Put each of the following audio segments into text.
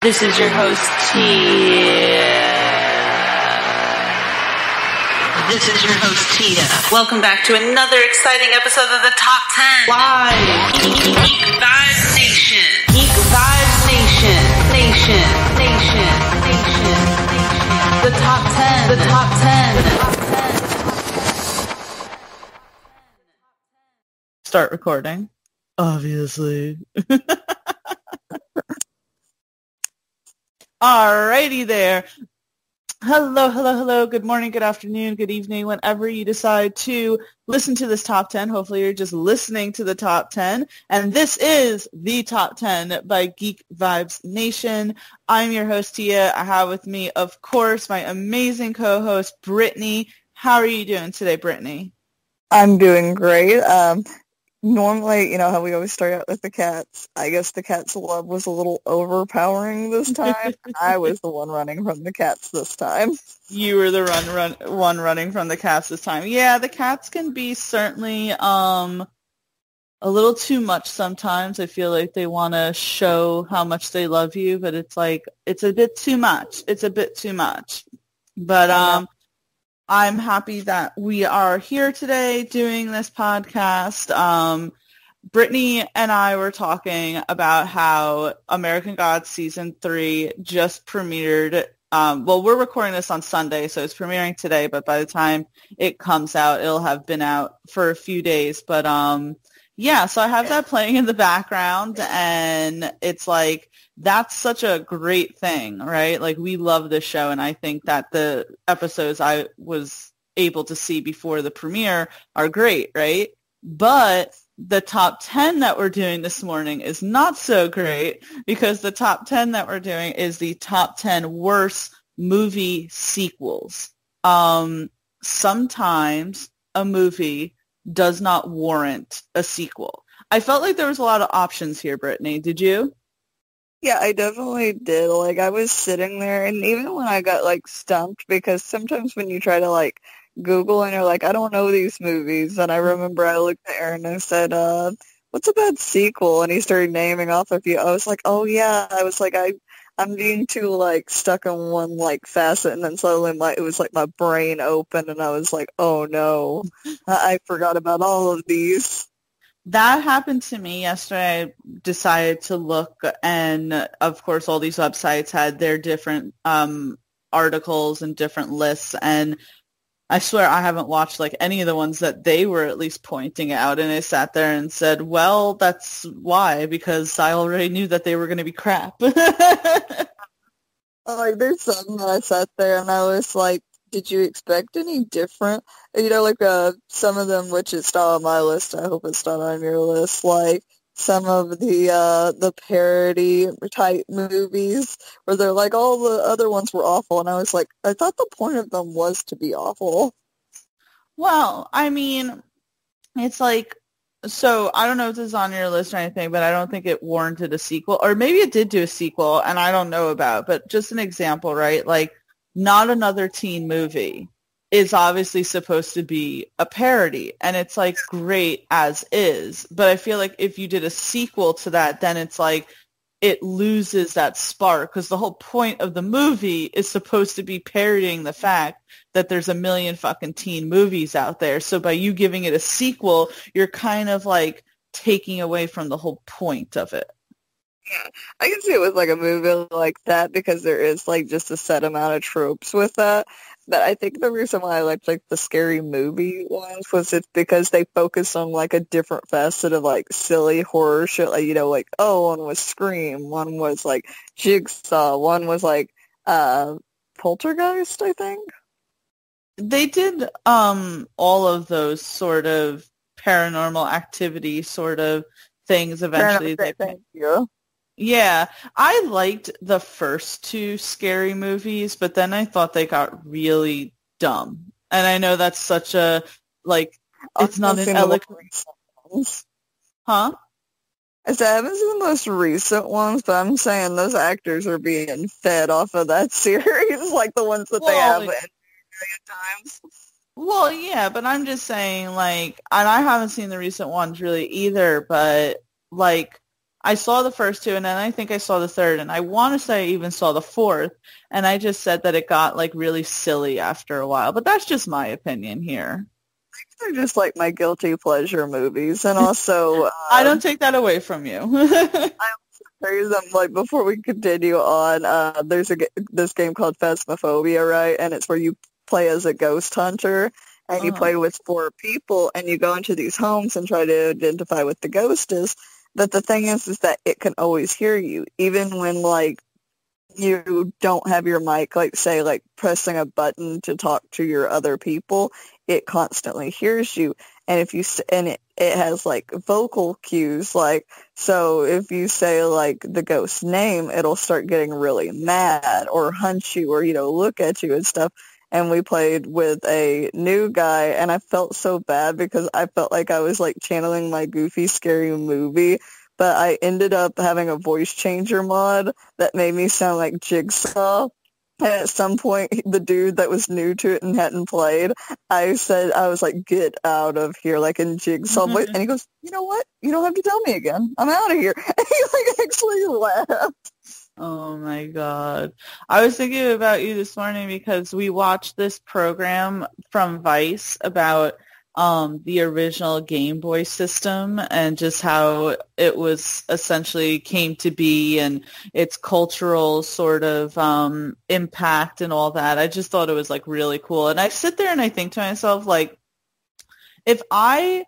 This is your host, Tia. This is your host, Tia. Welcome back to another exciting episode of the Top 10. Live. Geek Vibes Nation. Geek Vibes Nation. Nation. The Top 10. The Top 10. Start recording. Obviously. Alrighty there. Hello. Good morning, good afternoon, good evening, whenever you decide to listen to this Top 10. Hopefully you're just listening to the Top 10. And this is the Top 10 by Geek Vibes Nation. I'm your host, Tia. I have with me, of course, my amazing co-host, Brittany. How are you doing today, Brittany? I'm doing great. Normally, you know how we always start out with the cats. I guess the cat's love was a little overpowering this time. I was the one running from the cats this time. You were the one running from the cats this time. Yeah, the cats can be certainly a little too much sometimes. I feel like they want to show how much they love you, but it's like it's a bit too much. But I'm happy that we are here today doing this podcast. Brittany and I were talking about how American Gods Season 3 just premiered. Well, we're recording this on Sunday, so it's premiering today, but by the time it comes out, it'll have been out for a few days. But yeah, so I have that playing in the background, and it's like, that's such a great thing, right? Like, we love this show, and I think that the episodes I was able to see before the premiere are great, right? But the top 10 that we're doing this morning is not so great, because the top 10 that we're doing is the top 10 worst movie sequels. Sometimes a movie does not warrant a sequel. I felt like there was a lot of options here, Brittany. Did you? Yeah, I definitely did. Like, I was sitting there, and even when I got, like, stumped, because sometimes when you try to, like, Google and you're like, I don't know these movies, and I remember I looked at Aaron and I said, what's a bad sequel? And he started naming off a few. I was like, oh, yeah. I was like, I'm being too, like, stuck in one, like, facet, and then suddenly it was like my brain opened, and I was like, oh, no. I forgot about all of these. That happened to me yesterday. I decided to look, and of course all these websites had their different articles and different lists, and I swear I haven't watched like any of the ones that they were at least pointing out, and I sat there and said, well, that's why, because I already knew that they were going to be crap. Like, there's some that I sat there and I was like, did you expect any different? You know, like some of them, which is not on my list, I hope it's not on your list, like some of the parody type movies where they're like, all the other ones were awful, and I was like, I thought the point of them was to be awful. Well, I mean, it's like, so I don't know if this is on your list or anything, but I don't think it warranted a sequel, or maybe it did do a sequel and I don't know about, but just an example, right? Like, Not Another Teen Movie is obviously supposed to be a parody, and it's like great as is, but I feel like if you did a sequel to that, then it's like it loses that spark, because the whole point of the movie is supposed to be parodying the fact that there's a million fucking teen movies out there. So by you giving it a sequel, you're kind of like taking away from the whole point of it. Yeah, I can see it with like a movie like that, because there is like just a set amount of tropes with that. But I think the reason why I liked like the scary movie ones was it's because they focus on like a different facet of like silly horror shit. Like, you know, like, oh, one was Scream, one was like Jigsaw, one was like Poltergeist, I think. They did all of those sort of paranormal activity sort of things eventually. Thank you. Yeah, I liked the first two scary movies, but then I thought they got really dumb. And I know that's such a, like, it's not an eloquent... Huh? I said I haven't seen the most recent ones, but I'm saying those actors are being fed off of that series, like the ones that they have in times. Well, yeah, but I'm just saying, like, and I haven't seen the recent ones really either, but, like, I saw the first two, and then I think I saw the third, and I want to say I even saw the fourth, and I just said that it got like really silly after a while. But that's just my opinion here. They're just like my guilty pleasure movies, and also I don't take that away from you. I also praise them. Like before we continue on, there's this game called Phasmophobia, right? And it's where you play as a ghost hunter, and you play with 4 people, and you go into these homes and try to identify what the ghost is. But the thing is that it can always hear you, even when like you don't have your mic, like say like pressing a button to talk to your other people. It constantly hears you, and if you and it has like vocal cues, like so if you say like the ghost's name, it'll start getting really mad or hunt you or look at you and stuff. And we played with a new guy, and I felt so bad because I felt like I was like channeling my Goofy Scary Movie, but I ended up having a voice changer mod that made me sound like Jigsaw. And at some point, the dude that was new to it and hadn't played, I was like, get out of here, like in Jigsaw voice. And he goes, you know what? You don't have to tell me again. I'm out of here. And he like actually laughed. Oh my God. I was thinking about you this morning because we watched this program from Vice about the original Game Boy system and just how it was essentially came to be and its cultural sort of impact and all that. I just thought it was like really cool. And I sit there and I think to myself, like, I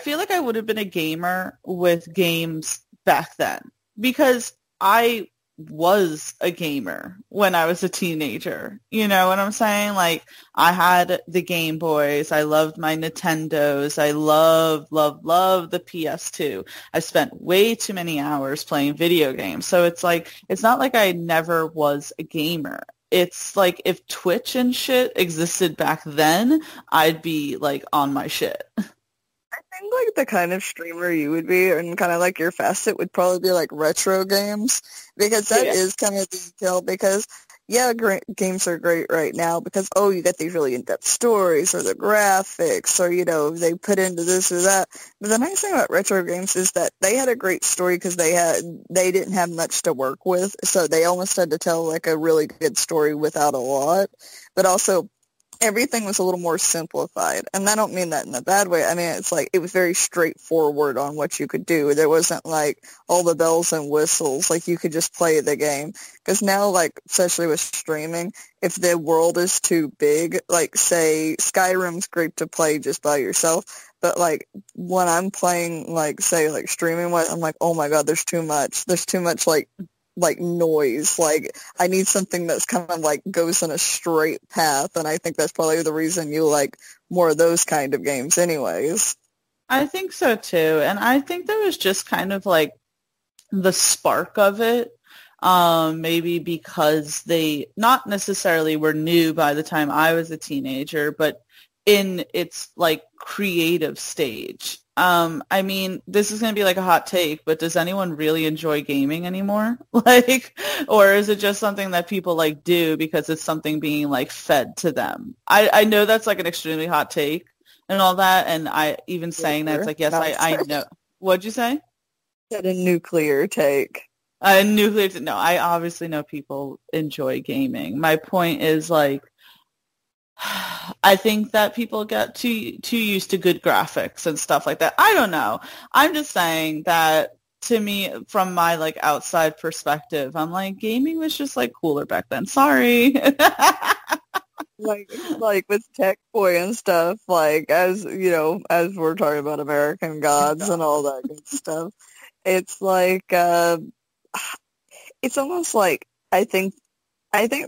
feel like I would have been a gamer with games back then because I was a gamer when I was a teenager. You know what I'm saying? Like, I had the Game Boys. I loved my Nintendos. I love the PS2. I spent way too many hours playing video games. So it's like, it's not like I never was a gamer. It's like if Twitch and shit existed back then, I'd be like on my shit. I think like the kind of streamer you would be and kind of like your facet would probably be like retro games because that is kind of detailed because games are great right now because you get these really in-depth stories or the graphics or they put into this or that. But the nice thing about retro games is that they had a great story because they didn't have much to work with, so they almost had to tell like a really good story without a lot. But also everything was a little more simplified. And I don't mean that in a bad way. I mean, it's like it was very straightforward on what you could do. There wasn't like all the bells and whistles. Like you could just play the game. Because now, like, especially with streaming, if the world is too big, like say Skyrim's great to play just by yourself. But like when I'm playing, like say like streaming, I'm like, oh my God, there's too much. There's too much like noise. Like I need something that's kind of like goes in a straight path, and I think that's probably the reason you like more of those kind of games anyways. I think so too, and I think that was just kind of like the spark of it, maybe because they not necessarily were new by the time I was a teenager, but in its like creative stage. I mean, this is going to be like a hot take, but does anyone really enjoy gaming anymore? Like, or is it just something that people like do because it's something being like fed to them? I know that's like an extremely hot take and all that. And I even saying that, it's like, yes, I know. What'd you say? Said a nuclear take. No, I obviously know people enjoy gaming. My point is like, I think that people get too used to good graphics and stuff like that. I don't know. I'm just saying that to me, from my like outside perspective, I'm like gaming was just like cooler back then. Sorry. like with Tech Boy and stuff, like as as we're talking about American Gods and all that good stuff, it's like it's almost like I think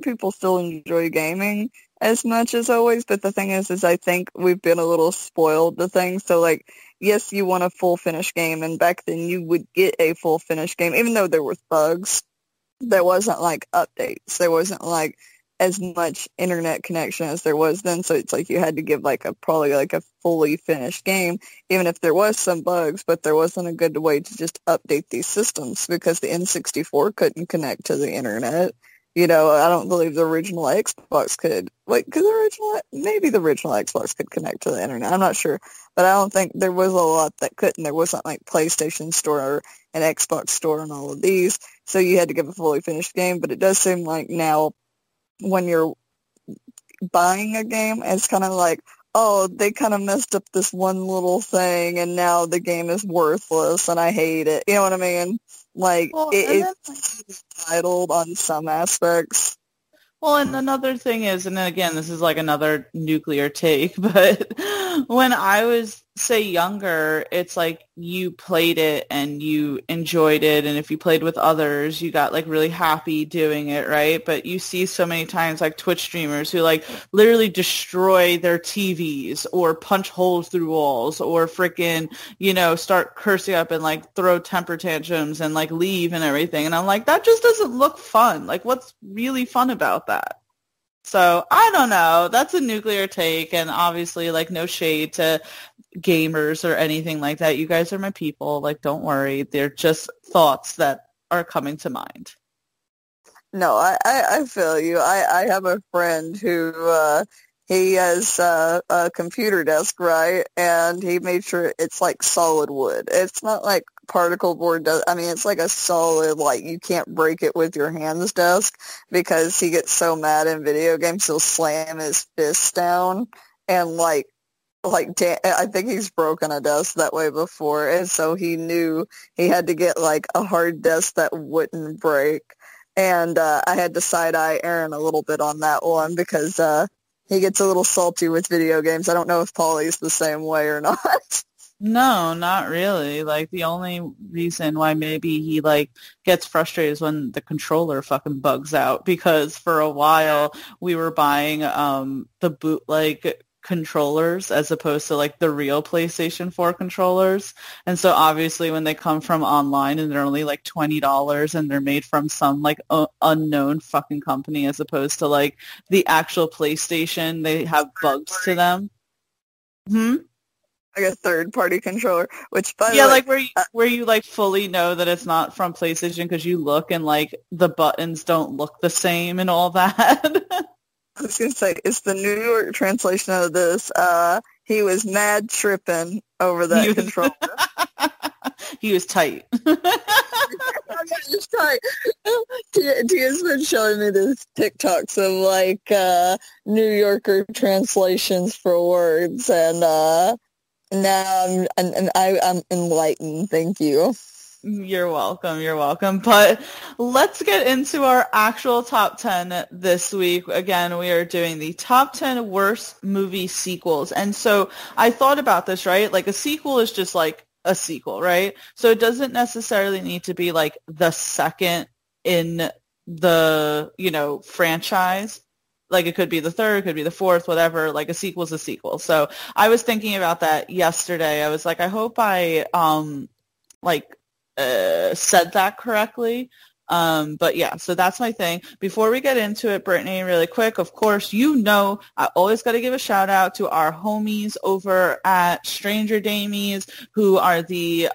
people still enjoy gaming as much as always, but the thing is I think we've been a little spoiled to things. So, like, yes, you want a full finished game, and back then you would get a full finished game, even though there were bugs. There wasn't, like, updates. There wasn't, like, as much internet connection as there was then, so it's like you had to give, like, probably a fully finished game, even if there was some bugs, but there wasn't a good way to just update these systems because the N64 couldn't connect to the internet. I don't believe the original Xbox could. Wait, maybe the original Xbox could connect to the internet. I'm not sure. But I don't think there was a lot that couldn't. There wasn't like PlayStation Store or an Xbox Store and all of these. So you had to give a fully finished game. But it does seem like now when you're buying a game, it's kind of like, oh, they kind of messed up this one little thing and now the game is worthless and I hate it. You know what I mean? Like, Well, it's titled on some aspects. Well, and another thing is, and then again, this is like another nuclear take, but when I was, say, younger, it's like you played it and you enjoyed it, and if you played with others, you got like really happy doing it, right? But you see so many times like Twitch streamers who like literally destroy their TVs or punch holes through walls or freaking, start cursing up and like throw temper tantrums and like leave and everything. And I'm like, that just doesn't look fun. Like, what's really fun about that? So I don't know. That's a nuclear take, and obviously, like, no shade to gamers or anything like that. You guys are my people. Like, don't worry. They're just thoughts that are coming to mind. No, I feel you. I have a friend who he has a computer desk, right? And he made sure it's like solid wood. It's not like particle board does. I mean, it's like a solid, like you can't break it with your hands desk, because he gets so mad in video games he'll slam his fist down and I think he's broken a desk that way before, and so he knew he had to get like a hard desk that wouldn't break. And I had to side-eye Aaron a little bit on that one because he gets a little salty with video games. I don't know if Polly's the same way or not. No, not really. Like, the only reason why maybe he, like, gets frustrated is when the controller fucking bugs out, because for a while we were buying the bootleg controllers as opposed to, like, the real PlayStation 4 controllers. And so obviously when they come from online and they're only, like, $20 and they're made from some, like, unknown fucking company as opposed to, like, the actual PlayStation, they have bugs to them. Like a third-party controller, which by the way, like where you like fully know that it's not from PlayStation because you look and like the buttons don't look the same and all that. I was gonna say, it's the New York translation of this. He was mad tripping over that controller. He was tight. He was tight. Tia's been showing me this TikToks of like New Yorker translations for words, and now I'm enlightened. Thank you. You're welcome. You're welcome. But let's get into our actual top 10 this week. Again, we are doing the top 10 worst movie sequels. And so I thought about this, right? Like, a sequel is just like a sequel, right? So it doesn't necessarily need to be like the second in the, franchise. Like, it could be the third, it could be the fourth, whatever. Like, a sequel is a sequel. So I was thinking about that yesterday. I was like, I hope I said that correctly. But yeah, so that's my thing. Before we get into it, Brittany, really quick, of course, I always got to give a shout out to our homies over at Stranger Damies, who are the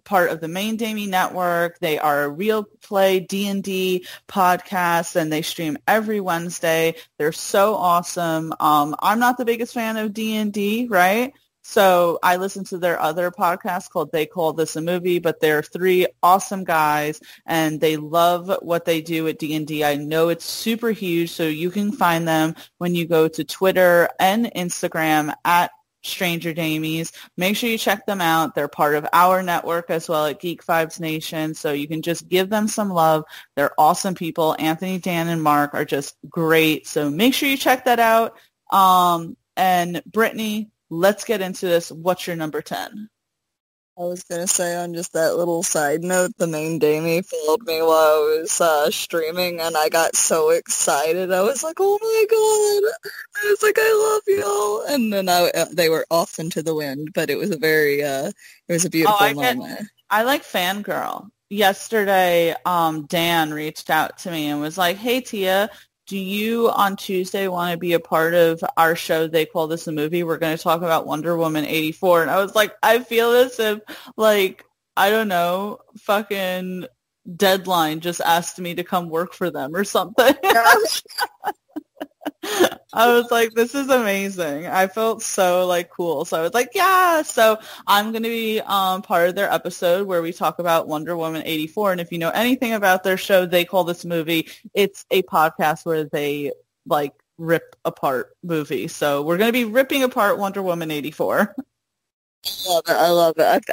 part of the main Damie network. They are a real play D&D podcast, and they stream every Wednesday. They're so awesome. I'm not the biggest fan of D&D, right? So I listen to their other podcast called They Call This a Movie, but they're three awesome guys, and they love what they do at D&D. I know it's super huge, so you can find them when you go to Twitter and Instagram at Stranger Damies. Make sure you check them out. They're part of our network as well at Geek Vibes Nation, so you can just give them some love. They're awesome people. Anthony, Dan, and Mark are just great, so make sure you check that out. And Brittany, let's get into this. What's your number 10? I was going to say, on just that little side note, the main Damie followed me while I was streaming, and I got so excited. I was like, oh my god. I was like, I love y'all. And then they were off into the wind, but it was a beautiful moment. I like fangirl. Yesterday, Dan reached out to me and was like, hey, Tia, do you on Tuesday want to be a part of our show? They Call This a Movie. We're going to talk about Wonder Woman 84. And I was like, I feel this if, like, I don't know, fucking Deadline just asked me to come work for them or something. I was like, this is amazing. I felt so like cool. So I was like, yeah. So I'm going to be part of their episode where we talk about Wonder Woman 84. And if you know anything about their show, They Call This Movie, it's a podcast where they like rip apart movies. So we're going to be ripping apart Wonder Woman 84. I love it.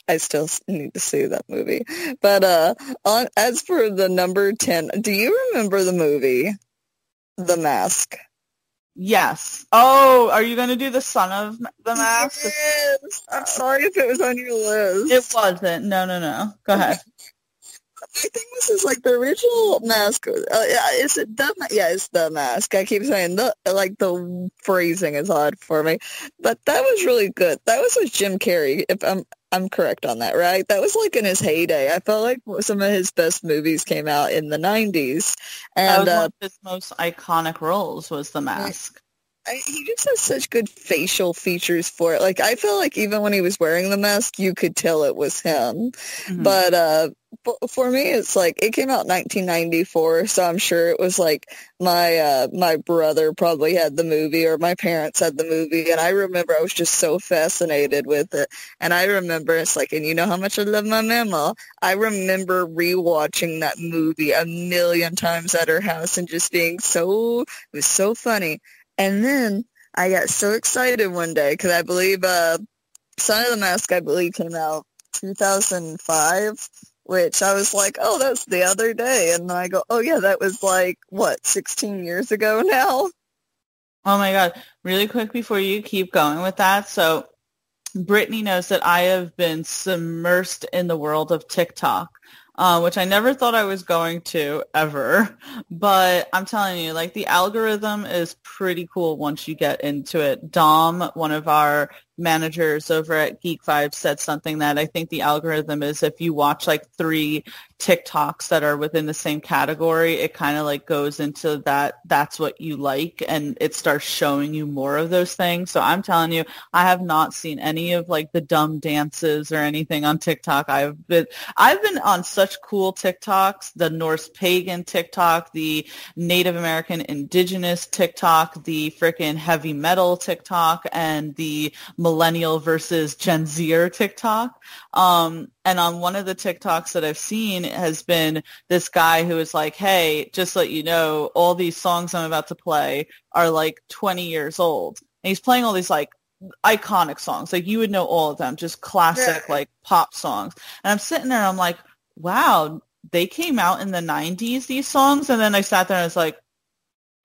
I still need to see that movie. But as for the number 10, do you remember the movie The Mask? Yes. Oh, are you going to do the Son of the Mask? Yes. I'm sorry if it was on your list. It wasn't. No. Go ahead. I think this is like the original Mask. Is it the? Yeah, it's The Mask. I keep saying the phrasing is odd for me, but that was really good. That was with Jim Carrey. If I'm correct on that, right? That was like in his heyday. I felt like some of his best movies came out in the 90s, and that was one of his most iconic roles was The Mask. He just has such good facial features for it. Like, I feel like even when he was wearing the mask, you could tell it was him. Mm-hmm. But for me, it's like, it came out in 1994, so I'm sure it was like my brother probably had the movie, or my parents had the movie, and I remember I was just so fascinated with it. And I remember, it's like, and you know how much I love my mama. I remember rewatching that movie a million times at her house and just being it was so funny. And then I got so excited one day because I believe Son of the Mask, I believe, came out 2005, which I was like, oh, that's the other day. And then I go, oh, yeah, that was like, 16 years ago now? Oh, my God. Really quick before you keep going with that. So Brittany knows that I have been submersed in the world of TikTok. Which I never thought I was going to ever, but I'm telling you, like, the algorithm is pretty cool once you get into it. Dom, one of our managers over at Geek 5, said something that I think the algorithm is if you watch like 3 TikToks that are within the same category, it kind of like goes into that's what you like, and it starts showing you more of those things. So I'm telling you, I have not seen any of like the dumb dances or anything on TikTok. I've been on such cool TikToks, the Norse pagan TikTok, the Native American indigenous TikTok, the freaking heavy metal TikTok, and the millennial versus Gen Zer TikTok. And on one of the TikToks that I've seen has been this guy who is like, hey, just to let you know, all these songs I'm about to play are like 20 years old. And he's playing all these like iconic songs. Like you would know all of them, just classic like pop songs. And I'm sitting there and I'm like, wow, they came out in the 90s, these songs? And then I sat there and I was like,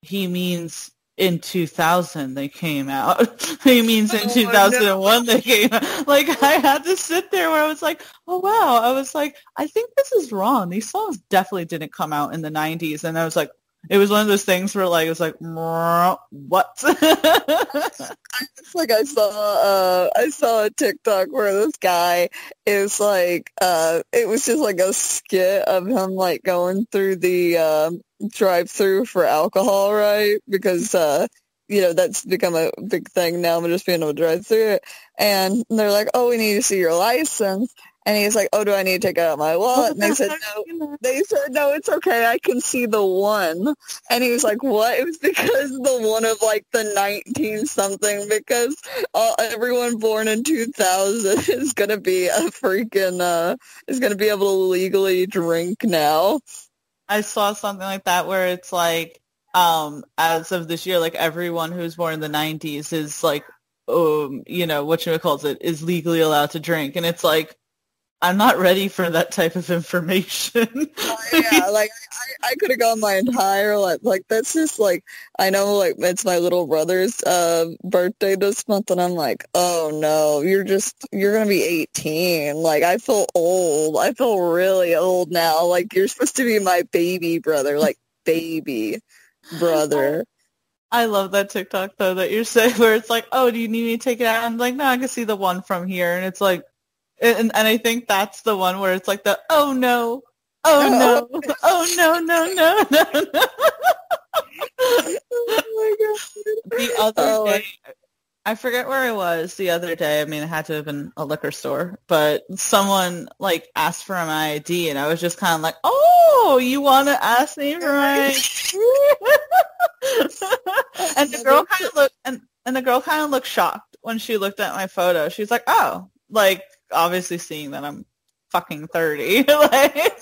he means in 2000 they came out. He means in 2001 they came out. Like, I had to sit there where I was like, oh, wow. I was like, I think this is wrong. These songs definitely didn't come out in the 90s. And I was like, it was one of those things where, like, it was like, what? It's like I saw a TikTok where this guy is like, it was just like a skit of him like going through the drive-through for alcohol, right? Because that's become a big thing now. I'm just being able to drive through it, and they're like, "Oh, we need to see your license." And he's like, oh, do I need to take out my wallet? And they said, no. They said, no, it's okay. I can see the one. And he was like, what? It was because the one of like the 19-something, because everyone born in 2000 is going to be is going to be able to legally drink now. I saw something like that where it's like, as of this year, like everyone who's born in the 90s is like, is legally allowed to drink. And it's like, I'm not ready for that type of information. Yeah, like I could have gone my entire life. Like that's just like, I know like it's my little brother's birthday this month, and I'm like, oh no, you're gonna be 18. Like I feel old. I feel really old now. Like you're supposed to be my baby brother, like baby brother. I love that TikTok though that you're saying where it's like, oh, do you need me to take it out? I'm like, no, I can see the one from here, and it's like. And I think that's the one where it's like the, oh no, oh no, oh no, no. Oh my God. The other day, I forget where I was the other day. I mean, it had to have been a liquor store, but someone like asked for my ID, and I was just kind of like, "Oh, you want to ask me for my ID?" And the girl kind of looked, and the girl kind of looked shocked when she looked at my photo. She's like, "Oh," like obviously seeing that I'm fucking 30. Like,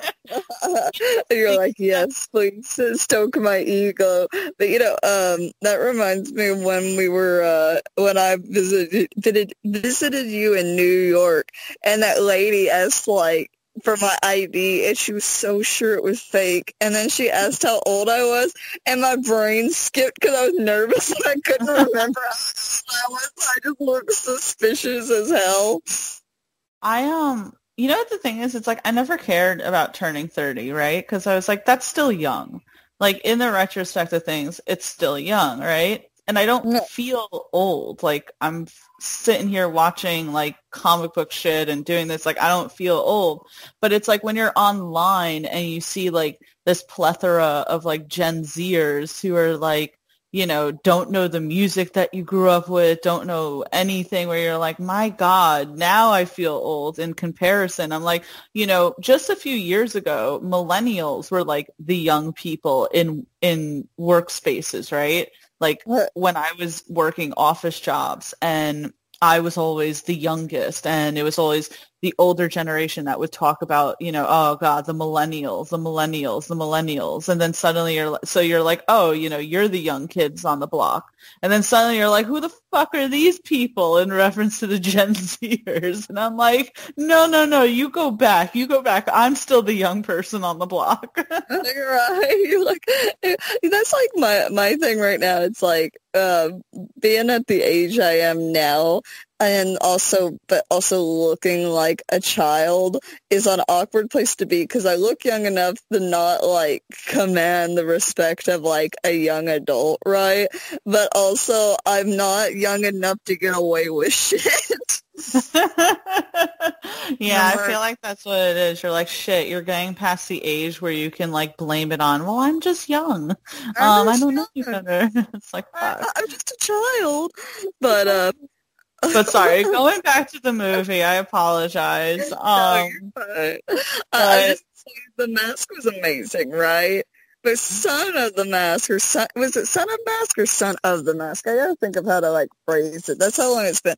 You're like, yes, please stoke my ego. But that reminds me of when we were when I visited you in New York, and that lady asked like for my ID, and she was so sure it was fake. And then she asked how old I was, and my brain skipped because I was nervous and I couldn't remember how old I was. I just looked suspicious as hell. You know what the thing is? It's like I never cared about turning 30, right? Because I was like, that's still young. Like in the retrospect of things, it's still young, right? And I don't feel old. Like I'm sitting here watching like comic book shit and doing this. Like I don't feel old. But it's like when you're online and you see like this plethora of like Gen Zers who are like, don't know the music that you grew up with, don't know anything, where you're like, my God, now I feel old in comparison. I'm like, just a few years ago, millennials were like the young people in workspaces, right? Like when I was working office jobs and I was always the youngest and it was always the older generation that would talk about, oh God, the millennials. And then suddenly you're like, oh, you're the young kids on the block. And then suddenly you're like, who the fuck are these people in reference to the Gen Zers? And I'm like, no, you go back. I'm still the young person on the block. You're right. You're like, that's like my thing right now. It's like, being at the age I am now, but also looking like a child is an awkward place to be because I look young enough to not like command the respect of like a young adult, right? But also I'm not young enough to get away with shit. Yeah, I feel like that's what it is. You're like, shit, you're getting past the age where you can like blame it on, well, I'm just young. I don't know you better. It's like, fuck. I'm just a child. But sorry, going back to the movie, I apologize. I just the mask was amazing, right? But Son of the Mask, or son, was it Son of Mask or Son of the Mask? I gotta think of how to like phrase it. That's how long it's been.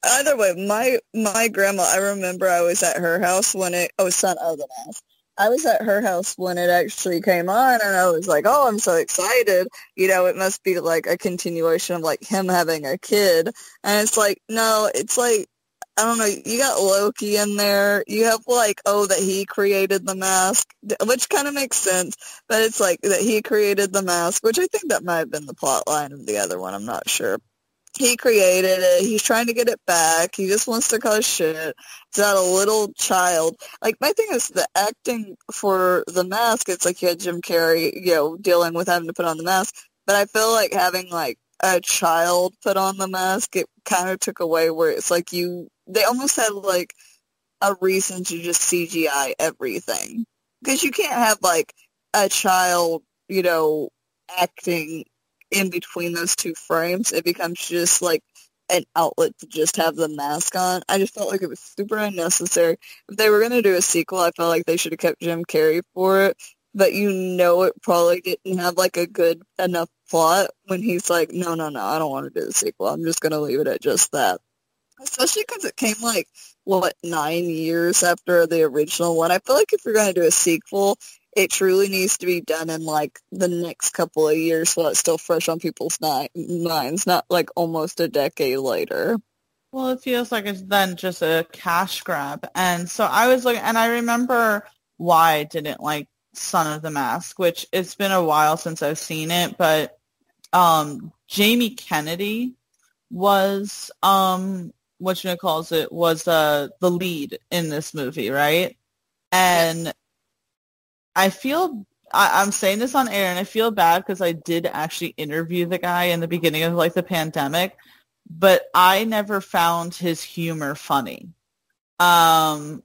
Either way, my grandma, I remember I was at her house when Son of the Mask. I was at her house when it actually came on, and I was like, oh, I'm so excited. It must be like a continuation of like him having a kid. And it's like, no, it's like, I don't know, you got Loki in there. You have like, that he created the mask, which kind of makes sense. But it's like that he created the mask, which I think that might have been the plot line of the other one. I'm not sure. He created it. He's trying to get it back. He just wants to cause shit. He's not a little child. Like, my thing is the acting for the mask, it's like you had Jim Carrey, dealing with having to put on the mask. But I feel like having, like, a child put on the mask, it kind of took away where it's like they almost had, like, a reason to just CGI everything. Because you can't have, like, a child, acting in between those two frames. It becomes just like an outlet to just have the mask on. I just felt like it was super unnecessary. If they were going to do a sequel, I felt like they should have kept Jim Carrey for it. But it probably didn't have like a good enough plot when he's like, no, I don't want to do the sequel. I'm just going to leave it at just that. Especially because it came 9 years after the original one. I feel like if you're going to do a sequel, it truly needs to be done in, the next couple of years so it's still fresh on people's minds, not, almost a decade later. Well, it feels like it's then just a cash grab. And so I was looking, and I remember why I didn't like Son of the Mask, which it's been a while since I've seen it, but Jamie Kennedy was, the lead in this movie, right? And yes. I'm saying this on air, and I feel bad because I did actually interview the guy in the beginning of the pandemic, but I never found his humor funny. And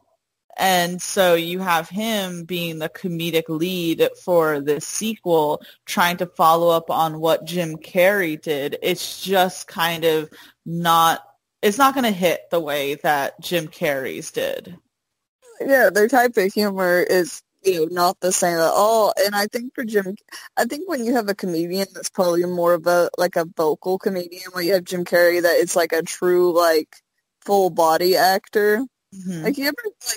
And so you have him being the comedic lead for this sequel, trying to follow up on what Jim Carrey did. It's just kind of not, it's not going to hit the way that Jim Carrey's did. Yeah, their type of humor is, not the same at all. And I think I think when you have a comedian that's probably more of a vocal comedian, when you have Jim Carrey, that it's like a true full body actor. Mm-hmm.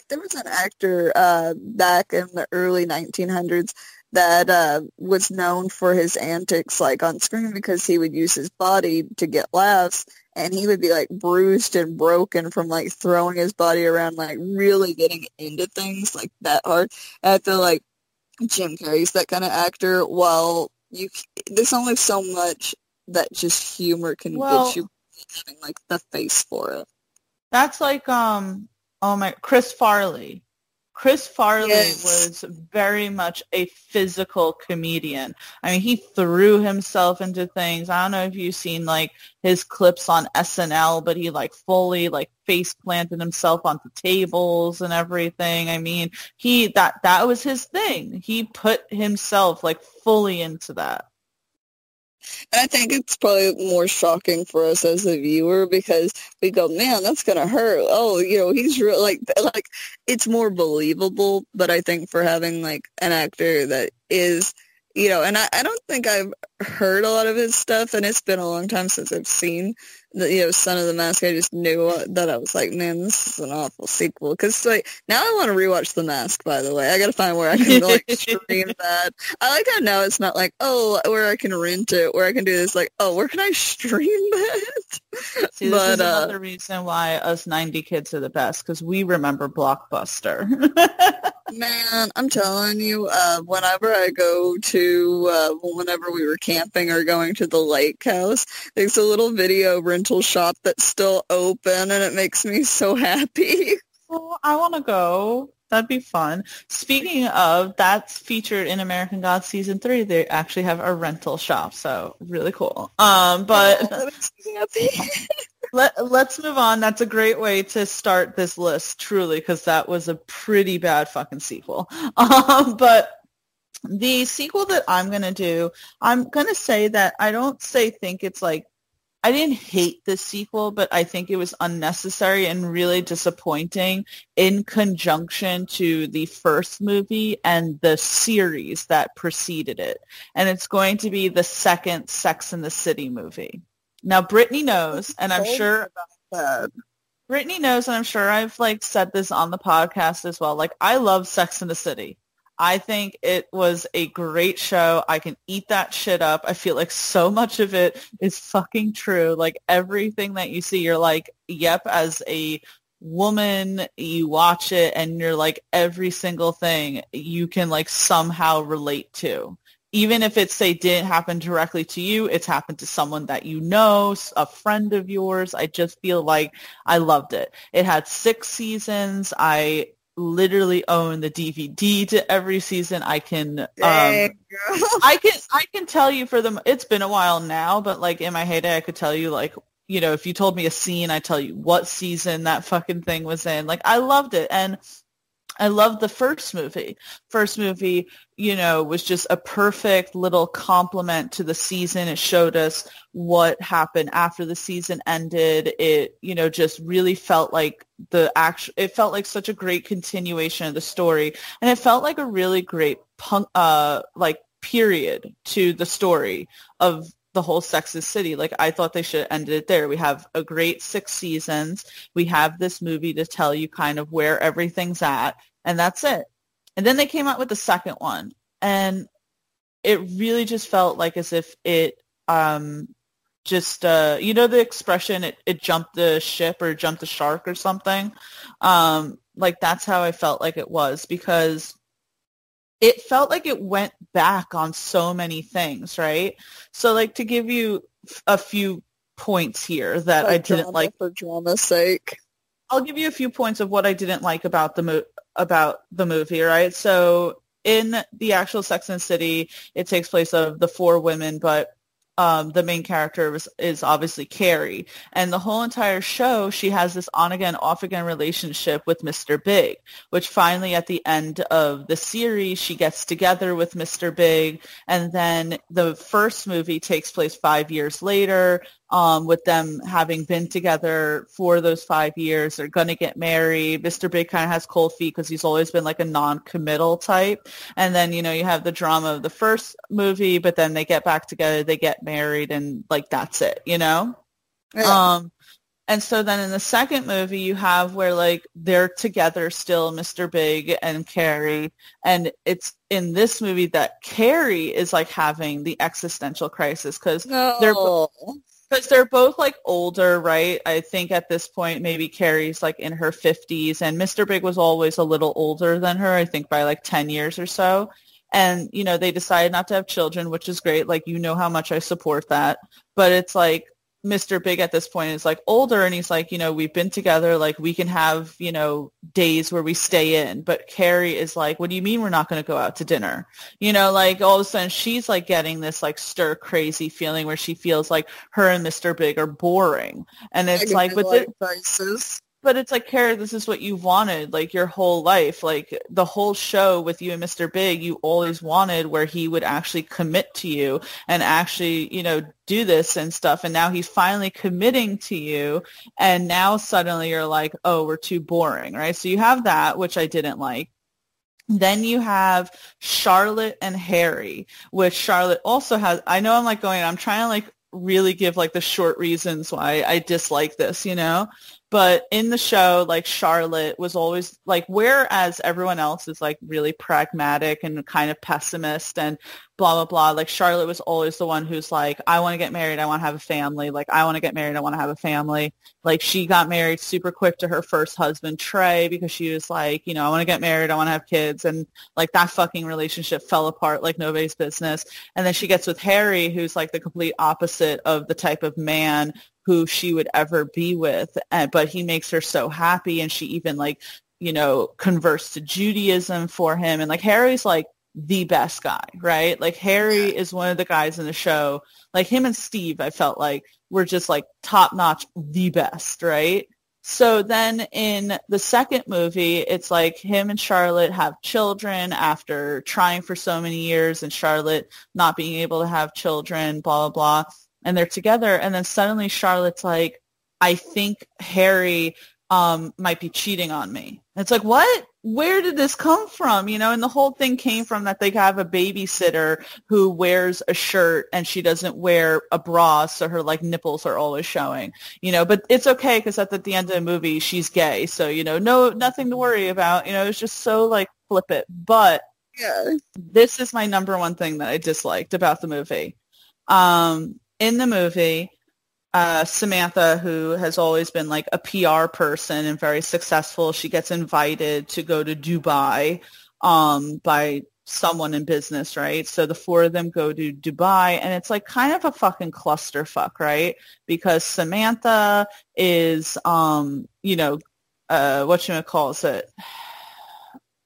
There was an actor back in the early 1900s that was known for his antics on screen because he would use his body to get laughs, and he would be bruised and broken from throwing his body around, really getting into things that hard. And I feel like Jim Carrey's that kind of actor. While there's only so much that just humor can get you, having the face for it. That's Chris Farley. Chris Farley was very much a physical comedian. I mean, he threw himself into things. I don't know if you've seen his clips on SNL, but he fully face planted himself onto tables and everything. I mean, that was his thing. He put himself fully into that. And I think it's probably more shocking for us as a viewer because we go, man, that's going to hurt. Oh, he's real. It's more believable. But I think for having an actor that is, and I don't think I've heard a lot of his stuff, and it's been a long time since I've seen the, Son of the Mask. I just knew that I was man, this is an awful sequel. Because now I want to rewatch The Mask, by the way. I got to find where I can stream that. I like how now it's not where I can rent it, where I can do this, where can I stream that? See, this is another reason why us 90 kids are the best, because we remember Blockbuster. Man, I'm telling you, whenever I go to, whenever we were camping or going to the lake house, there's a little video rental shop that's still open, and it makes me so happy. Well, I want to go. That'd be fun. Speaking of, that's featured in American Gods Season 3. They actually have a rental shop, so really cool. But that makes me happy. Let's move on. That's a great way to start this list, truly, because that was a pretty bad fucking sequel. But the sequel that I'm going to do, I'm going to say that I don't think it's I didn't hate this sequel, but I think it was unnecessary and really disappointing in conjunction to the first movie and the series that preceded it. And it's going to be the second Sex and the City movie. Now, Brittany knows, and I'm sure Brittany knows, and I'm sure I've said this on the podcast as well. I love Sex and the City. I think it was a great show. I can eat that shit up. I feel so much of it is fucking true. Everything that you see, you're yep, as a woman, you watch it and you're every single thing you can somehow relate to. Even if it's, say, didn't happen directly to you, it's happened to someone that you know, a friend of yours. I just feel I loved it. It had 6 seasons. I literally own the DVD to every season. I can I can tell you it's been a while now, but in my heyday I could tell you if you told me a scene, I tell you what season that fucking thing was in. I loved it. And I loved the first movie. First movie, was just a perfect little complement to the season. It showed us what happened after the season ended. It, just really felt it felt like such a great continuation of the story. And it felt like a really great period to the story of the whole Sex and the City. I thought they should have ended it there. We have a great 6 seasons. We have this movie to tell you kind of where everything's at, and that's it. And then they came out with the second one, and it really just felt as if it just the expression, it jumped the ship or jumped the shark or something. That's how I felt it was, because it felt like it went back on so many things, right? So, to give you a few points here that I didn't like. For drama's sake. I'll give you a few points of what I didn't like about the movie, right? So, in the actual Sex and the City, it takes place of the 4 women, but the main character is obviously Carrie. And the whole entire show, she has this on-again, off-again relationship with Mr. Big, which finally at the end of the series, she gets together with Mr. Big. And then the first movie takes place 5 years later, with them having been together for those 5 years. They're going to get married. Mr. Big kind of has cold feet because he's always been like a non-committal type. And then, you know, you have the drama of the first movie, but then they get back together, they get married, and like that's it, you know? Yeah. And so then in the second movie, you have where like they're together still, Mr. Big and Carrie. And it's in this movie that Carrie is like having the existential crisis because they're both like older, right? I think at this point, maybe Carrie's like in her 50s and Mr. Big was always a little older than her, I think by like 10 years or so. And, you know, they decided not to have children, which is great. Like, you know how much I support that. But it's like Mr. Big at this point is like older and he's like, you know, we've been together, like we can have, you know, days where we stay in. But Carrie is like, what do you mean we're not going to go out to dinner? You know, like all of a sudden she's like getting this like stir crazy feeling where she feels like her and Mr. Big are boring. And it's like, but it's like, Carrie, this is what you wanted, like, your whole life. Like, the whole show with you and Mr. Big, you always wanted where he would actually commit to you and actually, you know, do this and stuff. And now he's finally committing to you. And now suddenly you're like, oh, we're too boring, right? So you have that, which I didn't like. Then you have Charlotte and Harry, which Charlotte also has. I know I'm trying to like really give like the short reasons why I dislike this, you know? But in the show, like Charlotte was always like, whereas everyone else is like really pragmatic and kind of pessimist and blah, blah, blah. Like Charlotte was always the one who's like, I want to get married. I want to have a family. Like, I want to get married. I want to have a family. Like, she got married super quick to her first husband, Trey, because she was like, you know, I want to get married. I want to have kids. And like that fucking relationship fell apart like nobody's business. And then she gets with Harry, who's like the complete opposite of the type of man who she would ever be with, but he makes her so happy, and she even like, you know, converts to Judaism for him, and like Harry's like the best guy, right? Like Harry is one of the guys in the show, like him and Steve, I felt like were just like top notch, the best, right? So then in the second movie, it's like him and Charlotte have children after trying for so many years, and Charlotte not being able to have children, blah, blah, blah. And they're together, and then suddenly Charlotte's like, I think Harry might be cheating on me. And it's like, what? Where did this come from? You know, and the whole thing came from that they have a babysitter who wears a shirt and she doesn't wear a bra, so her like nipples are always showing. You know, but it's okay because at the end of the movie she's gay, so you know, nothing to worry about. You know, it's just so like flip it. But this is my number one thing that I disliked about the movie. In the movie, Samantha, who has always been like a PR person and very successful, she gets invited to go to Dubai by someone in business, right? So the four of them go to Dubai, and it's like kind of a fucking clusterfuck, right? Because Samantha is, you know, whatchamacallit?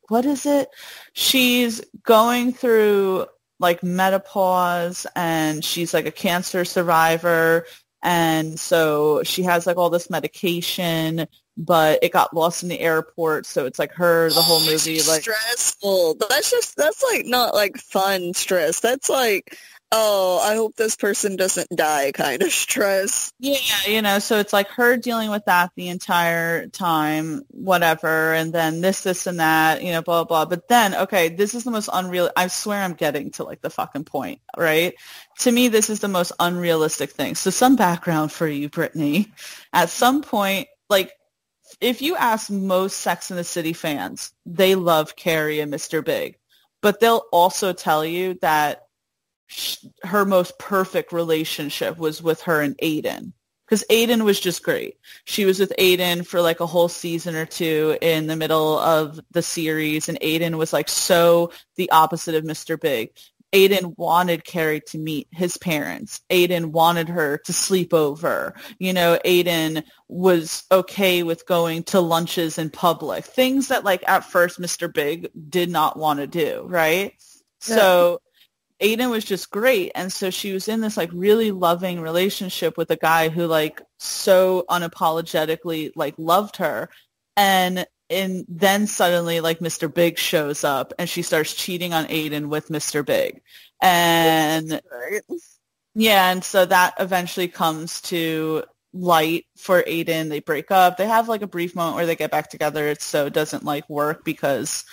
What is it? She's going through like menopause, and she's like a cancer survivor, and so she has like all this medication, but it got lost in the airport, so it's like her the whole movie like stressful. That's like not like fun stress. That's like, oh, I hope this person doesn't die kind of stress. Yeah, you know, so it's like her dealing with that the entire time, whatever, and then this and that, you know, blah, blah. But then, okay, this is the most unreal. I swear I'm getting to like the fucking point, right? To me, this is the most unrealistic thing. So some background for you, Brittany. At some point, like, if you ask most Sex and the City fans, they love Carrie and Mr. Big, but they'll also tell you that her most perfect relationship was with her and Aiden, because Aiden was just great. She was with Aiden for like a whole season or two in the middle of the series, and Aiden was like so the opposite of Mr. Big. Aiden wanted Carrie to meet his parents. Aiden wanted her to sleep over. You know, Aiden was okay with going to lunches in public, things that like at first Mr. Big did not want to do, right? Yeah. So Aiden was just great. And so she was in this like really loving relationship with a guy who like so unapologetically like loved her. And then suddenly like Mr. Big shows up and she starts cheating on Aiden with Mr. Big. And yeah, and so that eventually comes to light for Aiden. They break up. They have like a brief moment where they get back together. It doesn't like work because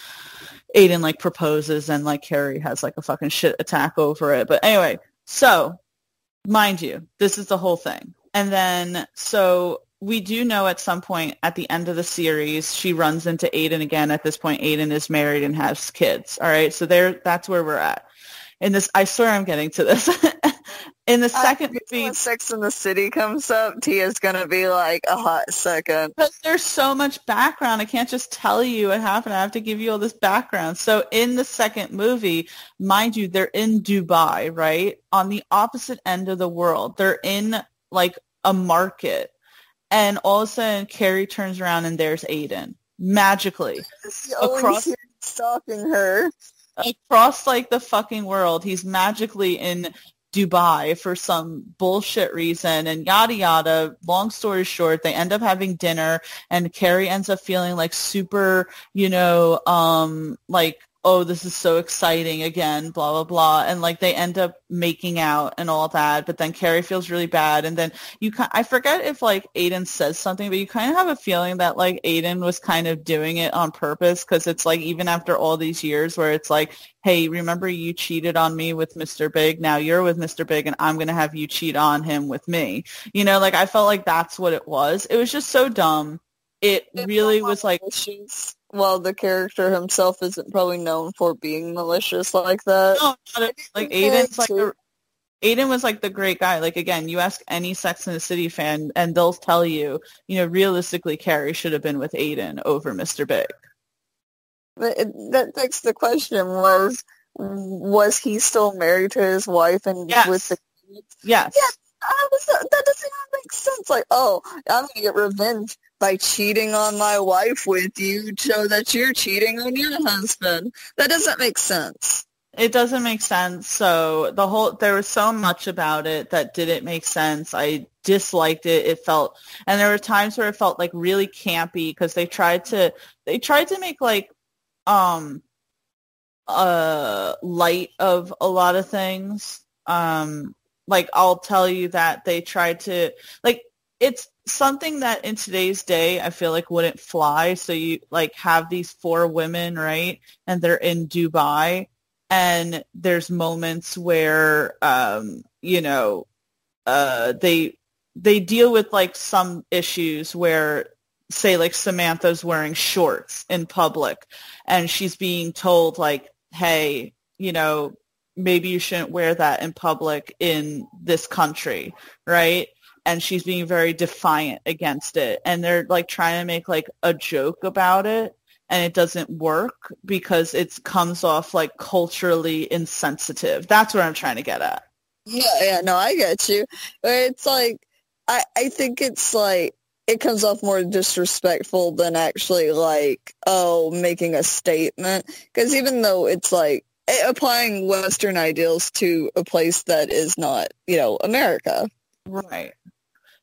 Aiden like proposes and like Carrie has like a fucking shit attack over it. But anyway, so mind you, this is the whole thing. And then so we do know at some point at the end of the series, she runs into Aiden again. At this point, Aiden is married and has kids. All right. So that's where we're at. In this, I swear I'm getting to this. In the second movie, when Sex and the City comes up, Tia's gonna be like a hot second. Because there's so much background, I can't just tell you what happened. I have to give you all this background. So in the second movie, mind you, they're in Dubai, right? On the opposite end of the world. They're in like a market. And all of a sudden, Carrie turns around and there's Aiden. Magically. Across stalking her. Across like the fucking world. He's magically in Dubai for some bullshit reason and yada yada. Long story short, they end up having dinner and Carrie ends up feeling like super, like, oh, this is so exciting again, blah, blah, blah. And like they end up making out and all that. But then Carrie feels really bad. And then I forget if like Aiden says something, but you kind of have a feeling that like Aiden was kind of doing it on purpose because it's like even after all these years where it's like, hey, remember you cheated on me with Mr. Big? Now you're with Mr. Big and I'm going to have you cheat on him with me. Like I felt like that's what it was. It was just so dumb. It really was like... Well, the character himself isn't probably known for being malicious like that. No, like Aiden was like the great guy. Like again, you ask any Sex and the City fan, and they'll tell you, realistically, Carrie should have been with Aiden over Mr. Big. But that begs the question: was he still married to his wife and with the kids? Yes. Yeah. That doesn't even make sense. Like, oh, I'm going to get revenge by cheating on my wife with you so that you're cheating on your husband. That doesn't make sense. It doesn't make sense. So there was so much about it that didn't make sense. I disliked it. And there were times where it felt like really campy because they tried to make like, light of a lot of things. Like, I'll tell you that they tried to, like, it's something that in today's day I feel like wouldn't fly. So you, like, have these 4 women, right? And they're in Dubai. And there's moments where, they deal with, like, some issues where, say, like, Samantha's wearing shorts in public. And she's being told, like, hey, maybe you shouldn't wear that in public in this country, right? And she's being very defiant against it. And they're like trying to make like a joke about it. And it doesn't work because it comes off like culturally insensitive. That's what I'm trying to get at. Yeah, no, I get you. But it's like, I think it's like, it comes off more disrespectful than actually like, making a statement. Because even though it's like, applying Western ideals to a place that is not, America. Right.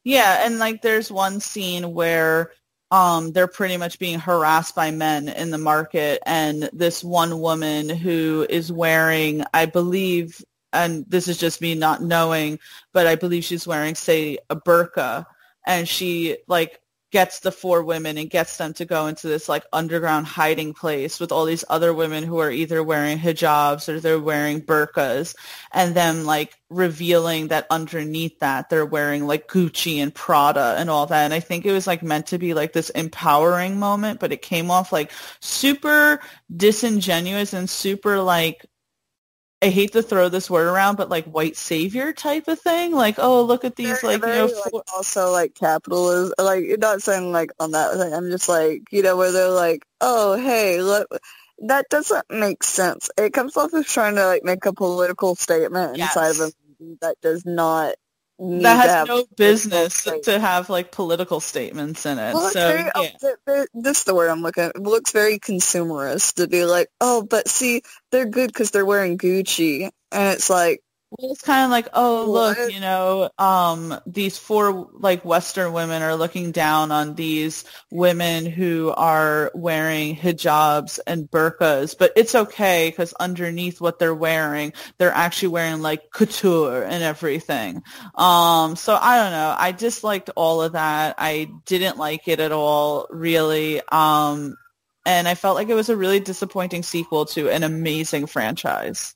Yeah, and like there's one scene where they're pretty much being harassed by men in the market, and this one woman who is wearing, I believe, and this is just me not knowing, but I believe she's wearing, say, a burqa, and she like gets the 4 women and gets them to go into this like underground hiding place with all these other women who are either wearing hijabs or they're wearing burqas, and them like revealing that underneath that they're wearing like Gucci and Prada and all that. And I think it was like meant to be like this empowering moment, but it came off like super disingenuous and super like, I hate to throw this word around, but like white savior type of thing. Like, oh, look at these, like, like also like capitalism. Like, you're not saying like on that thing. I'm just like, where they're like, oh, hey, look, that doesn't make sense. It comes off as trying to like make a political statement inside of a movie that does not. That has no business to have like political statements in it. Well, so this is the word I'm looking at. It looks very consumerist to be like, oh, but see, they're good because they're wearing Gucci. And it's like, well, it's kind of like, oh, look, what? you know, these four like Western women are looking down on these women who are wearing hijabs and burqas, but it's okay because underneath what they're wearing, they're actually wearing like couture and everything. So I don't know. I disliked all of that. I didn't like it at all, really. And I felt like it was a really disappointing sequel to an amazing franchise.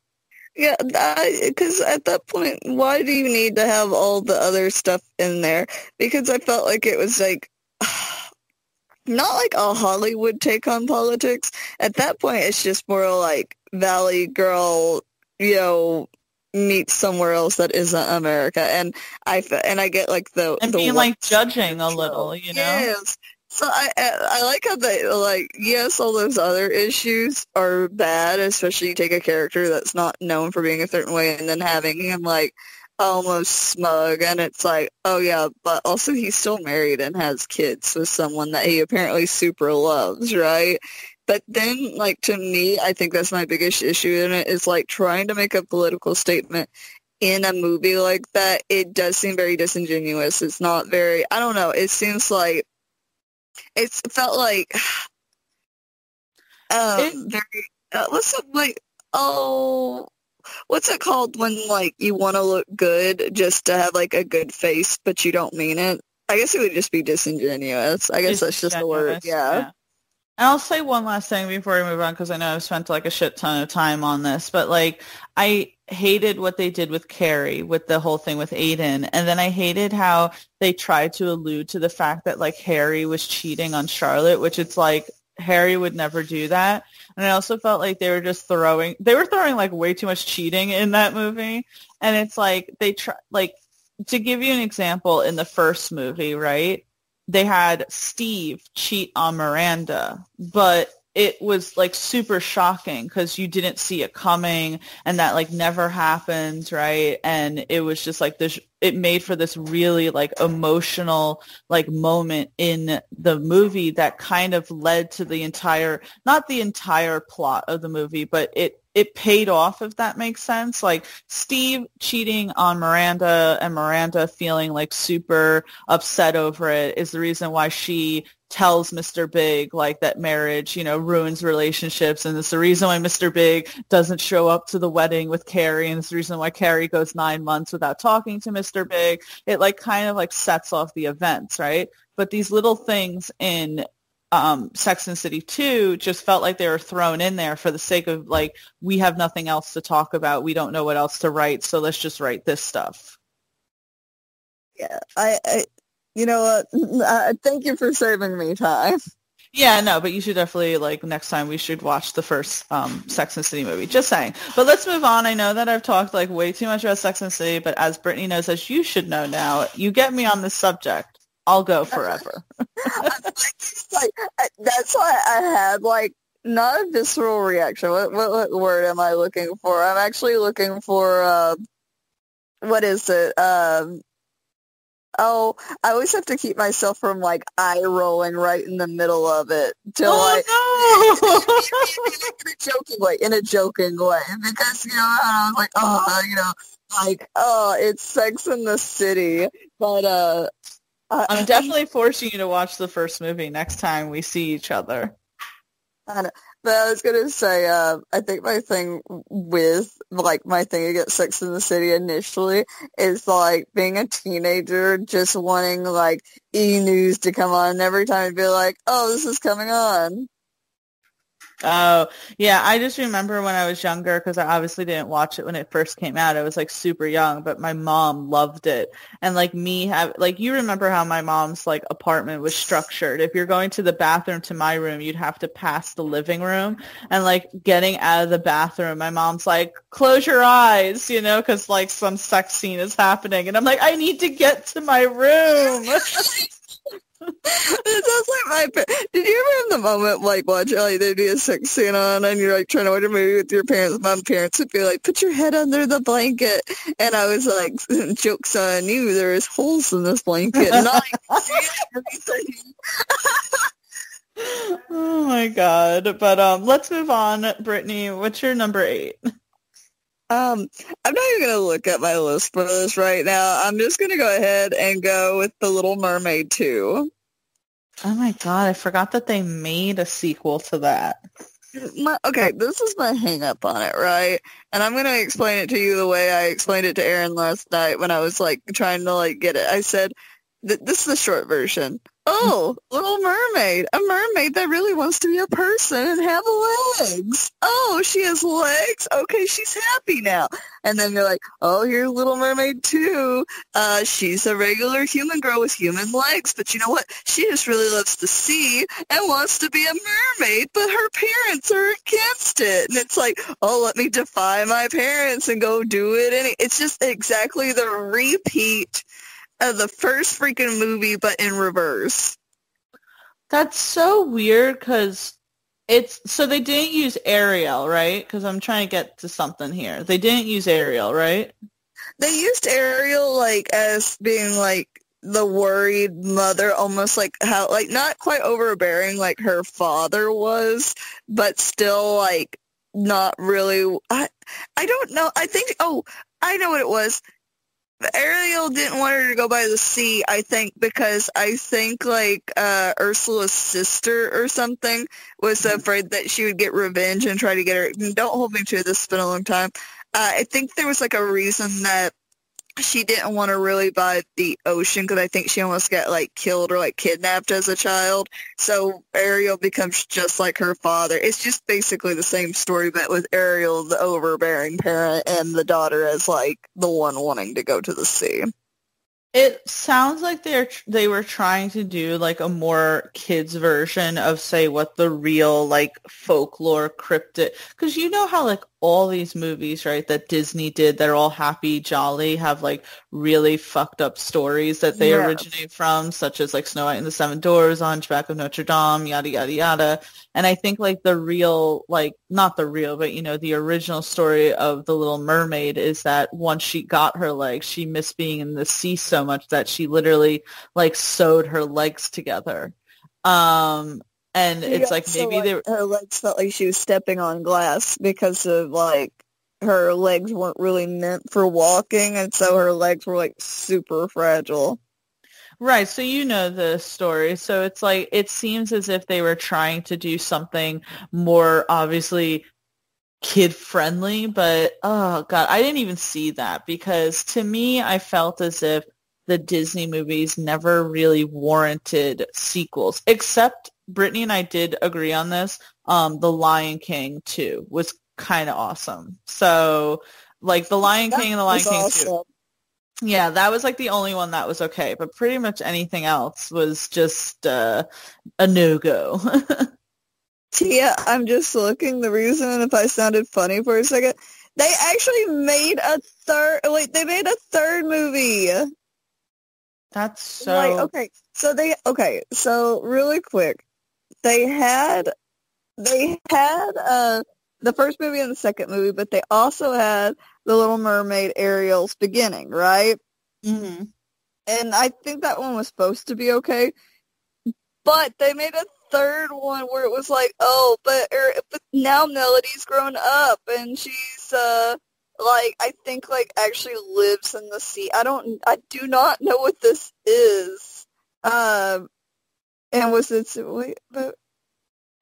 Yeah, because at that point, why do you need to have all the other stuff in there? Because I felt like it was like, not like a Hollywood take on politics. At that point, it's just more like Valley Girl, you know, meets somewhere else that isn't America. And I get like And the being white like judging a show. little, you know? Yes. So I like how they like, yes, all those other issues are bad, especially you take a character that's not known for being a certain way and then having him like almost smug, and it's like, oh yeah, but also he's still married and has kids with someone that he apparently super loves, right? But then, like, to me, I think that's my biggest issue in it is like trying to make a political statement in a movie like that. It does seem very disingenuous. It's not very, I don't know, it seems like it felt like very what's it like, oh, what's it called when like you want to look good just to have like a good face but you don't mean it? I guess it would just be disingenuous. I guess that's just the word. Yeah. And I'll say one last thing before we move on, because I know I've spent like a shit ton of time on this, but like I hated what they did with Carrie, with the whole thing with Aiden, and then I hated how they tried to allude to the fact that like Harry was cheating on Charlotte, which it's like Harry would never do that. And I also felt like they were throwing like way too much cheating in that movie, and it's like they try like, to give you an example, in the first movie, right? They had Steve cheat on Miranda, but it was like super shocking because you didn't see it coming, and that like never happened, right? And it was just like this, it made for this really like emotional like moment in the movie that kind of led to the entire, not the entire plot of the movie, but it paid off, if that makes sense. Like Steve cheating on Miranda and Miranda feeling like super upset over it is the reason why she tells Mr. Big like that marriage, you know, ruins relationships, and it's the reason why Mr. Big doesn't show up to the wedding with Carrie, and it's the reason why Carrie goes 9 months without talking to Mr. Big. It like kind of like sets off the events, right? But these little things in Sex and the City 2 just felt like they were thrown in there for the sake of like, we have nothing else to talk about, we don't know what else to write, so let's just write this stuff. Yeah, I you know what? Thank you for saving me time. Yeah, no, but you should definitely, like, next time we should watch the first Sex and the City movie. Just saying. But let's move on. I know that I've talked, like, way too much about Sex and the City, but as Brittany knows, as you should know now, you get me on this subject, I'll go forever. Like, that's why I had, like, not a visceral reaction. What word am I looking for? I'm actually looking for, what is it? Oh, I always have to keep myself from like eye rolling right in the middle of it till no! in a joking way, because you know I was like, oh, you know, like, oh, it's Sex in the City, but I'm definitely forcing you to watch the first movie next time we see each other. But I was gonna say, I think my thing against Sex in the City initially is like being a teenager, just wanting like E! News to come on, and every time I'd be like, oh, this is coming on. Oh, yeah, I just remember when I was younger, because I obviously didn't watch it when it first came out. I was like super young, but my mom loved it. And like you remember how my mom's like apartment was structured. If you're going to the bathroom to my room, you'd have to pass the living room. And like getting out of the bathroom, my mom's like, close your eyes, you know, because like some sex scene is happening. And I'm like, I need to get to my room. It sounds like did you ever have the moment like watching like there'd be a sex scene on and you're like trying to watch a movie with your parents? My parents would be like, put your head under the blanket, and I was like, joke's on you, there's holes in this blanket. Not everything. Oh my god. But let's move on. Brittany, what's your number 8? I'm not even gonna look at my list for this right now. I'm just gonna go ahead and go with The Little Mermaid 2. Oh my God, I forgot that they made a sequel to that. Okay, this is my hang up on it, right? And I'm gonna explain it to you the way I explained it to Aaron last night when I was like trying to like get it. I said, this is the short version. Oh, Little Mermaid, a mermaid that really wants to be a person and have legs. Oh, she has legs. Okay, she's happy now. And then you're like, oh, here's Little Mermaid 2. She's a regular human girl with human legs, but you know what? She just really loves the sea and wants to be a mermaid, but her parents are against it. And it's like, oh, let me defy my parents and go do it. And it's just exactly the repeat of the first freaking movie, but in reverse. That's so weird because so they didn't use Ariel, right? Because I'm trying to get to something here. They didn't use Ariel, right? They used Ariel like as being like the worried mother, almost like how like not quite overbearing like her father was, but still like not really. I don't know. I think I know what it was. Ariel didn't want her to go by the sea, I think, because I think, like, Ursula's sister or something was afraid that she would get revenge and try to get her. Don't hold me to it, this has been a long time. I think there was, like, a reason that she didn't want to really by the ocean because I think she almost got, like, killed or, like, kidnapped as a child. So Ariel becomes just like her father. It's just basically the same story, but with Ariel, the overbearing parent, and the daughter as, like, the one wanting to go to the sea. It sounds like they were trying to do like a more kids version of say what the real like folklore cryptid, because you know how like all these movies, right, that Disney did that are all happy, jolly, have like really fucked up stories that they originate from, such as like Snow White and the Seven Dwarfs, Hunchback of Notre Dame, yada yada yada. And I think like the real, like not the real, but you know, the original story of the Little Mermaid is that once she got her legs, she missed being in the sea so much that she literally like sewed her legs together. And it's like maybe like, her legs felt like she was stepping on glass because of like her legs weren't really meant for walking, and so her legs were like super fragile. Right, so you know the story. So it's like it seems as if they were trying to do something more obviously kid friendly, but oh God, I didn't even see that because to me I felt as if the Disney movies never really warranted sequels, except Brittany and I did agree on this. The Lion King 2 was kind of awesome. So like The Lion King and The Lion King 2. Yeah, that was like the only one that was okay, but pretty much anything else was just a no-go. Tia, I'm just looking. The reason, if I sounded funny for a second, they actually made a third. Wait, they made a third movie. That's so like So really quick, they had the first movie and the second movie, but they also had The Little Mermaid Ariel's beginning, right? Mm-hmm. And I think that one was supposed to be okay, but they made a third one where it was like, but now Melody's grown up and she's like I think like actually lives in the sea. I do not know what this is. And was it wait, but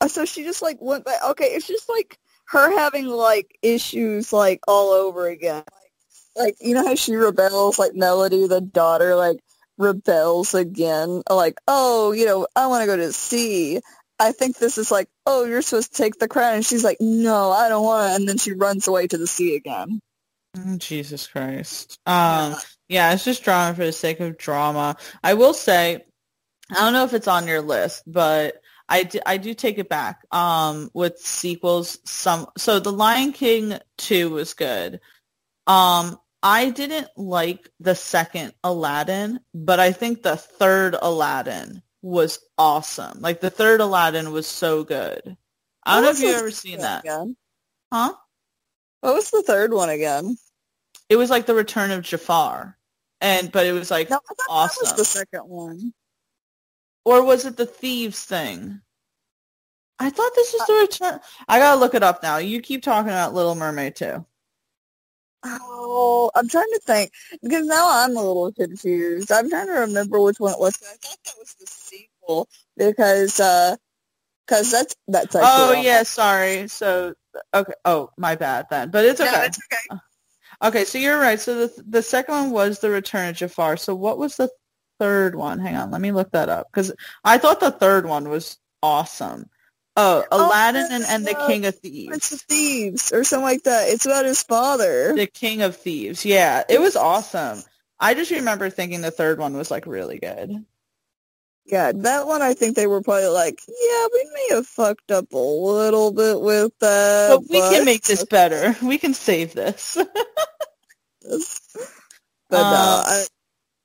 so she just like went back. Okay, it's just like her having like issues like all over again. Like you know how she rebels, like Melody, the daughter, like rebels again. Like, oh, you know, I want to go to the sea. I think this is like, oh, you're supposed to take the crown. And she's like, no, I don't want to. And then she runs away to the sea again. Jesus Christ. Yeah, it's just drama for the sake of drama. I will say, I don't know if it's on your list, but I do take it back. With sequels, so The Lion King 2 was good. I didn't like the second Aladdin, but I think the third Aladdin was awesome. Like the third Aladdin was so good. I don't know if you've ever seen that. Again? Huh? What was the third one again? It was like the Return of Jafar. But it was like no, I thought awesome. That was the second one. Or was it the Thieves thing? I thought this was the Return. I gotta look it up now. You keep talking about Little Mermaid too. Oh, I'm trying to think because now I'm a little confused. I'm trying to remember which one it was. I thought that was the sequel because that's actually Oh on my. yeah, sorry. So okay. Oh, my bad then. But it's No, okay. it's okay. Okay, so you're right. So the second one was The Return of Jafar. So what was the third one? Hang on, let me look that up because I thought the third one was awesome. Oh, Oh, Aladdin that's and the King of Prince of Thieves. Thieves or something like that. It's about his father. The King of Thieves. Yeah, it was awesome. I just remember thinking the third one was like really good. Yeah, that one I think they were probably like, yeah, we may have fucked up a little bit with that, But we can but make this better. We can save this. but no, Um,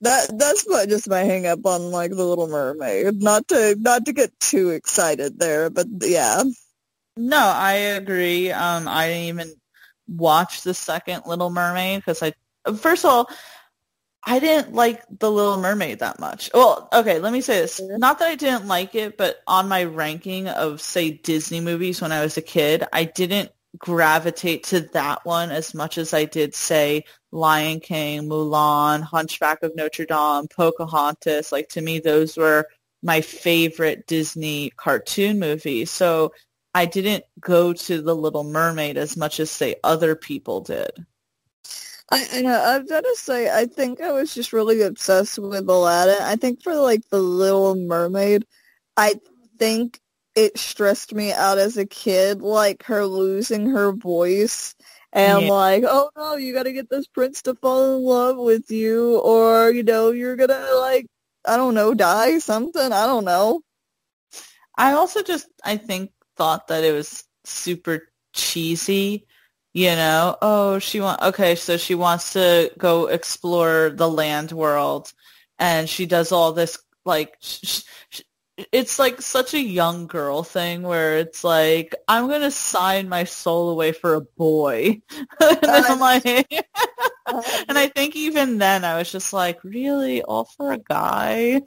that's what just my hang up on like the Little Mermaid. Not to get too excited there, but yeah. no, I agree. I didn't even watch the second Little Mermaid because first of all, I didn't like The Little Mermaid that much. Well, okay, let me say this. Not that I didn't like it, but on my ranking of, say, Disney movies when I was a kid, I didn't gravitate to that one as much as I did, say, Lion King, Mulan, Hunchback of Notre Dame, Pocahontas. Like, to me, those were my favorite Disney cartoon movies. So I didn't go to The Little Mermaid as much as, say, other people did. I know. I've got to say, I think I was just really obsessed with Aladdin. I think for like the Little Mermaid, I think it stressed me out as a kid, like her losing her voice and Yeah. like, oh no, you got to get this prince to fall in love with you, or you're gonna like, I don't know, die something. I don't know. I also just, I think, thought that it was super cheesy, Oh, okay, so she wants to go explore the land world, and she does all this, like, it's like such a young girl thing where it's like, I'm gonna sign my soul away for a boy. And I'm I, like, I and I think even then I was just like, really, all for a guy?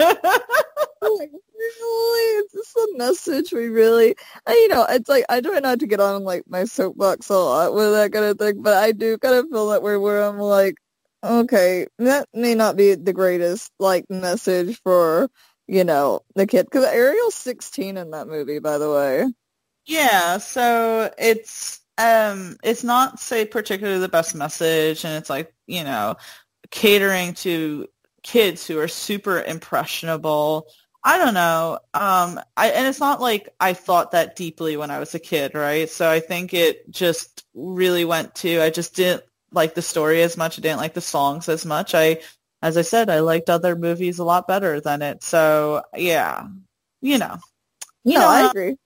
Like, really? Is this a message we really, it's like, I try not to get on, like, my soapbox a lot with that kind of thing, but I do kind of feel that way where I'm like, okay, that may not be the greatest, like, message for, the kid. Because Ariel's 16 in that movie, by the way. Yeah, so it's not, say, particularly the best message, and it's like, catering to kids who are super impressionable. I don't know. And it's not like I thought that deeply when I was a kid, right? So I think it just really went to, I just didn't like the story as much. I didn't like the songs as much. As I said, I liked other movies a lot better than it. So yeah, you know, you No, know, I uh, agree.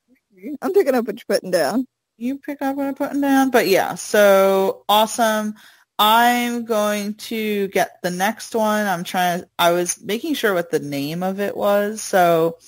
I'm picking up what you're putting down. you pick up what I'm putting down. But yeah, so awesome. I'm going to get the next one. I was making sure what the name of it was. So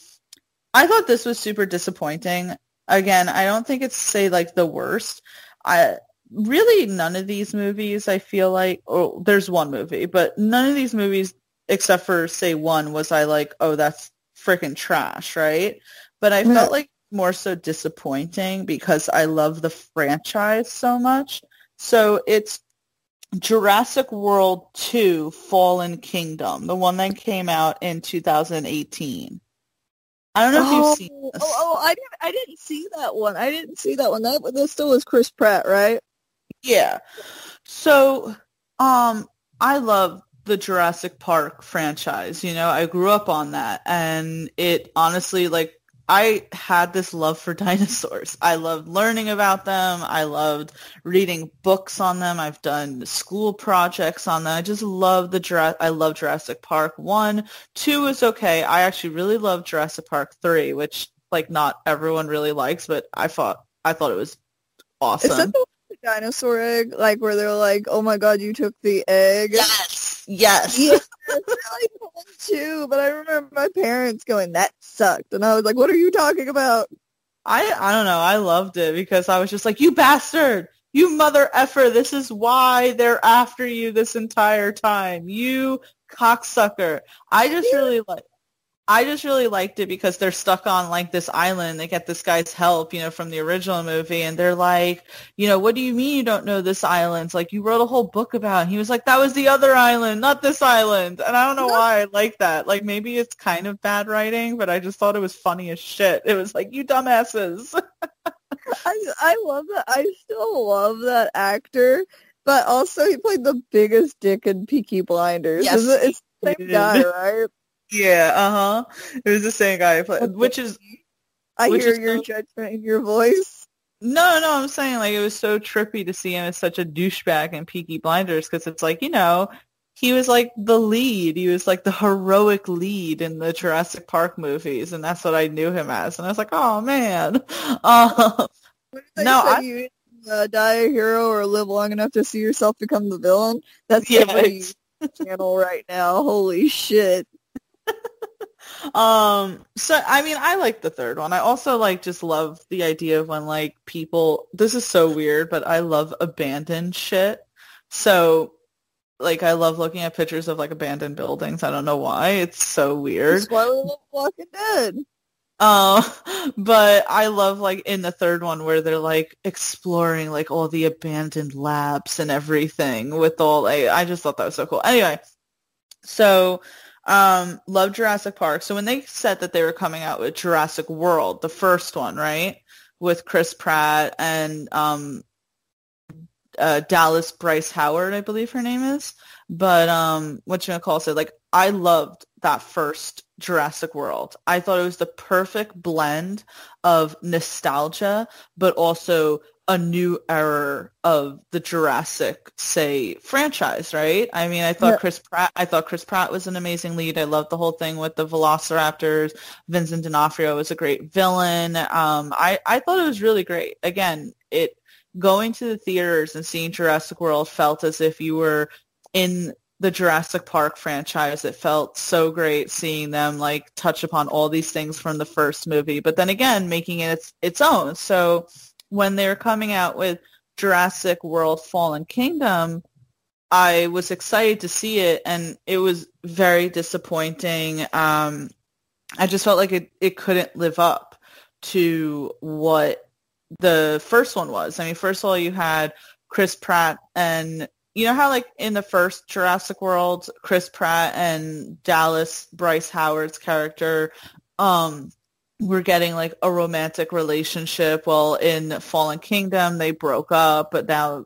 I thought this was super disappointing. Again, I don't think it's, say, like the worst. I really none of these movies, I feel like, oh, there's one movie, but none of these movies except for, say, one was I like, oh, that's freaking trash, right? But I Yeah. felt like more so disappointing because I love the franchise so much. So it's Jurassic World 2 Fallen Kingdom, the one that came out in 2018. I don't know if you've Oh, seen oh, this. oh, I didn't see that one. I didn't see that one. That still was Chris Pratt, right? Yeah. So, I love the Jurassic Park franchise. I grew up on that, and it honestly, like, I had this love for dinosaurs. I loved learning about them. I loved reading books on them. I've done school projects on them. I just love I love Jurassic Park 1. 2 is okay. I actually really love Jurassic Park 3, which, like, not everyone really likes, but I thought it was Is that awesome. the one with the dinosaur egg? Like where they're like, "Oh my God, you took the egg." Yes. Yes. Yeah, I like that one too. But I remember my parents going, "That sucked," and I was like, "What are you talking about?" I don't know. I loved it because I was just like, you bastard, you mother effer. This is why they're after you this entire time. You cocksucker. I just Yeah, really like. I just really liked it because they're stuck on like this island. They get this guy's help, from the original movie, and they're like, what do you mean you don't know this island? It's like, you wrote a whole book about it. And he was like, that was the other island, not this island. And I don't know why I like that. Like, maybe it's kind of bad writing, but I just thought it was funny as shit. It was like, you dumbasses. I love that. I still love that actor, but also he played the biggest dick in Peaky Blinders. Yes, It's the same guy, right? Yeah, It was the same guy, which is... I hear your judgment in your voice. No, I'm saying, like, it was so trippy to see him as such a douchebag in Peaky Blinders, because it's like, he was like the lead. He was like the heroic lead in the Jurassic Park movies, and that's what I knew him as. And I was like, oh, man. You die a hero or live long enough to see yourself become the villain? That's the channel right now. Holy shit. So I mean, I like the third one. I also just love the idea of when people, this is so weird, but I love abandoned shit. So I love looking at pictures of abandoned buildings. I don't know why. It's so weird. That's why we love Walking Dead. But I love in the third one where they're exploring all the abandoned labs and everything with all I just thought that was so cool. Anyway, so love Jurassic Park. So when they said that they were coming out with Jurassic World, the first one, right, with Chris Pratt and Dallas Bryce Howard, I believe her name is. But whatchamacallit said, I loved that first Jurassic World. I thought it was the perfect blend of nostalgia, but also a new era of the Jurassic, franchise, right? I mean, I thought Chris Pratt was an amazing lead. I loved the whole thing with the Velociraptors. Vincent D'Onofrio was a great villain. I thought it was really great. Again, going to the theaters and seeing Jurassic World felt as if you were in the Jurassic Park franchise. It felt so great seeing them touch upon all these things from the first movie, but then again, making it its own. So when they were coming out with Jurassic World Fallen Kingdom, I was excited to see it, and it was very disappointing. I just felt like it couldn't live up to what the first one was. I mean, first of all, you had Chris Pratt, and you know how in the first Jurassic World, Chris Pratt and Dallas Bryce Howard's character were getting a romantic relationship. Well, in Fallen Kingdom, they broke up, but now,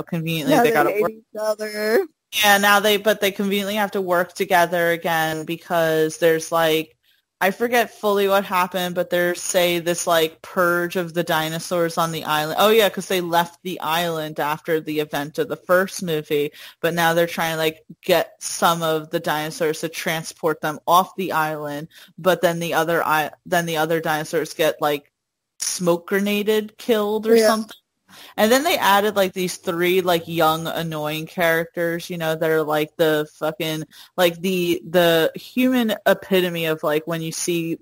conveniently they got to work each other. Yeah, now they conveniently have to work together again because there's I forget fully what happened, but there's this purge of the dinosaurs on the island. Oh yeah, because they left the island after the event of the first movie, but now they're trying to get some of the dinosaurs to transport them off the island. But then the other dinosaurs get smoke grenaded, killed or something. And then they added these three young annoying characters, that are the fucking the human epitome of when you see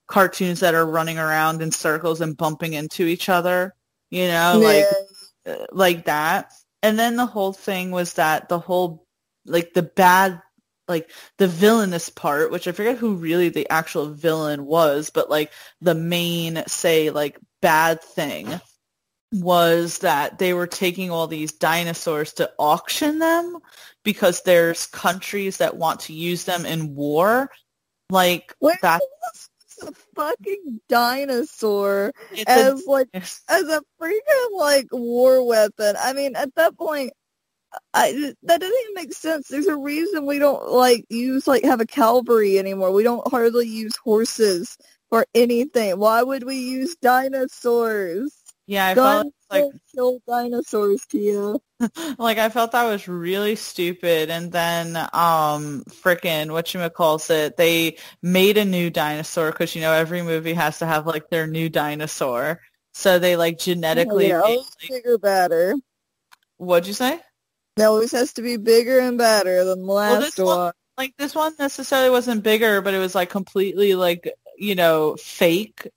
cartoons that are running around in circles and bumping into each other, like that. And then the whole thing was that the whole the bad the villainous part, which I forget who really the actual villain was, but the main bad thing was that they were taking all these dinosaurs to auction them because there's countries that want to use them in war. That. A fucking dinosaur as a freaking war weapon. I mean, at that point, that doesn't even make sense. There's a reason we don't use have a cavalry anymore. We don't hardly use horses for anything. Why would we use dinosaurs? Yeah, I felt kill dinosaurs, Tia. I felt that was really stupid. And then frickin' whatchamacallit, they made a new dinosaur because every movie has to have their new dinosaur. So they genetically bigger, badder. What'd you say? It always has to be bigger and badder than the last one. This one necessarily wasn't bigger, but it was completely fake.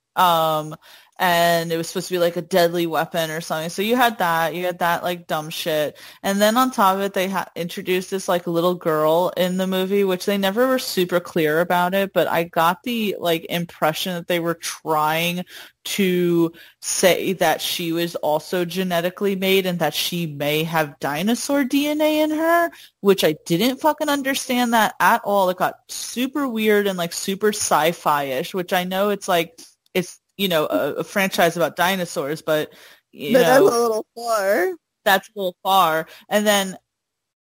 and it was supposed to be like a deadly weapon or something. So you had that like dumb shit. And then on top of it, they introduced this like little girl in the movie, which they never were super clear about it, but I got the like impression that they were trying to say that she was also genetically made and that she may have dinosaur DNA in her, which I didn't fucking understand that at all. It got super weird and like super sci-fi-ish, which I know it's like, it's, you know, a franchise about dinosaurs, but, you know, that's a little far. That's a little far. And then,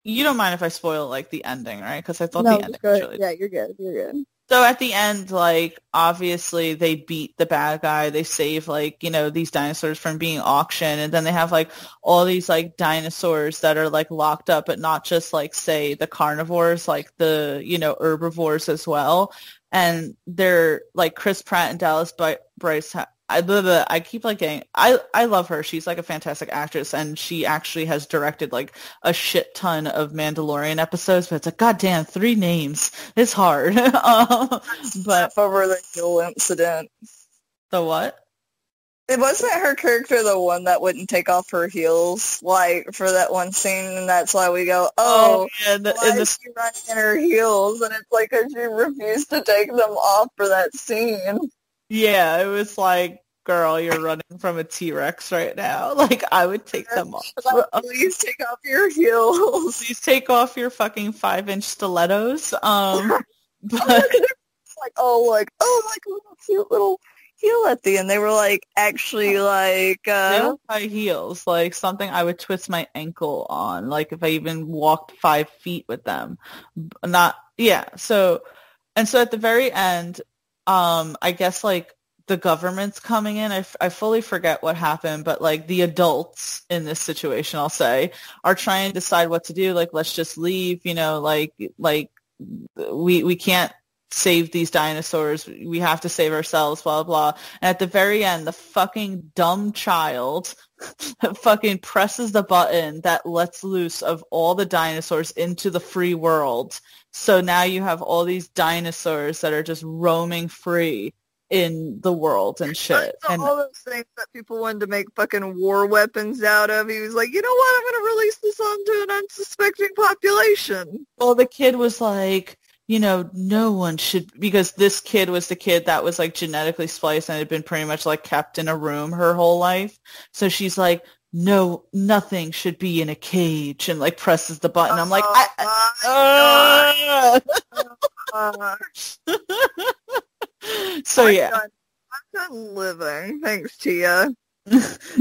you don't mind if I spoil, like, the ending, right? Because I thought No, the ending go was ahead. really... Yeah, you're good. You're good. So at the end, like, obviously they beat the bad guy. They save, like, you know, these dinosaurs from being auctioned. And then they have, like, all these, like, dinosaurs that are, like, locked up, but not just, like, say, the carnivores, like the, you know, herbivores as well. And they're, like, Chris Pratt and Dallas Bryce. I keep, like, getting... I love her. She's, like, a fantastic actress. And she actually has directed, like, a shit ton of Mandalorian episodes. But it's like, goddamn, 3 names. It's hard. But over the hill incident. The what? It wasn't her character the one that wouldn't take off her heels, like, for that one scene, and that's why we go, yeah, why is she running in her heels? And it's like, because she refused to take them off for that scene. Yeah, it was like, girl, you're running from a T-Rex right now. Like, I would take them off. Please take off your heels. Please take off your fucking 5-inch stilettos. But... like a little cute little heel at the end. They were like actually like they were high heels, like something I would twist my ankle on, like if I even walked 5 feet with them. So at the very end, I guess like the government's coming in. I fully forget what happened, but like the adults in this situation, I'll say, are trying to decide what to do. Like, let's just leave, you know, like we can't save these dinosaurs. We have to save ourselves, blah, blah, blah. And at the very end, the fucking dumb child fucking presses the button that lets loose of all the dinosaurs into the free world. So now you have all these dinosaurs that are just roaming free in the world and shit. And all those things that people wanted to make fucking war weapons out of. He was like, you know what? I'm going to release this onto an unsuspecting population. Well, the kid was like, you know, no one should, because this kid was the kid that was like genetically spliced and had been pretty much like kept in a room her whole life. So she's like, no, nothing should be in a cage, and like presses the button. I'm like, so yeah. I'm done living, thanks to you.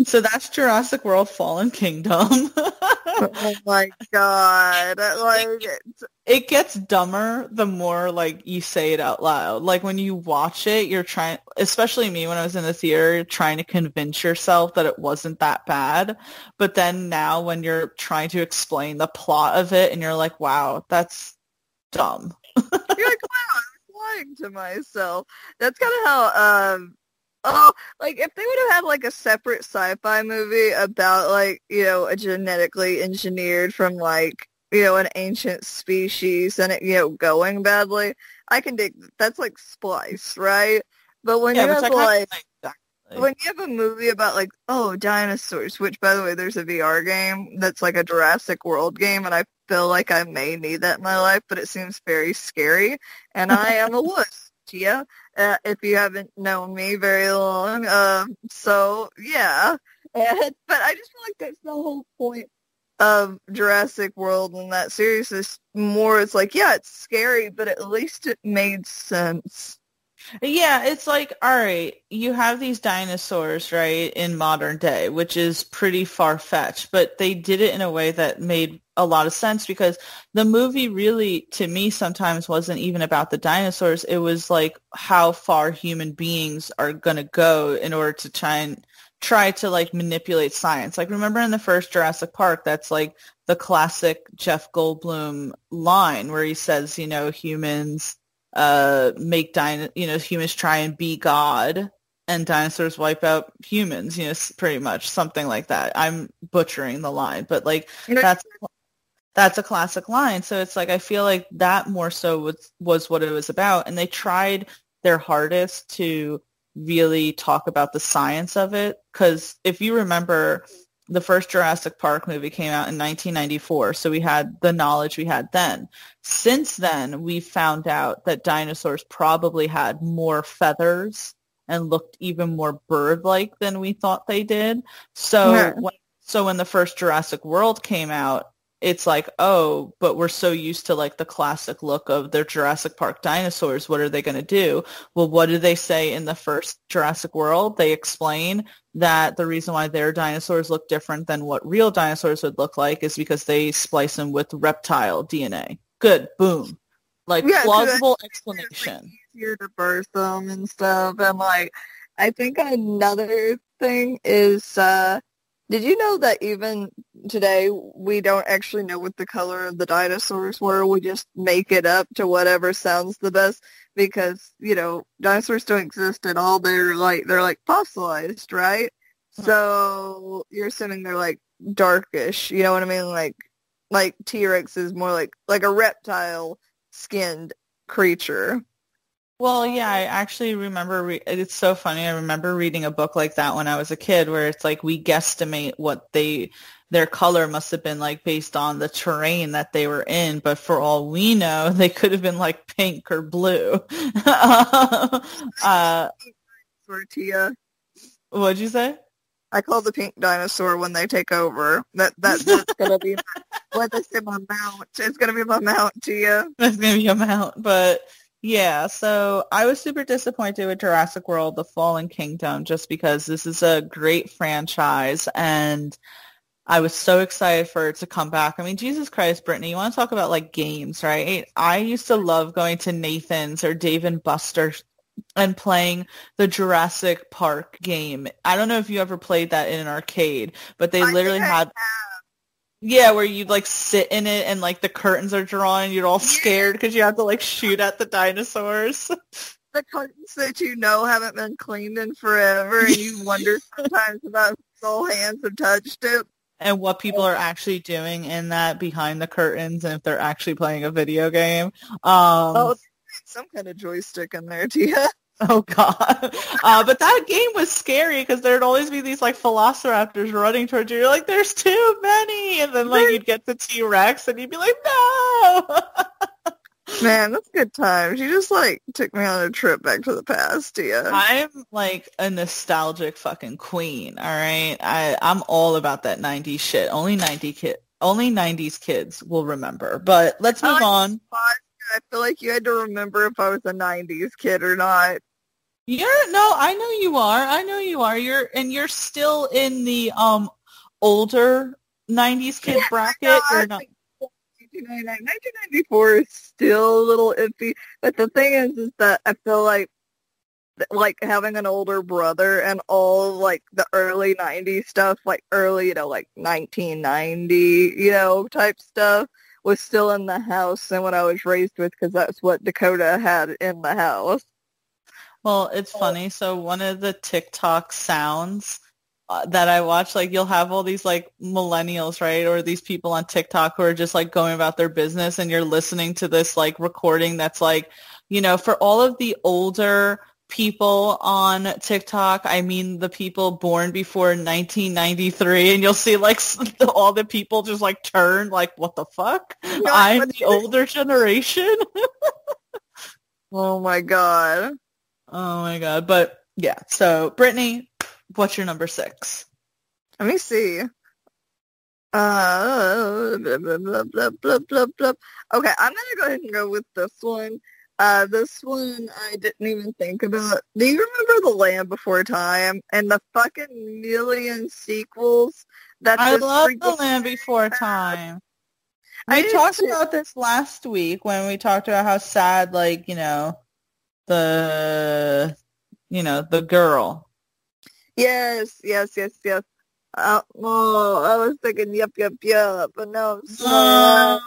So that's Jurassic World Fallen Kingdom. Oh my god. Like it gets dumber the more like you say it out loud. Like when you watch it, you're trying, especially me when I was in the theater, trying to convince yourself that it wasn't that bad. But then now when you're trying to explain the plot of it and you're like, wow, that's dumb. You're like, wow, I'm lying to myself. That's kind of how like if they would have had like a separate sci-fi movie about like, you know, a genetically engineered from like, you know, an ancient species and it, you know, going badly, I can dig that's like Splice, right? But when you have like when you have a movie about like, oh, dinosaurs, which by the way, there's a VR game that's like a Jurassic World game, and I feel like I may need that in my life, but it seems very scary, and I am a wuss, Tia. If you haven't known me very long. So, yeah. But I just feel like that's the whole point of Jurassic World and that series is more, it's like, yeah, it's scary, but at least it made sense. Yeah, it's like, all right, you have these dinosaurs, right, in modern day, which is pretty far-fetched, but they did it in a way that made a lot of sense because the movie really, to me, sometimes wasn't even about the dinosaurs. It was like how far human beings are going to go in order to try to like manipulate science. Like remember in the first Jurassic Park, that's like the classic Jeff Goldblum line where he says, you know, humans humans try and be God and dinosaurs wipe out humans, you know, pretty much something like that. I'm butchering the line, but like that's a classic line. So it's like I feel like that more so was what it was about, and they tried their hardest to really talk about the science of it. Because if you remember, the first Jurassic Park movie came out in 1994, so we had the knowledge we had then. Since then, we found out that dinosaurs probably had more feathers and looked even more bird-like than we thought they did. So when the first Jurassic World came out, it's like, oh, but we're so used to like the classic look of their Jurassic Park dinosaurs. What are they going to do? Well, what do they say in the first Jurassic World? They explain that the reason why their dinosaurs look different than what real dinosaurs would look like is because they splice them with reptile DNA. Good. Boom. Like, plausible explanation. It's, like, easier to birth them and stuff. And like, I think another thing is, did you know that even today we don't actually know what the color of the dinosaurs were? We just make it up to whatever sounds the best because, you know, dinosaurs don't exist at all. They're like fossilized, right? So you're assuming they're like darkish, you know what I mean? Like T-Rex is more like a reptile skinned creature. Well, yeah, I actually remember, it's so funny, I remember reading a book like that when I was a kid where it's like we guesstimate what their color must have been like based on the terrain that they were in, but for all we know, they could have been like pink or blue. Tia. What'd you say? I call the pink dinosaur when they take over. That's gonna be what they say my mount. It's gonna be my mount, Tia. That's gonna be a mount, but yeah, so I was super disappointed with Jurassic World: The Fallen Kingdom just because this is a great franchise and I was so excited for it to come back. I mean, Jesus Christ, Brittany, you want to talk about like games, right? I used to love going to Nathan's or Dave and Buster's and playing the Jurassic Park game. I don't know if you ever played that in an arcade, but they literally had... Yeah, where you'd like sit in it and like the curtains are drawn and you're all scared because you have to like shoot at the dinosaurs. The curtains that you know haven't been cleaned in forever and you wonder sometimes about if soul hands have touched it. And what people are actually doing in that behind the curtains and if they're actually playing a video game. Some kind of joystick in there, Tia. Oh, God. But that game was scary because there'd always be these, like, velociraptors running towards you. You're like, there's too many. And then, like, you'd get to T-Rex and you'd be like, no! Man, that's good times. You just, like, took me on a trip back to the past, Tia. I'm, like, a nostalgic fucking queen, all right? I'm all about that 90s shit. Only 90s kids will remember. But let's move on. I feel like you had to remember if I was a 90s kid or not. I know you are. I know you are. You're still in the older 90s kid bracket. You're not. 1994 is still a little iffy, but the thing is that I feel like having an older brother and all like the early 90s stuff, like early, like 1990, type stuff was still in the house and what I was raised with because that's what Dakota had in the house. Well, it's funny. So one of the TikTok sounds that I watch, like you'll have all these like millennials, right? Or these people on TikTok who are just like going about their business and you're listening to this like recording that's like, for all of the older people on TikTok, I mean the people born before 1993, and you'll see like all the people just like turn like, what the fuck? I'm the older generation. Oh my god. But yeah, so Brittany, what's your number 6? Let me see. Blah, blah, blah, blah, blah, blah, blah. Okay, I'm gonna go ahead and go with this one. This one I didn't even think about. Do you remember The Land Before Time and the fucking million sequels? I love The Land Before Time. We talked about this last week when we talked about how sad, like, the girl. Yes. I was thinking, yup, but no, I'm sorry.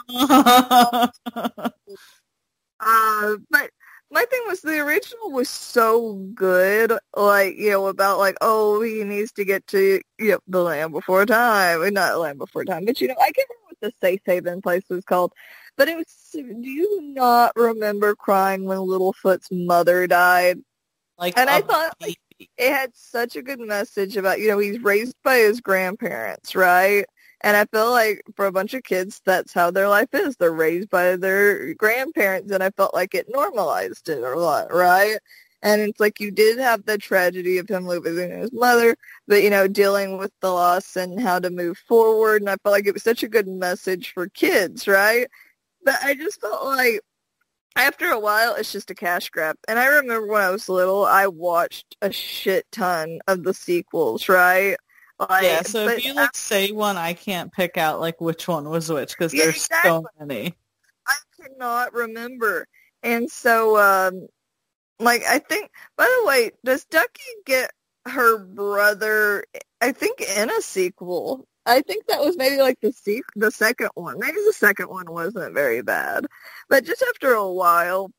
But my thing was the original was so good, like, about like, oh, he needs to get to, the Land Before Time. Not Land Before Time, but I can't remember what the safe haven place was called. But it was, do you not remember crying when Littlefoot's mother died? like And I a thought like baby. it had such a good message about, he's raised by his grandparents, right? And I feel like for a bunch of kids, that's how their life is. They're raised by their grandparents, and I felt like it normalized it a lot, right? And it's like you did have the tragedy of him losing his mother, but, dealing with the loss and how to move forward. And I felt like it was such a good message for kids, right? But I just felt like after a while, it's just a cash grab. And I remember when I was little, I watched a shit ton of the sequels, right? Yeah, Like, so but if you like say one, I can't pick out like which one was which because yeah, there's so exactly. many. I cannot remember. And so, I think, by the way, does Ducky get her brother, I think, in a sequel? I think that was maybe like the second one. Maybe the second one wasn't very bad. But just after a while,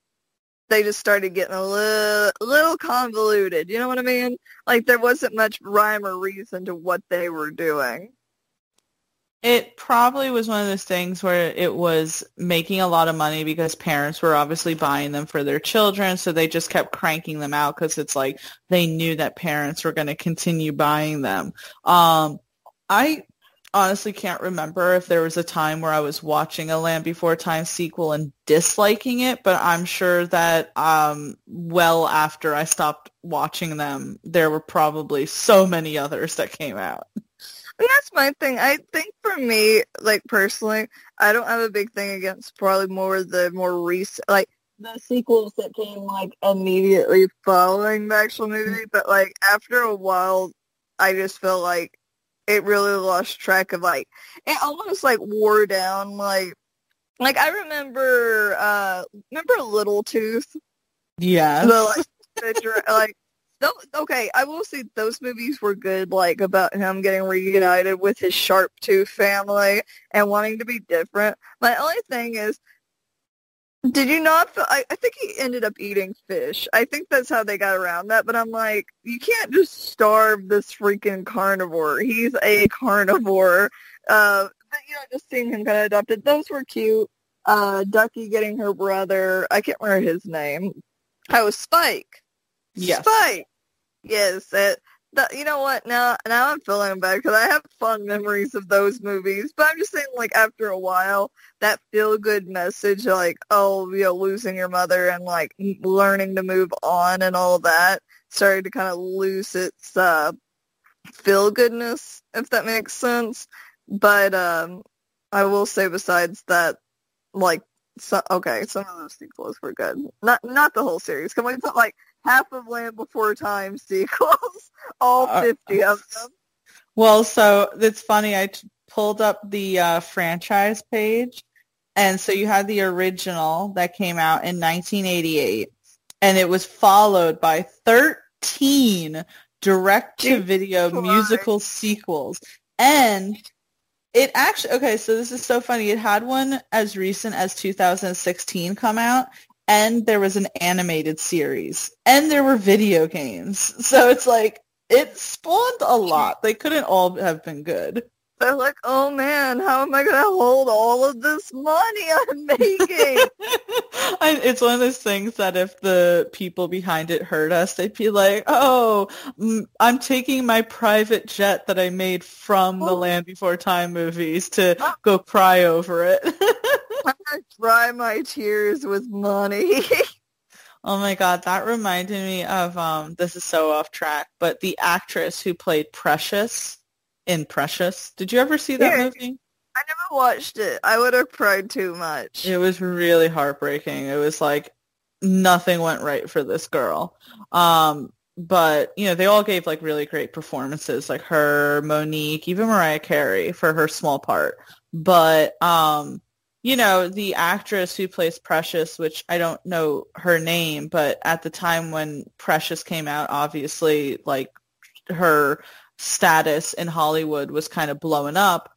they just started getting a little convoluted. You know what I mean? Like there wasn't much rhyme or reason to what they were doing. It probably was one of those things where it was making a lot of money because parents were obviously buying them for their children, so they just kept cranking them out because it's like they knew that parents were going to continue buying them. I honestly can't remember if there was a time where I was watching a Land Before Time sequel and disliking it, but I'm sure that well after I stopped watching them, there were probably so many others that came out. And that's my thing. I think for me, like personally, I don't have a big thing against probably the more recent, like the sequels that came like immediately following the actual movie. But like after a while, I just felt like it really lost track of like it almost like wore down. Like I remember Little Tooth. Yes. Like okay, I will say those movies were good, like about him getting reunited with his Sharp Tooth family and wanting to be different. My only thing is, did you not feel, I think he ended up eating fish. I think that's how they got around that, but I'm like, you can't just starve this freaking carnivore. He's a carnivore. But, just seeing him kind of adopted, those were cute. Ducky getting her brother, I can't remember his name. Oh, Spike. Yes. Spike. Yes. You know what? Now I'm feeling bad because I have fond memories of those movies. But I'm just saying, like, after a while, that feel-good message, like, oh, losing your mother and, like, learning to move on and all that started to kind of lose its feel-goodness, if that makes sense. But I will say besides that, like, some of those sequels were good. Not the whole series. Can we put, like, half of Land Before Time sequels, all 50 of them? Well, so it's funny. I pulled up the franchise page, and so you had the original that came out in 1988, and it was followed by 13 direct-to-video musical sequels. And it actually, okay, so this is so funny. It had one as recent as 2016 come out, and there was an animated series, and there were video games. So it's like, it spawned a lot. They couldn't all have been good. They're like, oh man, how am I going to hold all of this money I'm making? It's one of those things that if the people behind it heard us, they'd be like, oh, I'm taking my private jet that I made from the Land Before Time movies to go cry over it. I'm going to dry my tears with money. Oh my God, that reminded me of, this is so off track, but the actress who played Precious in Precious. Did you ever see that movie? I never watched it. I would have cried too much. It was really heartbreaking. It was like nothing went right for this girl. But, they all gave like really great performances, like her, Monique, even Mariah Carey for her small part. But, the actress who plays Precious, which I don't know her name, but at the time when Precious came out, obviously, like, her status in Hollywood was kind of blowing up.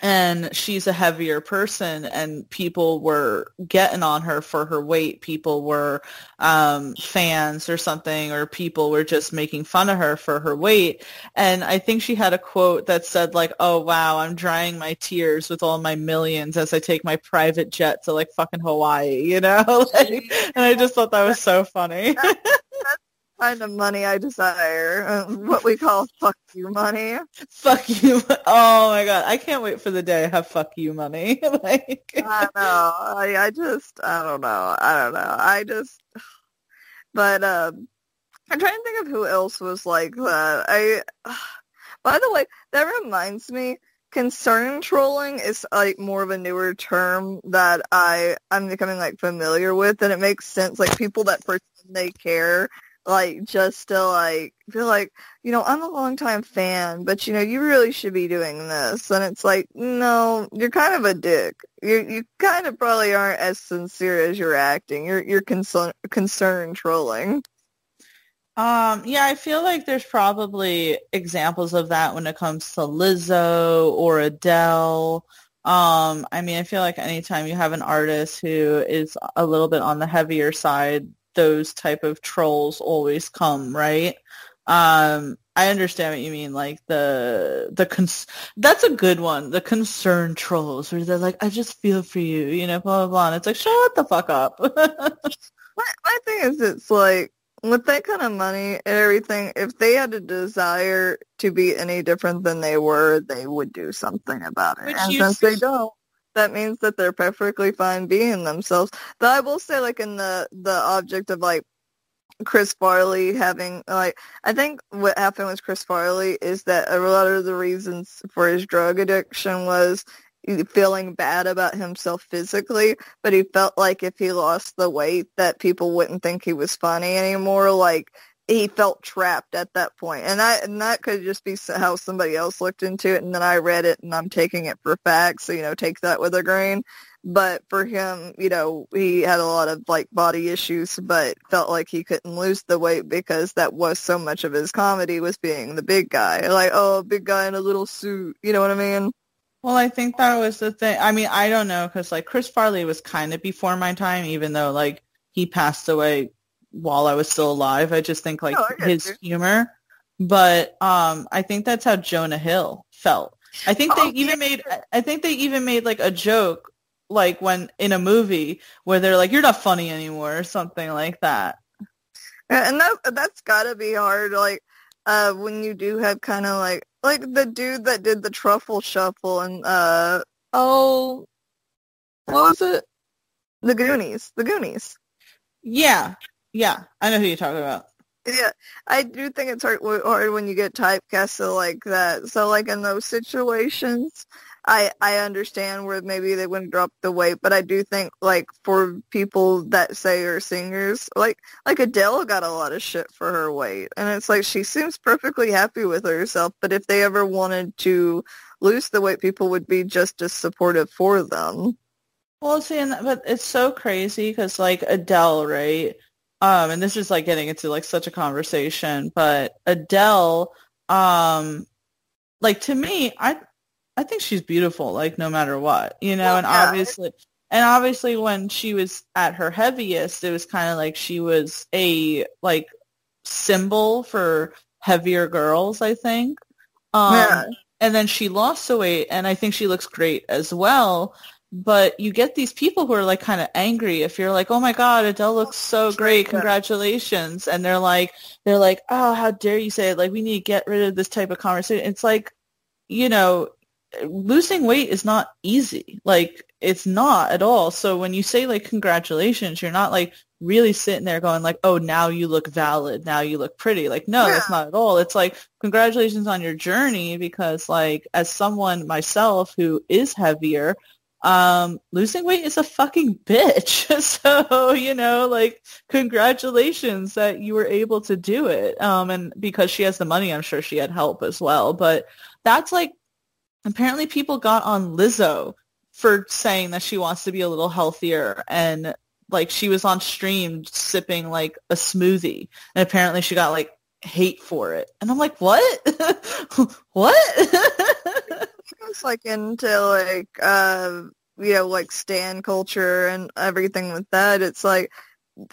And she's a heavier person, and people were getting on her for her weight. People were fans or something, or people were just making fun of her for her weight. And I think she had a quote that said, like, oh, wow, I'm drying my tears with all my millions as I take my private jet to, like, fucking Hawaii, and I just thought that was so funny. That's kind of money I desire. What we call fuck you money. Fuck you. Oh my God. I can't wait for the day I have fuck you money. Like, I know. I don't know. But I'm trying to think of who else was like that. By the way, that reminds me, concern trolling is like more of a newer term that I'm becoming like familiar with, and it makes sense. Like people that pretend they care, like just to like feel like, I'm a longtime fan, but you really should be doing this, and it's like, no, you're kind of a dick. You kind of probably aren't as sincere as you're acting. You're concern trolling. Yeah, I feel like there's probably examples of that when it comes to Lizzo or Adele. I mean, I feel like anytime you have an artist who is a little bit on the heavier side, those type of trolls always come, right? I understand what you mean, like that's a good one, the concern trolls, where they're like, I just feel for you, blah, blah, blah. And it's like, shut the fuck up. My thing is, it's like, with that kind of money and everything, if they had a desire to be any different than they were, they would do something about it. And since they don't, that means that they're perfectly fine being themselves. But I will say, like, in the object of, like, Chris Farley having, like, I think what happened with Chris Farley is that a lot of the reasons for his drug addiction was feeling bad about himself physically, but he felt like if he lost the weight that people wouldn't think he was funny anymore. Like, he felt trapped at that point. And that could just be how somebody else looked into it, and then I read it and I'm taking it for fact, so take that with a grain. But for him, he had a lot of like body issues, but felt like he couldn't lose the weight because that was so much of his comedy, was being the big guy. Like, oh, big guy in a little suit, you know what I mean? Well, I think that was the thing. I mean, I don't know, because like Chris Farley was kind of before my time, even though like he passed away while I was still alive. I just think like his humor. But I think that's how Jonah Hill felt. I think they even made like a joke, like when in a movie where they're like, "You're not funny anymore," or something like that. And that's gotta be hard. Like when you do have kind of like the dude that did the Truffle Shuffle and what was it? The Goonies. Yeah, I know who you're talking about. Yeah, I do think it's hard when you get typecasted like that. So like in those situations, I understand where maybe they wouldn't drop the weight, but I do think like for people that say are singers, like Adele got a lot of shit for her weight, and it's like she seems perfectly happy with herself, but if they ever wanted to lose the weight, people would be just as supportive for them. Well, see, but it's so crazy because like Adele, right? And this is like getting into like such a conversation, but Adele, like to me, I think she's beautiful, like no matter what, and obviously when she was at her heaviest, it was kind of like she was a like symbol for heavier girls, I think. And then she lost the weight, and I think she looks great as well. But you get these people who are like kind of angry if you're like, oh my God, Adele looks so great, congratulations. And they're like, oh, how dare you say it? Like, we need to get rid of this type of conversation. It's like, losing weight is not easy. Like, it's not at all. So when you say like, congratulations, you're not like really sitting there going like, oh, now you look valid. Now you look pretty. Like, no, that's not at all. It's like, congratulations on your journey, because like as someone myself who is heavier, losing weight is a fucking bitch. So, like, congratulations that you were able to do it. And because she has the money, I'm sure she had help as well. But that's like, apparently people got on Lizzo for saying that she wants to be a little healthier, and like she was on stream sipping like a smoothie, and apparently she got like hate for it. And I'm like, what? What? It's like into like like stan culture and everything with that. It's like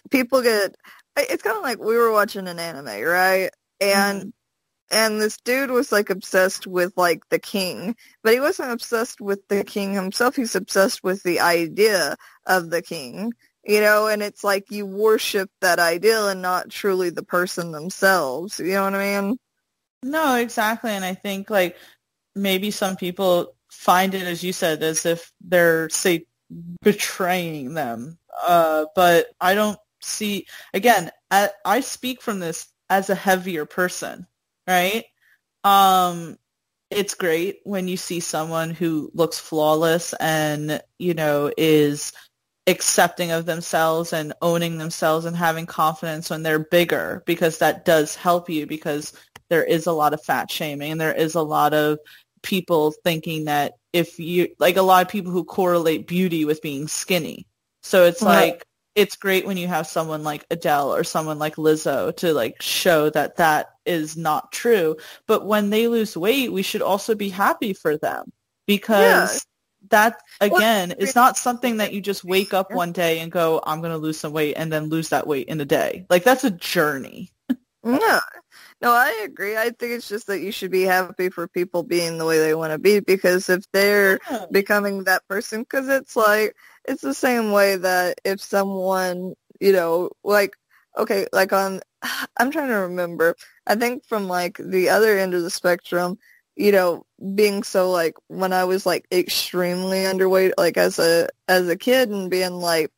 people get, it's kind of like we were watching an anime, right? And this dude was like obsessed with like the king, but he wasn't obsessed with the king himself. He's obsessed with the idea of the king. you know, and it's like you worship that ideal and not truly the person themselves. You know what I mean? No, exactly. And I think like maybe some people find it, as you said, as if they're, say, betraying them. But I don't see, again, I speak from this as a heavier person, right? It's great when you see someone who looks flawless and, you know, is accepting of themselves and owning themselves and having confidence when they're bigger, because that does help you, because there is a lot of fat shaming and there is a lot of people thinking that if you, like, a lot of people who correlate beauty with being skinny. So it's like, it's great when you have someone like Adele or someone like Lizzo to like show that that is not true. But when they lose weight, we should also be happy for them, because that, again, is not something that you just wake up one day and go, I'm going to lose some weight and then lose that weight in a day. Like, that's a journey. Yeah. No, I agree. I think it's just that you should be happy for people being the way they want to be, because if they're becoming that person, because it's like, it's the same way that if someone, you know, like, okay, like on, I'm trying to remember, I think from like the other end of the spectrum, you know, being so like, when I was like extremely underweight, like as a kid, and being like,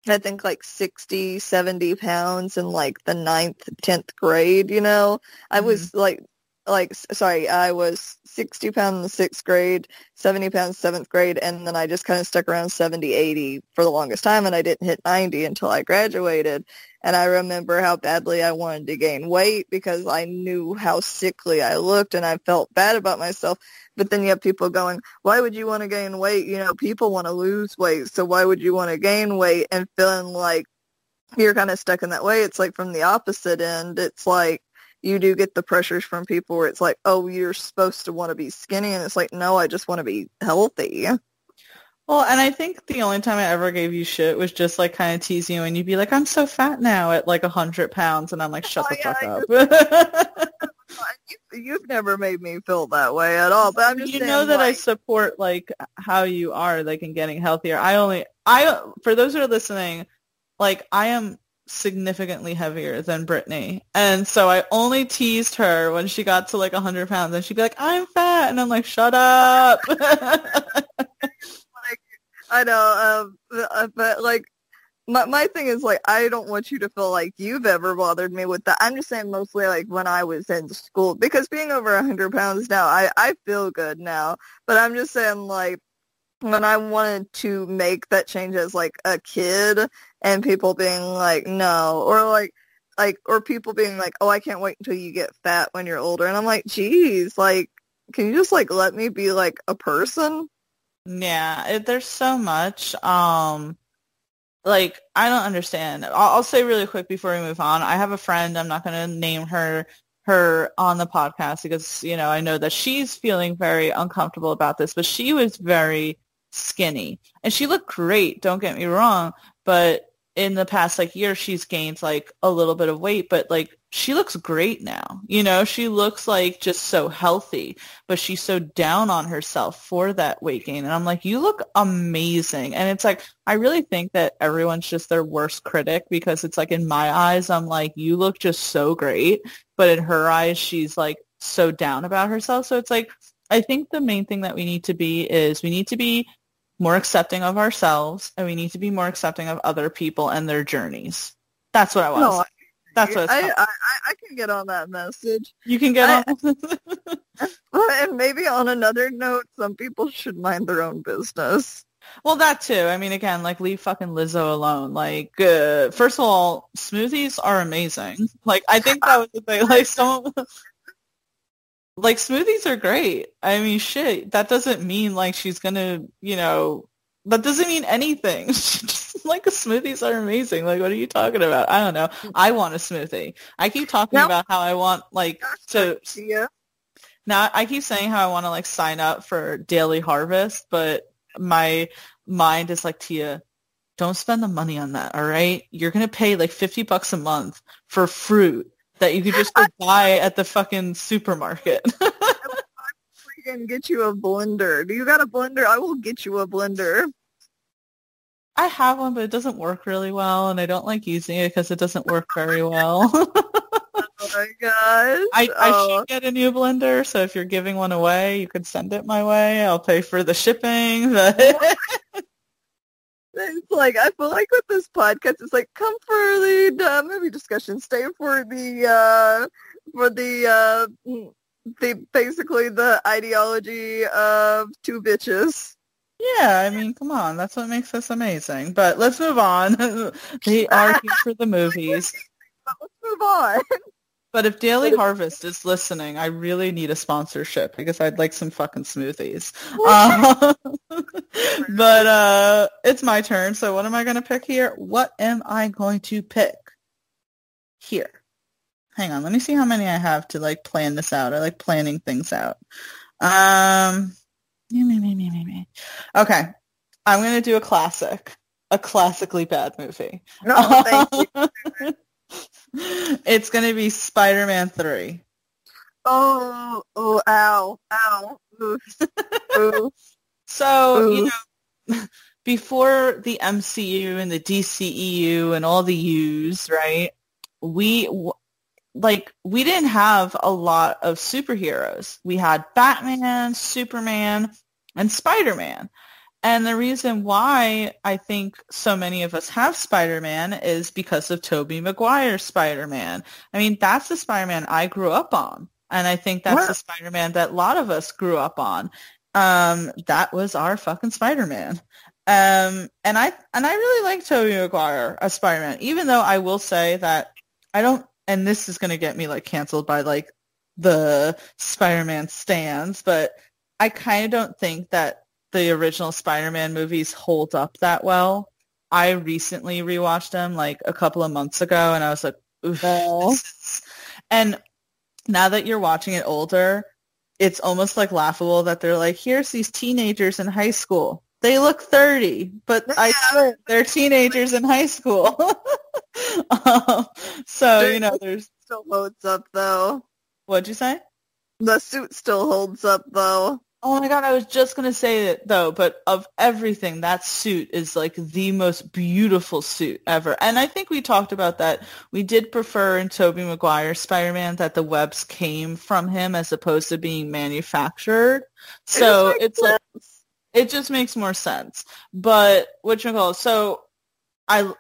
I think like 60, 70 pounds in like the ninth, 10th grade, you know. I was I was 60 pounds in the 6th grade, 70 pounds 7th grade, and then I just kind of stuck around 70, 80 for the longest time, and I didn't hit 90 until I graduated. And I remember how badly I wanted to gain weight because I knew how sickly I looked, and I felt bad about myself. But then you have people going, why would you want to gain weight? You know, people want to lose weight, so why would you want to gain weight? And feeling like you're kind of stuck in that way. It's like from the opposite end. It's like you do get the pressures from people where it's like, oh, you're supposed to want to be skinny. And it's like, no, I just want to be healthy. Well, and I think the only time I ever gave you shit was just like kind of teasing you, and you'd be like, I'm so fat now at like 100 pounds. And I'm like, shut the fuck up. You've never made me feel that way at all. But I'm just you saying, know that like, I support like how you are, like, in getting healthier. For those who are listening, like, I am significantly heavier than Brittany. And so I only teased her when she got to like 100 pounds, and she'd be like, I'm fat. And I'm like, shut up. like, I know, but like, my thing is, like, I don't want you to feel like you've ever bothered me with that. I'm just saying mostly, like, when I was in school. Because being over 100 pounds now, I feel good now. But I'm just saying, like, when I wanted to make that change as, like, a kid, and people being like, no. Or, or people being like, oh, I can't wait until you get fat when you're older. And I'm like, geez, like, can you just, like, let me be, like, a person? Yeah, there's so much. Like, I don't understand. I'll say really quick before we move on. I have a friend. I'm not going to name her on the podcast because, you know, I know that she's feeling very uncomfortable about this, but she was very skinny and she looked great. Don't get me wrong. But in the past, like, year, she's gained like a little bit of weight, but like, she looks great now. You know, she looks like just so healthy, but she's so down on herself for that weight gain. And I'm like, you look amazing. And it's like, I really think that everyone's just their worst critic, because it's like, in my eyes, I'm like, you look just so great. But in her eyes, she's like so down about herself. So it's like, I think the main thing that we need to be is we need to be more accepting of ourselves, and we need to be more accepting of other people and their journeys. That's what I want to say. That's what it's I can get on that message. You can get on. And maybe on another note, some people should mind their own business. Well, that too. I mean, again, like, leave fucking Lizzo alone. Like, first of all, smoothies are amazing. Like, I think that was the thing. Like, like, smoothies are great. I mean, shit, that doesn't mean like she's gonna, you know, that doesn't mean anything. Like, smoothies are amazing. Like, what are you talking about? I don't know. I want a smoothie. I keep talking about how I want, like, to... Yeah. Now, I keep saying how I want to, like, sign up for Daily Harvest, but my mind is like, Tia, don't spend the money on that, all right? You're going to pay, like, $50 a month for fruit that you could just go buy at the fucking supermarket. We can get you a blender. Do you got a blender? I will get you a blender. I have one, but it doesn't work really well, and I don't like using it because it doesn't work very well. Oh my gosh. I should get a new blender, so if you're giving one away, you could send it my way. I'll pay for the shipping. It's like, I feel like with this podcast, it's like, come for the movie discussion, stay for the basically the ideology of two bitches. Yeah, I mean, come on. That's what makes us amazing. But let's move on. They are here for the movies. But let's move on. But if Daily Harvest is listening, I really need a sponsorship because I'd like some fucking smoothies. But it's my turn. So what am I going to pick here? What am I going to pick here? Hang on. Let me see how many I have to like plan this out. I like planning things out. Okay. I'm going to do a classically bad movie. No, thank you. It's going to be Spider-Man 3. Oh, ow, oof, oof. So, Oof. you know, before the MCU and the DCEU and all the U's, right, we didn't have a lot of superheroes. We had Batman, Superman, and Spider-Man. And the reason why I think so many of us have Spider-Man is because of Tobey Maguire's Spider-Man. I mean, that's the Spider-Man I grew up on. And I think that's the Spider-Man that a lot of us grew up on. That was our fucking Spider-Man. And I really like Tobey Maguire as Spider-Man, even though I will say that I don't, and this is going to get me like canceled by like the Spider-Man stans, but I kind of don't think that the original Spider-Man movies hold up that well. I recently rewatched them like a couple of months ago, and I was like, oof. And now that you're watching it older, it's almost like laughable that they're like, here's these teenagers in high school. They look 30, but I swear they're teenagers in high school. So, you know, there's... Still holds up, though. What'd you say? The suit still holds up, though. Oh my God, I was just going to say it though, but of everything, that suit is like the most beautiful suit ever. And I think we talked about that. We did prefer in Tobey Maguire's Spider-Man that the webs came from him as opposed to being manufactured. So it's like, it just makes more sense. But so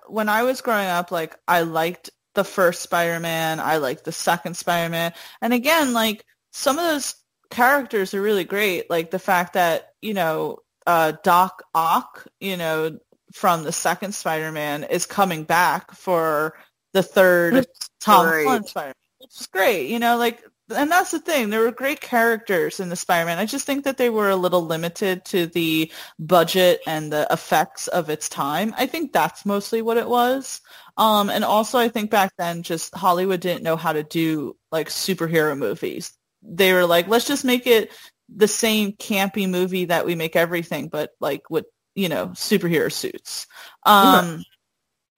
when I was growing up, like I liked the first Spider-Man, I liked the second Spider-Man. And again, like some of those characters are really great, like the fact that, you know, Doc Ock, you know, from the second Spider-Man is coming back for the third Tom Holland Spider-Man, which is great, you know, like, and that's the thing, there were great characters in the Spider-Man. I just think that they were a little limited to the budget and the effects of its time. I think that's mostly what it was. And also I think back then just Hollywood didn't know how to do like superhero movies. They were like, let's just make it the same campy movie that we make everything, but like with, you know, superhero suits. But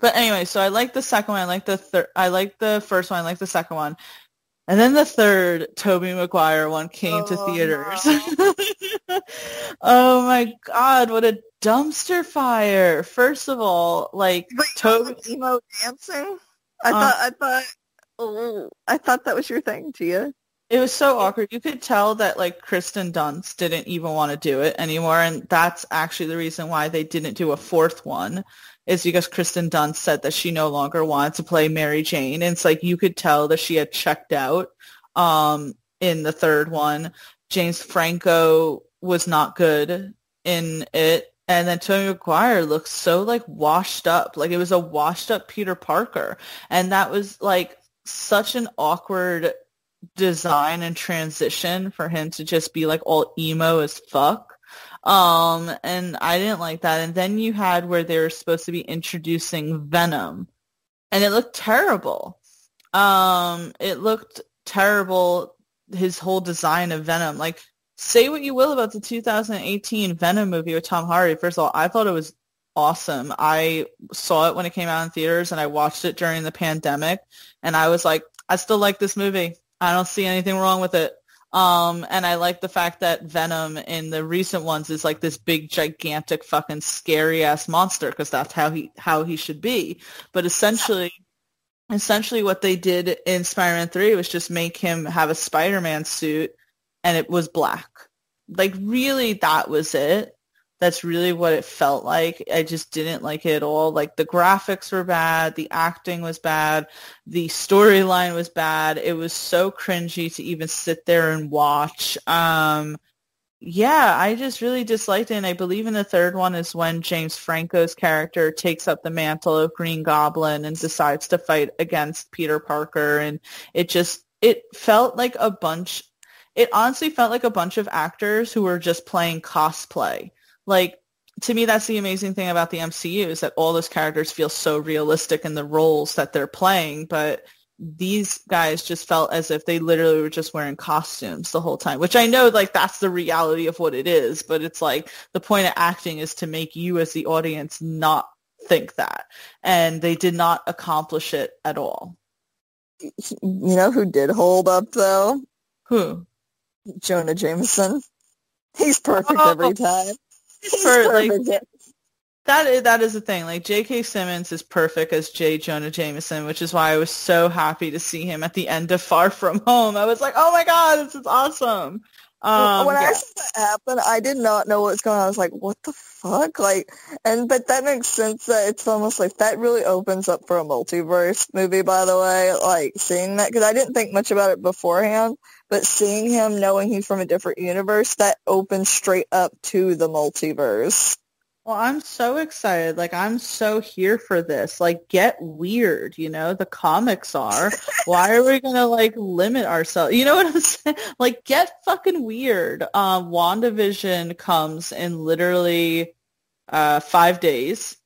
anyway, so I like the second one. I like the first one. I like the second one. And then the third Tobey Maguire one came to theaters. No. Oh my God, what a dumpster fire. First of all, like Tobey emo dancing? I thought that was your thing, Tia. It was so awkward. You could tell that like Kristen Dunst didn't even want to do it anymore, and that's actually the reason why they didn't do a fourth one, is because Kristen Dunst said that she no longer wanted to play Mary Jane. And it's like you could tell that she had checked out in the third one. James Franco was not good in it. And then Tobey Maguire looks so like washed up. Like it was a washed up Peter Parker. And that was like such an awkward design and transition for him to just be like all emo as fuck. And I didn't like that. And then you had where they were supposed to be introducing Venom, and it looked terrible. It looked terrible, his whole design of Venom. Like, say what you will about the 2018 Venom movie with Tom Hardy. First of all, I thought it was awesome. I saw it when it came out in theaters, and I watched it during the pandemic, and I was like, I still like this movie. I don't see anything wrong with it. And I like the fact that Venom in the recent ones is like this big, gigantic, fucking scary ass monster because that's how he should be. But essentially what they did in Spider-Man 3 was just make him have a Spider-Man suit and it was black. Like really that was it. That's really what it felt like. I just didn't like it at all. Like the graphics were bad, the acting was bad, the storyline was bad. It was so cringy to even sit there and watch. Yeah, I just really disliked it. And I believe in the third one is when James Franco's character takes up the mantle of Green Goblin and decides to fight against Peter Parker. And it felt like it honestly felt like a bunch of actors who were just playing cosplay. Like, to me, that's the amazing thing about the MCU is that all those characters feel so realistic in the roles that they're playing, but these guys just felt as if they literally were just wearing costumes the whole time, which I know, like, that's the reality of what it is, but it's like the point of acting is to make you as the audience not think that, and they did not accomplish it at all. You know who did hold up, though? Who? Jonah Jameson. He's perfect every time. He's perfect. Like, that is the thing. Like, J.K. Simmons is perfect as J. Jonah Jameson, which is why I was so happy to see him at the end of Far From Home. I was like, oh my god, this is awesome. When I saw that happen, I did not know what was going on. I was like, what the fuck? But that makes sense that it's almost like that really opens up for a multiverse movie, by the way, like seeing that, because I didn't think much about it beforehand, but seeing him, knowing he's from a different universe, that opens straight up to the multiverse. Well, I'm so excited. Like, I'm so here for this. Like, get weird, the comics are. Why are we going to, like, limit ourselves? You know what I'm saying? Like, get fucking weird. WandaVision comes in literally 5 days.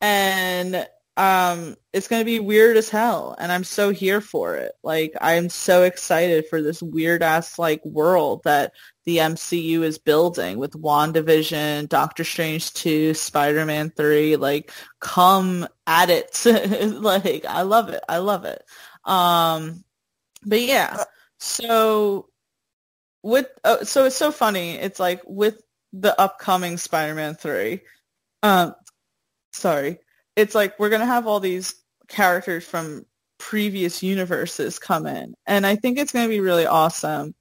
And it's going to be weird as hell. And I'm so here for it. Like, I'm so excited for this weird-ass, like, world that the MCU is building with WandaVision, Doctor Strange 2, Spider-Man 3, like, come at it. Like, I love it. I love it. But yeah, so so it's so funny. It's like with the upcoming Spider-Man 3, it's like we're going to have all these characters from previous universes come in. And I think it's going to be really awesome.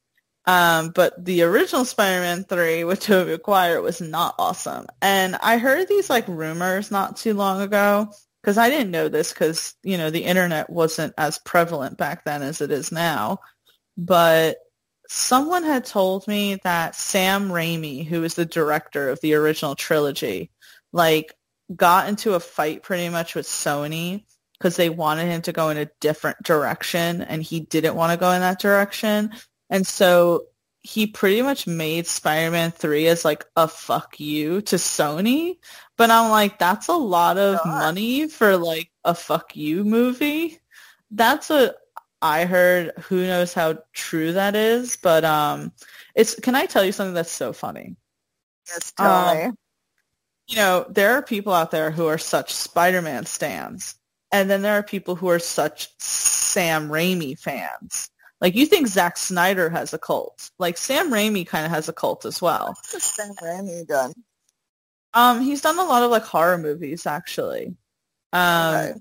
But the original Spider-Man 3 with Tobey Maguire was not awesome. And I heard these like rumors not too long ago, because I didn't know this because, the internet wasn't as prevalent back then as it is now. But someone had told me that Sam Raimi, who is the director of the original trilogy, like got into a fight pretty much with Sony because they wanted him to go in a different direction and he didn't want to go in that direction. And so he pretty much made Spider-Man 3 as like a fuck you to Sony. But I'm like, that's a lot of money for like a fuck you movie. That's what I heard. Who knows how true that is? But can I tell you something that's so funny? Yes, tell me. There are people out there who are such Spider-Man stans. And then there are people who are such Sam Raimi fans. Like, you think Zack Snyder has a cult. Like, Sam Raimi kind of has a cult as well. What's Sam Raimi done? He's done a lot of, like, horror movies, actually. Okay.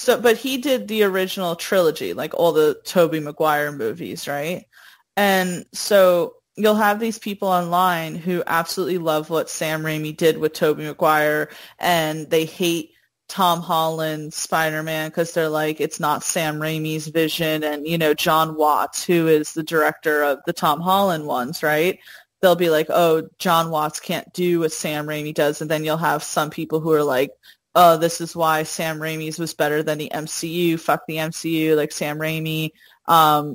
But he did the original trilogy, like, all the Tobey Maguire movies, right? And so you'll have these people online who absolutely love what Sam Raimi did with Tobey Maguire, and they hate Tom Holland's Spider-Man because they're like, it's not Sam Raimi's vision. And, John Watts, who is the director of the Tom Holland ones, right? They'll be like, oh, John Watts can't do what Sam Raimi does. And then you'll have some people who are like, oh, this is why Sam Raimi's was better than the MCU. Fuck the MCU. Like, Sam Raimi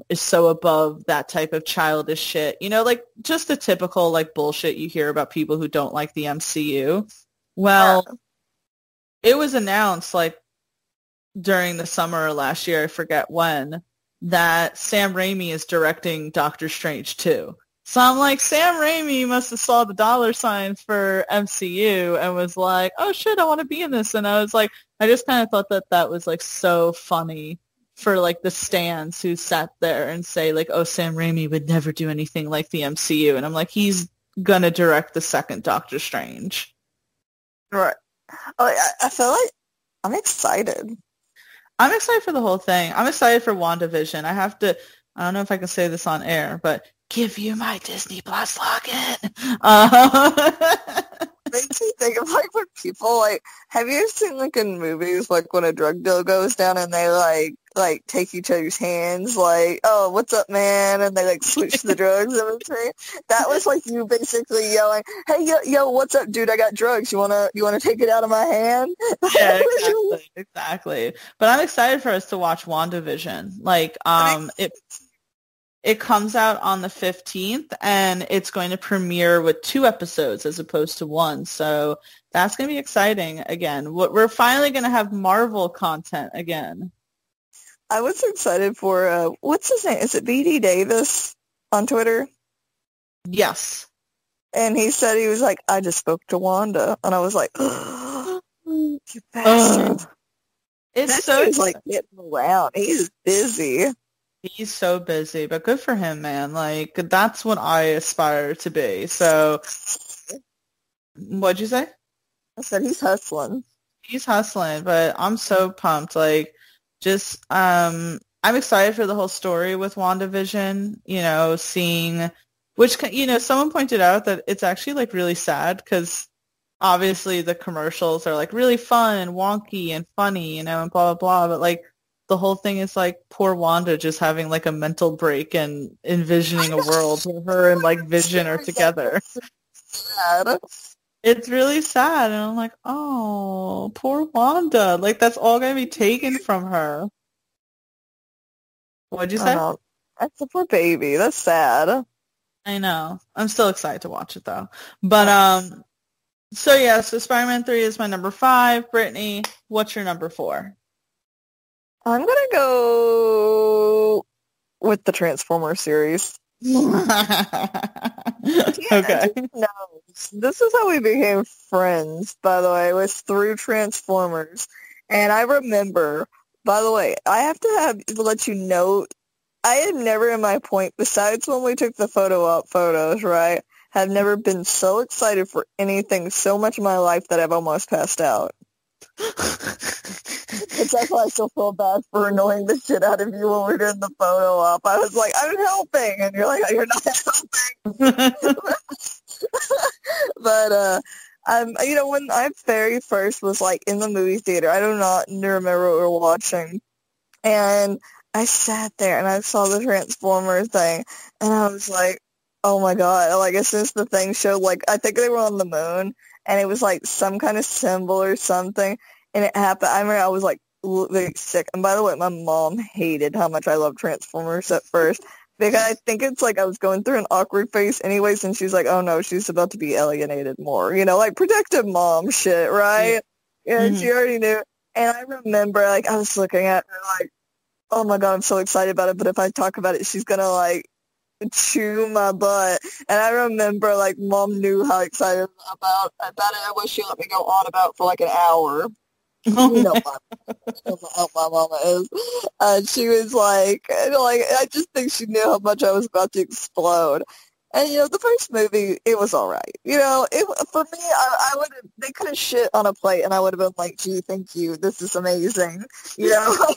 is so above that type of childish shit. Like, just the typical, like, bullshit you hear about people who don't like the MCU. Well... Yeah. It was announced, like, during the summer last year, I forget when, that Sam Raimi is directing Doctor Strange 2. So I'm like, Sam Raimi must have saw the dollar signs for MCU and was like, oh, shit, I want to be in this. And I was like, I just kind of thought that was, like, so funny for like the stans who sat there and say like, oh, Sam Raimi would never do anything like the MCU. And I'm like, he's gonna direct the second Doctor Strange. Right. I feel like I'm excited. I'm excited for the whole thing. I'm excited for WandaVision. I don't know if I can say this on air, but give you my Disney Plus login. Makes me think of like when people like, have you ever seen like in movies like when a drug deal goes down and they like take each other's hands, like, oh, what's up, man, and they like switch the drugs in between. That was like you basically yelling, hey, yo, what's up, dude, I got drugs, you wanna take it out of my hand? Yeah, exactly. But I'm excited for us to watch WandaVision. Like, it comes out on the 15th, and it's going to premiere with 2 episodes as opposed to 1. So that's going to be exciting again. We're finally going to have Marvel content again. I was excited for, what's his name? Is it B.D. Davis on Twitter? Yes. And he said, he was like, I just spoke to Wanda. And I was like, oh, you bastard. It's so... He's like getting around. He's busy. He's so busy, but good for him, man. Like, that's what I aspire to be. So, what'd you say? I said he's hustling. He's hustling, but I'm so pumped. Like, just, I'm excited for the whole story with WandaVision, you know, seeing, which, you know, someone pointed out that it's actually, like, really sad because obviously the commercials are, like, really fun and wonky and funny, you know, and blah, blah, blah, but, like, the whole thing is like poor Wanda just having like a mental break and envisioning a world where her and like Vision are together. Sad. It's really sad, and I'm like, oh, poor Wanda. Like that's all gonna be taken from her. What'd you say? That's a poor baby. That's sad. I know. I'm still excited to watch it though. But so yeah, so Spider-Man 3 is my number 5. Brittany, what's your number 4? I'm gonna go with the Transformers series. Okay. No, this is how we became friends, by the way, was through Transformers. And I remember, by the way, I have to let you know, I had never in my point, besides when we took the photo op photos, right, have never been so excited for anything so much in my life that I've almost passed out. That's why I still feel bad for annoying the shit out of you when we're doing the photo op. I was like, I'm helping, and you're like, you're not helping. But you know, when I very first was like in the movie theater, I do not remember what we were watching, and I sat there and I saw the Transformer thing, and I was like, oh my god! Like as soon as the thing showed, like I think they were on the moon, and it was like some kind of symbol or something, and it happened. I remember I was like sick. And by the way, my mom hated how much I loved Transformers at first, because I think it's like I was going through an awkward phase anyways, and she's like, oh no, she's about to be alienated more, you know, like protective mom shit, right? Yeah, mm-hmm. She already knew. And I remember like I was looking at her like, oh my god, I'm so excited about it, but if I talk about it, she's gonna like chew my butt. And I remember like mom knew how excited about it. I wish she let me go on about for like an hour. You know how my mama is. She was like, I just think she knew how much I was about to explode. And, you know, the first movie, it was all right. You know, for me, I would have, they could have shit on a plate, and I would have been like, gee, thank you. This is amazing. You know, I'm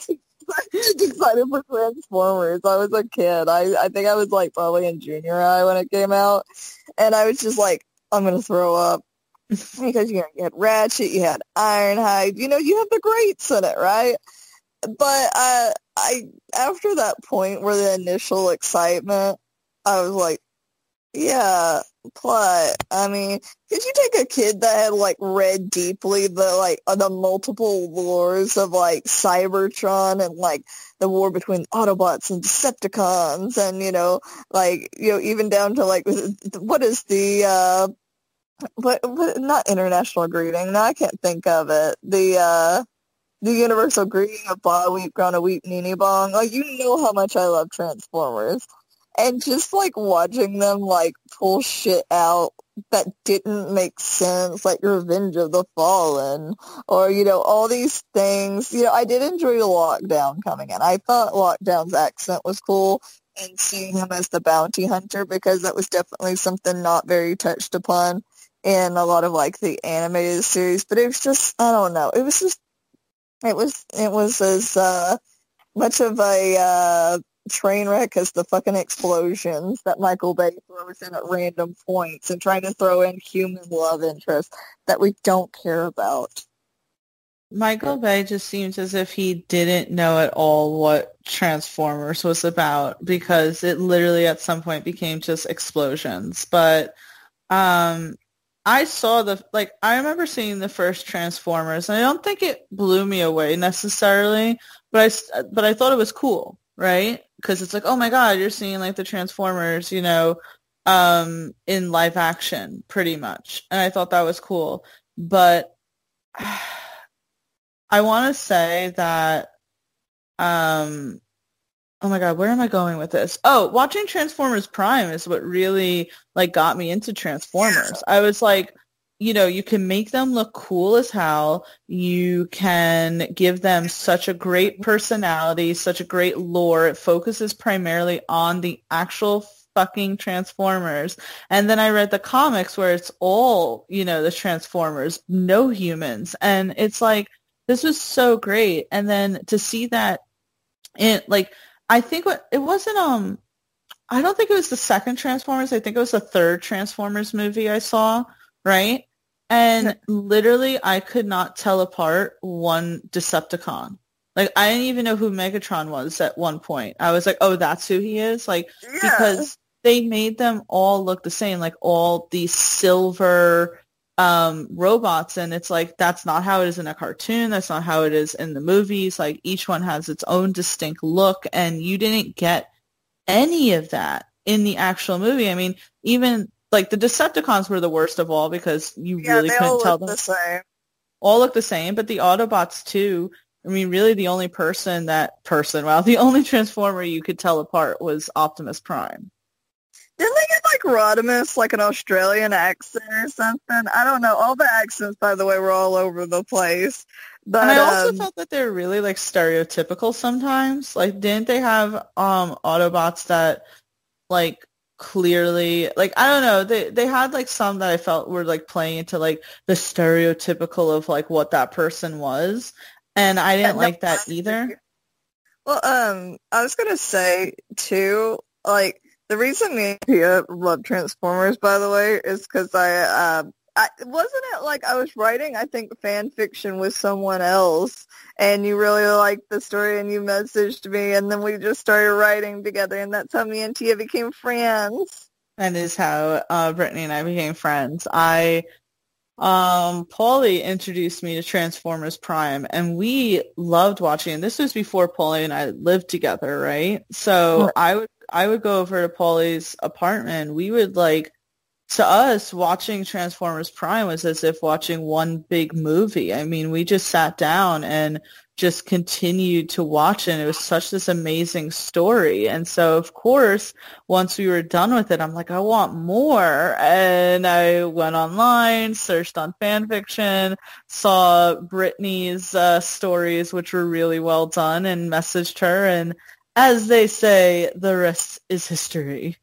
just excited for Transformers. I was a kid. I think I was, like, probably in junior high when it came out. And I was just like, I'm going to throw up. Because, you know, you had Ratchet, you had Ironhide, you know, you have the greats in it, right? But I after that point where the initial excitement, I was like, yeah, plot. I mean, did you take a kid that had, like, read deeply the multiple wars of, like, Cybertron and, like, the war between Autobots and Decepticons and, you know, like, you know, even down to, like, what is the, but not international greeting. No, I can't think of it. The universal greeting of Ba Weep, Grana Weep, Nini Bong. Like, you know how much I love Transformers. And just, like, watching them, like, pull shit out that didn't make sense, like Revenge of the Fallen, or, all these things. I did enjoy Lockdown coming in. I thought Lockdown's accent was cool, and seeing him as the bounty hunter, because that was definitely something not very touched upon in a lot of, like, the animated series. But it was just, I don't know. It was just, it was as much of a train wreck as the fucking explosions that Michael Bay throws in at random points, and trying to throw in human love interests that we don't care about. Michael Bay just seems as if he didn't know at all what Transformers was about, because it literally at some point became just explosions. But I remember seeing the first Transformers, and I don't think it blew me away necessarily, but I thought it was cool, right? Because it's like, oh my God, you're seeing like the Transformers, in live action, pretty much. And I thought that was cool. But I want to say that, oh my God, where am I going with this? Oh, watching Transformers Prime is what really like got me into Transformers. I was like, you can make them look cool as hell. You can give them such a great personality, such a great lore. It focuses primarily on the actual fucking Transformers. And then I read the comics where it's all, the Transformers, no humans. And it's like, this was so great. And then to see that I think it wasn't, I don't think it was the second Transformers. I think it was the third Transformers movie I saw, right? And literally I could not tell apart one Decepticon. Like, I didn't even know who Megatron was at one point. I was like, oh, that's who he is? Like, because they made them all look the same, like all these silver robots, and it's like, that's not how it is in a cartoon. That's not how it is in the movies. Like, each one has its own distinct look, and you didn't get any of that in the actual movie. I mean, even like the Decepticons were the worst of all, because you really couldn't tell them. All look the same, but the Autobots too. I mean, really the only the only Transformer you could tell apart was Optimus Prime. Didn't they get, like, Rodimus, like, an Australian accent or something? I don't know. All the accents, by the way, were all over the place. But, and I also felt that they're really, like, stereotypical sometimes. Like, didn't they have Autobots that, like, clearly, like, I don't know, they had, like, some that I felt were, like, playing into, like, the stereotypical of, like, what that person was. And I didn't like that either. Well, I was going to say, too, like, the reason me and Pia love Transformers, by the way, is because I wasn't it like I was writing, I think, fan fiction with someone else, and you really liked the story, and you messaged me, and then we just started writing together, and that's how me and Tia became friends. That is how Brittany and I became friends. Paulie introduced me to Transformers Prime, and we loved watching. And this was before Paulie and I lived together, right? So I would go over to Paulie's apartment. We would, like, to us, watching Transformers Prime was as if watching one big movie. I mean, we just sat down and just continued to watch, and it was such this amazing story. And so, of course, once we were done with it, I'm like, I want more. And I went online, searched on fan fiction, saw Brittany's stories, which were really well done, and messaged her. And as they say, the rest is history.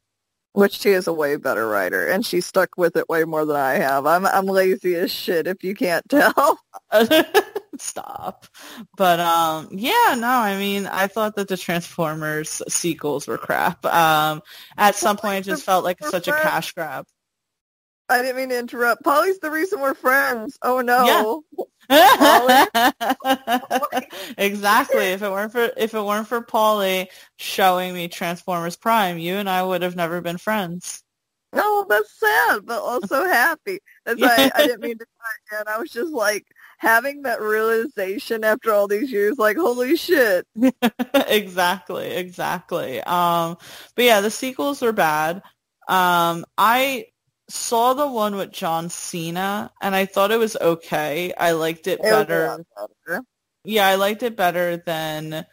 Which she is a way better writer, and she stuck with it way more than I have. I'm lazy as shit, if you can't tell. Stop. But yeah, no, I mean, I thought that the Transformers sequels were crap. At some point, it just felt like such a cash grab. I didn't mean to interrupt. Polly's the reason we're friends. Oh no. Yeah. Exactly. If it weren't for Paulie showing me Transformers Prime, you and I would have never been friends. No, that's sad, but also happy. That's why I didn't mean to cut in. I was just like having that realization after all these years, like, holy shit. Exactly. But yeah, the sequels were bad. I saw the one with John Cena, and I thought it was okay. I liked it better. Yeah, I liked it better than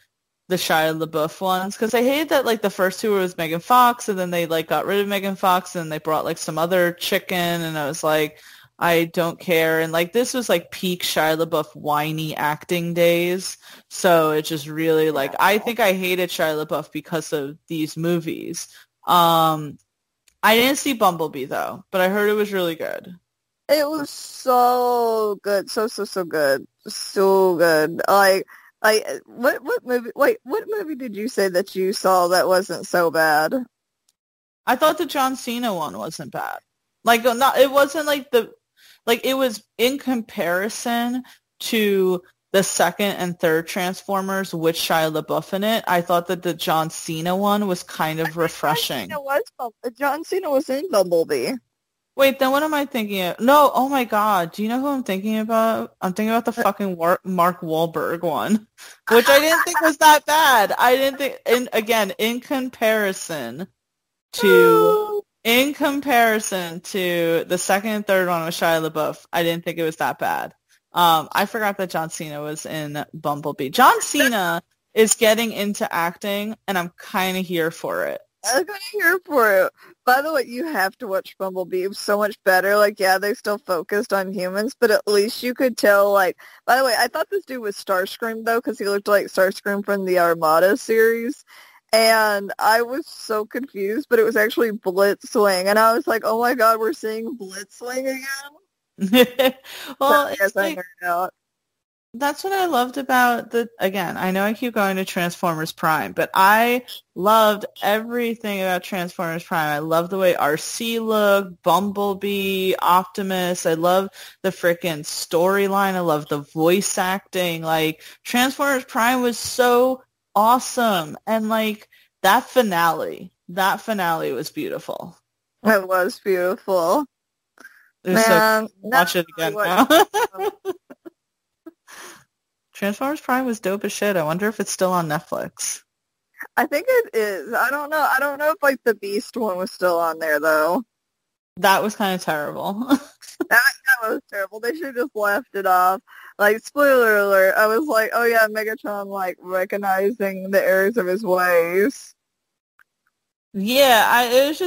the Shia LaBeouf ones, because I hated that like the first two was Megan Fox, and then they like got rid of Megan Fox, and they brought like some other chick in, and I was like, I don't care. And like this was like peak Shia LaBeouf whiny acting days, so it just really like I think I hated Shia LaBeouf because of these movies. I didn't see Bumblebee though, but I heard it was really good. It was so good, so good, so good. What movie? Wait, what movie did you say that you saw that wasn't so bad? I thought the John Cena one wasn't bad. Like, not it wasn't like it was in comparison to the second and third Transformers with Shia LaBeouf in it. I thought that the John Cena one was kind of refreshing. John Cena was in Bumblebee. Wait, then what am I thinking of? No, oh my God. Do you know who I'm thinking about? I'm thinking about the fucking Mark Wahlberg one, which I didn't think was that bad. I didn't think, in comparison to the second and third one with Shia LaBeouf, I didn't think it was that bad. I forgot that John Cena was in Bumblebee. John Cena is getting into acting, and I'm kind of here for it. I'm kind of here for it. By the way, you have to watch Bumblebee. It's so much better. Like, yeah, they still focused on humans, but at least you could tell, like, by the way, I thought this dude was Starscream, though, because he looked like Starscream from the Armada series. And I was so confused, but it was actually Blitzwing. And I was like, oh my God, we're seeing Blitzwing again? Well, it's like, I heard out. That's what I loved about again, I know I keep going to Transformers Prime, but I loved everything about Transformers Prime. I love the way RC looked, Bumblebee, Optimus. I love the freaking storyline. I love the voice acting. Like, Transformers Prime was so awesome. And like that finale was beautiful. It was beautiful. Watch it again now. Transformers Prime was dope as shit. I wonder if it's still on Netflix. I think it is. I don't know. I don't know if like the Beast one was still on there though. That was kind of terrible. that was terrible. They should have just left it off. Like, spoiler alert, I was like, oh yeah, Megatron like recognizing the errors of his ways. Yeah, it was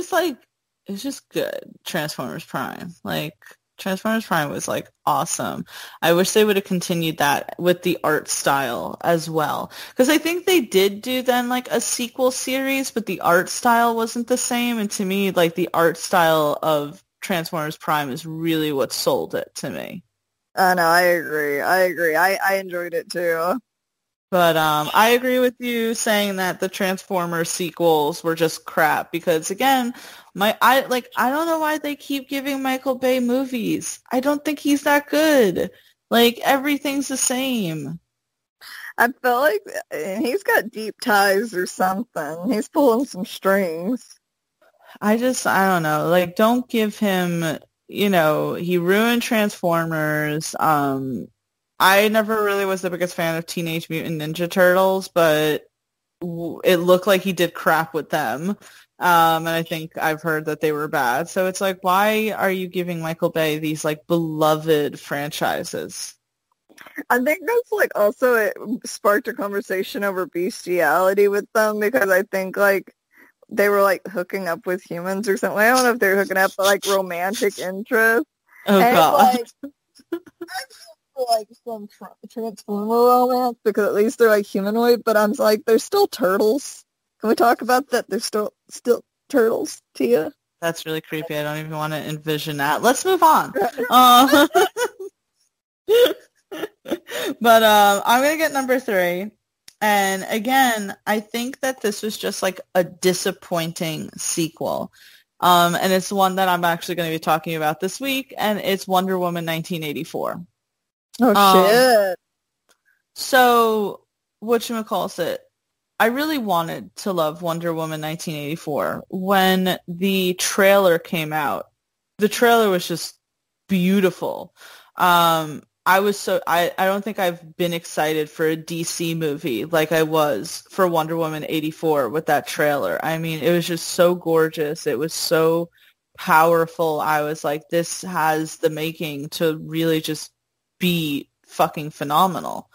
just good. Transformers Prime. Like, Transformers Prime was like awesome. I wish they would have continued that with the art style as well. Because I think they did do then like a sequel series, but the art style wasn't the same. And to me, like the art style of Transformers Prime is really what sold it to me. I know, I agree. I enjoyed it too. But I agree with you saying that the Transformers sequels were just crap because again, I don't know why they keep giving Michael Bay movies. I don't think he's that good. Like everything's the same. I feel like he's got deep ties or something. He's pulling some strings. I don't know. Like, don't give him, he ruined Transformers. I never really was the biggest fan of Teenage Mutant Ninja Turtles, but it looked like he did crap with them. And I think I've heard that they were bad. So it's like, why are you giving Michael Bay these like beloved franchises? I think that's like also it sparked a conversation over bestiality with them because I think like they were like hooking up with humans or something. I don't know if they're hooking up, but like romantic interest. Oh and God. Like some Transformer romance because at least they're like humanoid, but I'm like they're still turtles. Can we talk about that? They're still turtles, Tia. That's really creepy. I don't even want to envision that. Let's move on. But I'm gonna get number 3, and again, I think that this was just like a disappointing sequel. And it's one that I'm actually going to be talking about this week, and it's Wonder Woman 1984. Oh, shit. So, whatchamacallit, I really wanted to love Wonder Woman 1984 when the trailer came out. The trailer was just beautiful. I don't think I've been excited for a DC movie like I was for Wonder Woman 84 with that trailer. I mean, it was just so gorgeous. It was so powerful. I was like, this has the making to really just be fucking phenomenal.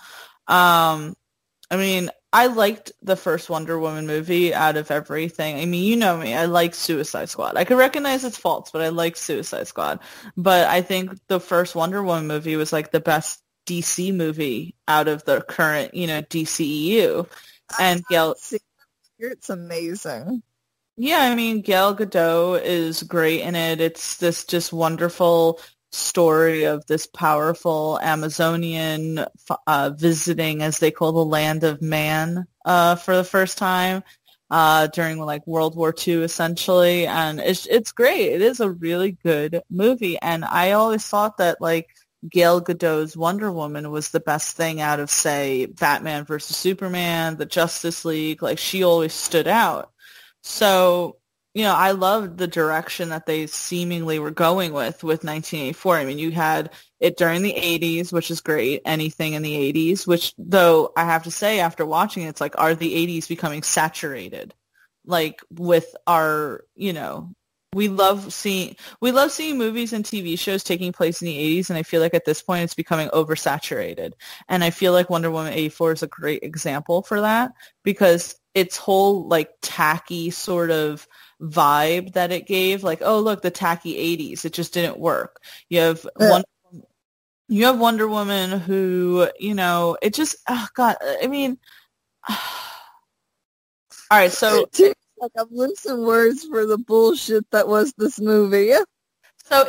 I mean, I liked the first Wonder Woman movie out of everything. I mean, you know me. I like Suicide Squad. I can recognize its faults, but I like Suicide Squad. But I think the first Wonder Woman movie was like the best DC movie out of the current, DCEU. And Gal, It's amazing. yeah, I mean, Gal Gadot is great in it. It's this just wonderful story of this powerful Amazonian visiting, as they call the land of man, for the first time during like World War II, essentially. And it's great. It is a really good movie. And I always thought that like Gal Gadot's Wonder Woman was the best thing out of, say, Batman versus Superman, the Justice League. Like, she always stood out. So, I loved the direction that they seemingly were going with 1984. I mean, you had it during the 80s, which is great, anything in the 80s, which, though, I have to say, after watching it, it's like, are the 80s becoming saturated? Like, with our, we love seeing movies and TV shows taking place in the 80s, and I feel like at this point it's becoming oversaturated. And I feel like Wonder Woman 84 is a great example for that, because its whole like tacky sort of vibe that it gave, like, oh look, the tacky 80s, it just didn't work. You have Wonder Woman who, it just, oh God, I mean, all right, so like I'm losing words for the bullshit that was this movie. So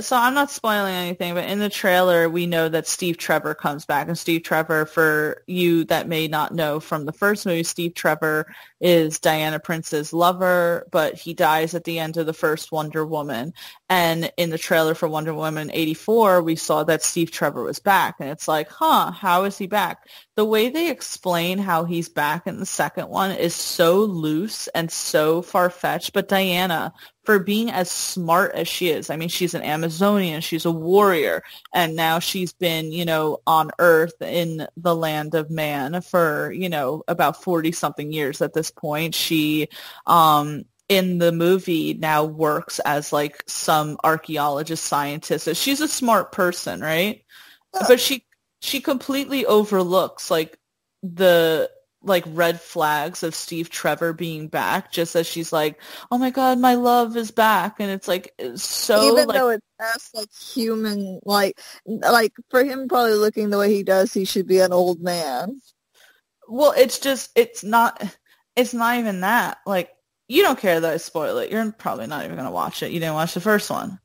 so I'm not spoiling anything, but in the trailer, we know that Steve Trevor comes back. And Steve Trevor, for you that may not know from the first movie, Steve Trevor is Diana Prince's lover, but he dies at the end of the first Wonder Woman. And in the trailer for Wonder Woman 84, we saw that Steve Trevor was back. And it's like, how is he back? The way they explain how he's back in the second one is so loose and so far-fetched. But Diana, for being as smart as she is, I mean, she's an Amazonian, she's a warrior, and now she's been, on Earth in the land of man for, about 40-something years at this point. She, in the movie, now works as like some archaeologist scientist. She's a smart person, right? But she completely overlooks like the red flags of Steve Trevor being back, just as she's like, oh my God, my love is back. And it's like, so even though it's past like human, like for him probably looking the way he does, he should be an old man. Well, it's not even that. Like, you don't care that I spoil it. You're probably not even going to watch it. You didn't watch the first one.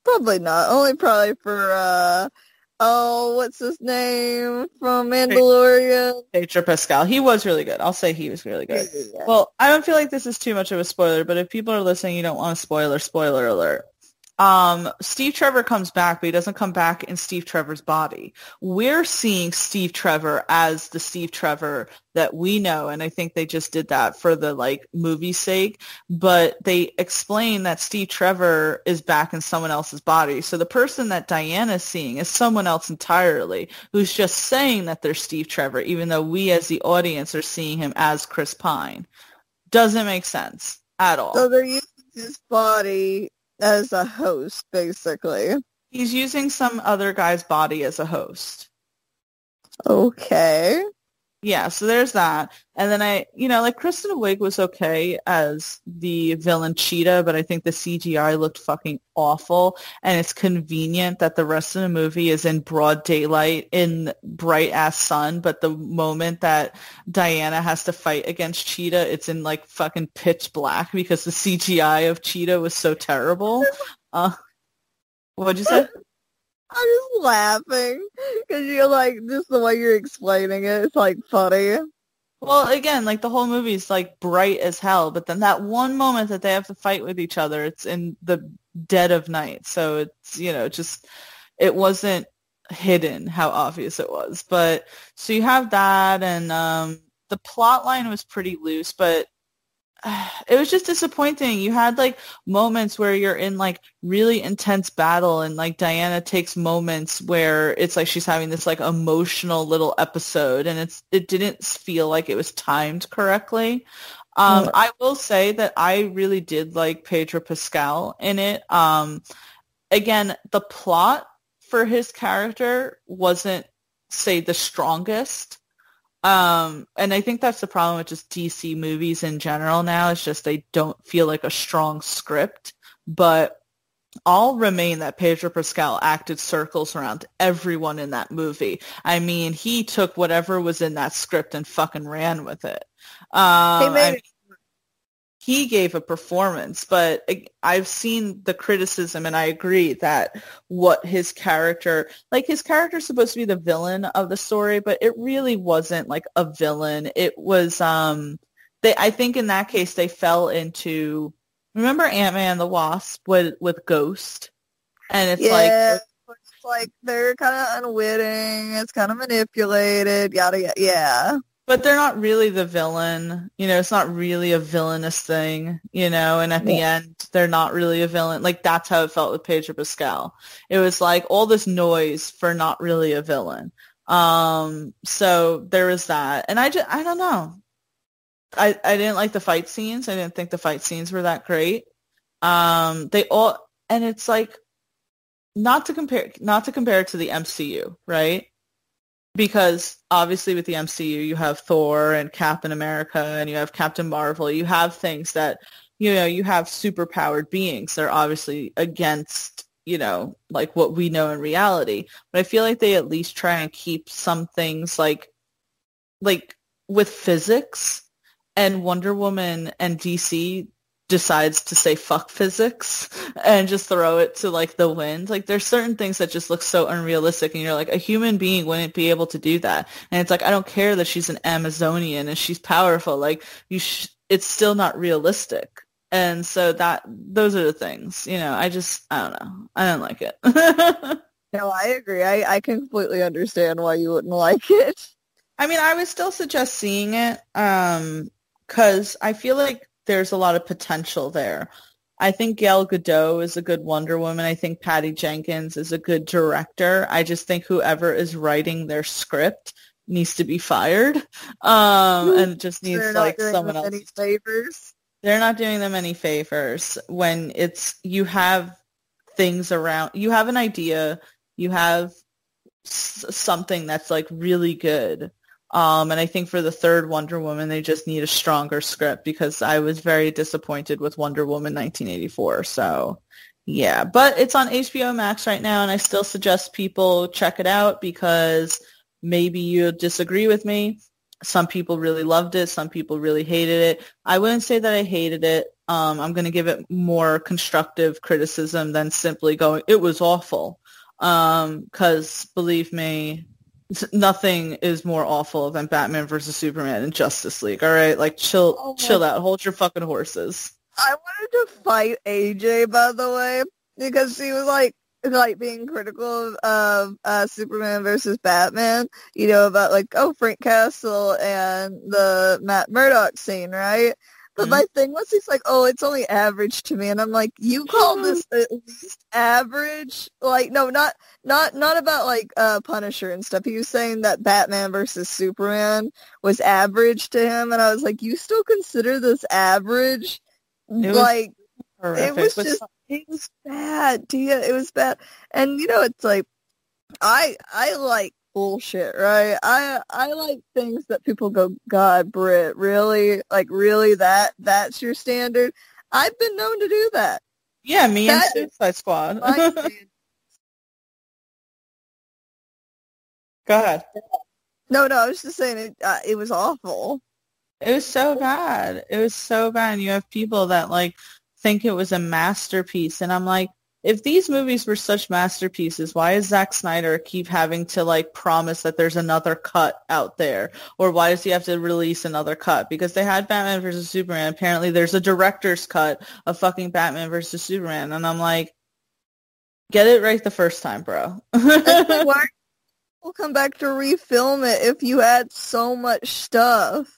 Probably not. Only probably for, what's his name from Mandalorian? Pedro Pascal. He was really good. I'll say he was really good. Yeah. Well, I don't feel like this is too much of a spoiler, but if people are listening, you don't want a spoiler alert. Steve Trevor comes back, but he doesn't come back in Steve Trevor's body. We're seeing Steve Trevor as the Steve Trevor that we know, and I think they just did that for the movie's sake, but they explain that Steve Trevor is back in someone else's body. So the person that Diana's seeing is someone else entirely, who's just saying that they're Steve Trevor, even though we as the audience are seeing him as Chris Pine. Doesn't make sense at all. So they're using his body as a host, basically. He's using some other guy's body as a host. Okay. Yeah, so there's that. And then Kristen Wiig was okay as the villain Cheetah, but I think the CGI looked fucking awful. And it's convenient that the rest of the movie is in broad daylight in bright-ass sun, but the moment that Diana has to fight against Cheetah, it's in fucking pitch black because the CGI of Cheetah was so terrible. What'd you say? I'm just laughing because you're just the way you're explaining it. It's funny. Well, again, the whole movie is bright as hell, but then that one moment that they have to fight with each other, it's in the dead of night. So it's, it wasn't hidden how obvious it was. But so you have that, and the plot line was pretty loose, but it was just disappointing. You had moments where you're in really intense battle, and Diana takes moments where it's she's having this emotional little episode, and it didn't feel like it was timed correctly. I will say that I really did like Pedro Pascal in it. Again, the plot for his character wasn't, say, the strongest. And I think that's the problem with just DC movies in general now. It's just they don't feel like a strong script. But I'll remain that Pedro Pascal acted circles around everyone in that movie. I mean, he took whatever was in that script and fucking ran with it. He gave a performance, but I've seen the criticism, and I agree that what his character's supposed to be the villain of the story, but it really wasn't like a villain. It was, I think in that case they fell into, remember Ant-Man and the Wasp with Ghost? And it's like they're kind of unwitting, it's kind of manipulated, yada, yada, yeah. But they're not really the villain, it's not really a villainous thing, and at the end, they're not really a villain. Like, that's how it felt with Pedro Pascal. It was like all this noise for not really a villain. So there was that. And I don't know. I didn't like the fight scenes. I didn't think the fight scenes were that great. And it's like, not to compare it to the MCU, right? Because obviously with the MCU, you have Thor and Captain America and you have Captain Marvel. You have things that, you have superpowered beings. They're obviously against, like what we know in reality. But I feel like they at least try and keep some things like with physics, and Wonder Woman and DC decides to say fuck physics and just throw it to like the wind. Like there's certain things that just look so unrealistic, and you're like, a human being wouldn't be able to do that. And it's like, I don't care that she's an Amazonian and she's powerful. Like it's still not realistic. And so those are the things, I don't know. I don't like it. No, I agree. I completely understand why you wouldn't like it. I mean, I would still suggest seeing it, 'cause I feel like there's a lot of potential there. I think Gal Gadot is a good Wonder Woman. I think Patty Jenkins is a good director. I just think whoever is writing their script needs to be fired, and it just needs like someone else. Any favors. They're not doing them any favors when you have things around, you have an idea, you have something that's like really good. And I think for the third Wonder Woman, they just need a stronger script, because I was very disappointed with Wonder Woman 1984. So, yeah. But it's on HBO Max right now, and I still suggest people check it out, because maybe you'll disagree with me. Some people really loved it. Some people really hated it. I wouldn't say that I hated it. I'm going to give it more constructive criticism than simply going, it was awful. Because believe me, nothing is more awful than Batman versus Superman and Justice League. All right, like chill out, hold your fucking horses. I wanted to fight AJ, by the way, because she was like being critical of Superman versus Batman. About like Frank Castle and the Matt Murdock scene, right? But my thing was, he's like, it's only average to me. And I'm like, you call this at least average? Like, no, not about, like, Punisher and stuff. He was saying that Batman versus Superman was average to him. And I was like, you still consider this average? It was bad, Tia. It was bad. And, it's like, I like bullshit, right? I like things that people go, God, Britt, really? Like, really? That's your standard? I've been known to do that. Yeah, me and Suicide Squad. Go ahead. No, I was just saying it was awful. It was so bad. It was so bad. And you have people that, like, think it was a masterpiece. And I'm like, if these movies were such masterpieces, why does Zack Snyder keep having to, like, promise that there's another cut out there? Or why does he have to release another cut? Because they had Batman versus Superman. Apparently there's a director's cut of fucking Batman versus Superman. And I'm like, get it right the first time, bro. Like, why will come back to refilm it if you had so much stuff?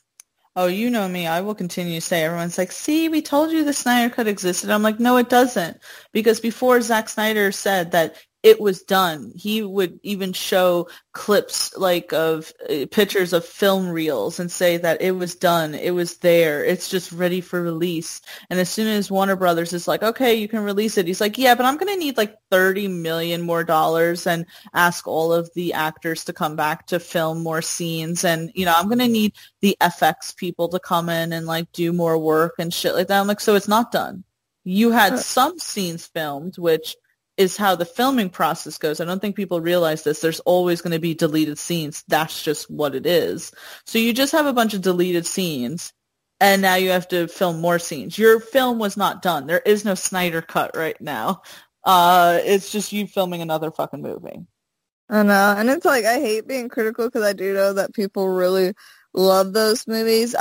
Oh, you know me. I will continue to say, everyone's like, see, we told you the Snyder Cut existed. I'm like, no, it doesn't. Because before, Zack Snyder said that it was done. He would even show clips like of pictures of film reels and say that it was done. It was there. It's just ready for release. And as soon as Warner Brothers is like, okay, you can release it. He's like, yeah, but I'm going to need like $30 million more and ask all of the actors to come back to film more scenes. And, you know, I'm going to need the FX people to come in and like do more work and shit like that. I'm like, so it's not done. You had some scenes filmed, which is how the filming process goes. I don't think people realize this. There's always going to be deleted scenes. That's just what it is. So you just have a bunch of deleted scenes, and now you have to film more scenes. Your film was not done. There is no Snyder cut right now. It's just you filming another fucking movie. I know, and it's like, I hate being critical because I do know that people really love those movies.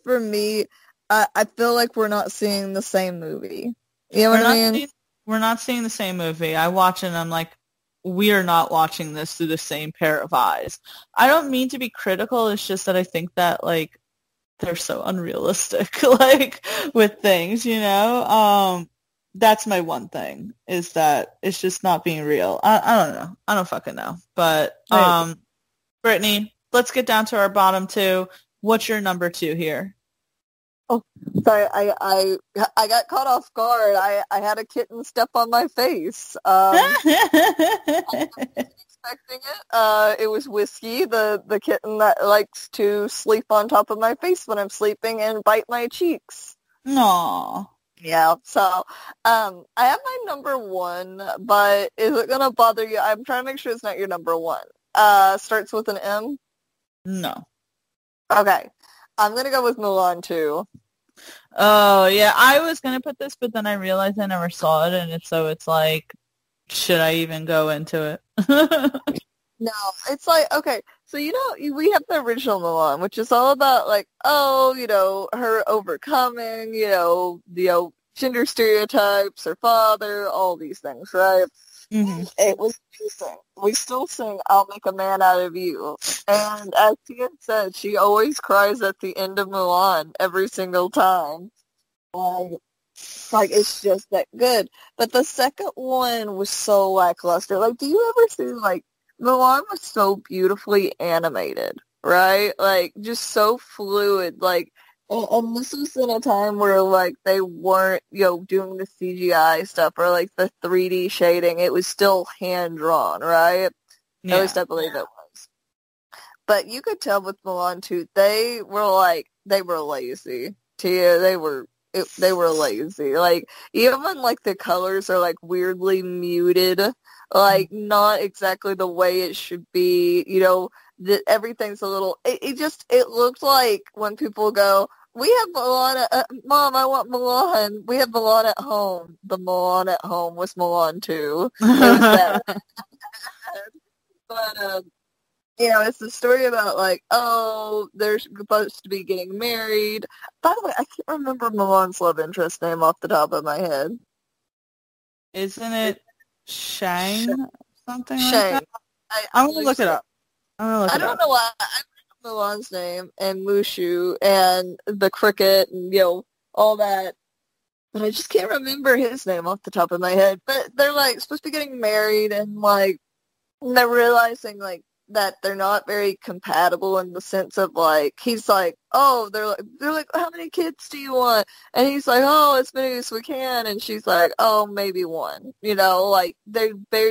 For me, I feel like we're not seeing the same movie. You know what I mean? We're not seeing the same movie. I watch it and I'm like, we are not watching this through the same pair of eyes. I don't mean to be critical. It's just that I think that, like, they're so unrealistic, like, with things, you know? That's my one thing, is that it's just not being real. I don't know. I don't fucking know. But, Brittany, let's get down to our bottom two. What's your number two here? Oh, sorry, I got caught off guard. I had a kitten step on my face. I wasn't expecting it. It was Whiskey, the kitten that likes to sleep on top of my face when I'm sleeping and bite my cheeks. Aww. Yeah, so I have my number one, but is it gonna bother you? I'm trying to make sure it's not your number one. Starts with an M? No. Okay. I'm going to go with Mulan 2. Oh, yeah. I was going to put this, but then I realized I never saw it, and it's like, should I even go into it? No, it's like, okay, so, you know, we have the original Mulan, which is all about, like, oh, you know, her overcoming, you know, gender stereotypes, her father, all these things, right? Mm-hmm. It was amazing. We still sing "I'll Make a Man Out of You," and as Tia said, she always cries at the end of Mulan every single time. Like it's just that good. But the second one was so lackluster. Like, do you ever see, like, Mulan was so beautifully animated, right? Like, just so fluid, like. And this was in a time where, like, they weren't, you know, doing the CGI stuff or, like, the 3D shading. It was still hand-drawn, right? Yeah. At least I believe it was. But you could tell with Mulan 2, they were lazy. Tia, they were lazy. Like, even, like, the colors are, like, weirdly muted. Like, not exactly the way it should be, you know. Everything's a little, it looked like when people go, we have Mulan, Mom, I want Mulan. We have Mulan at home. The Mulan at home was Mulan 2. It was that. But, you know, it's the story about, like, oh, they're supposed to be getting married. By the way, I can't remember Mulan's love interest name off the top of my head. Isn't it Shang? Something Shang. like that? I'm going to look it up. I don't know why. I remember Mulan's name and Mushu and the cricket and, you know, all that. But I just can't remember his name off the top of my head. But they're, like, supposed to be getting married and, like, they're realizing, like, that they're not very compatible in the sense of, like, he's like, oh, they're like, how many kids do you want? And he's like, oh, as many as we can. And she's like, oh, maybe one. You know, like, they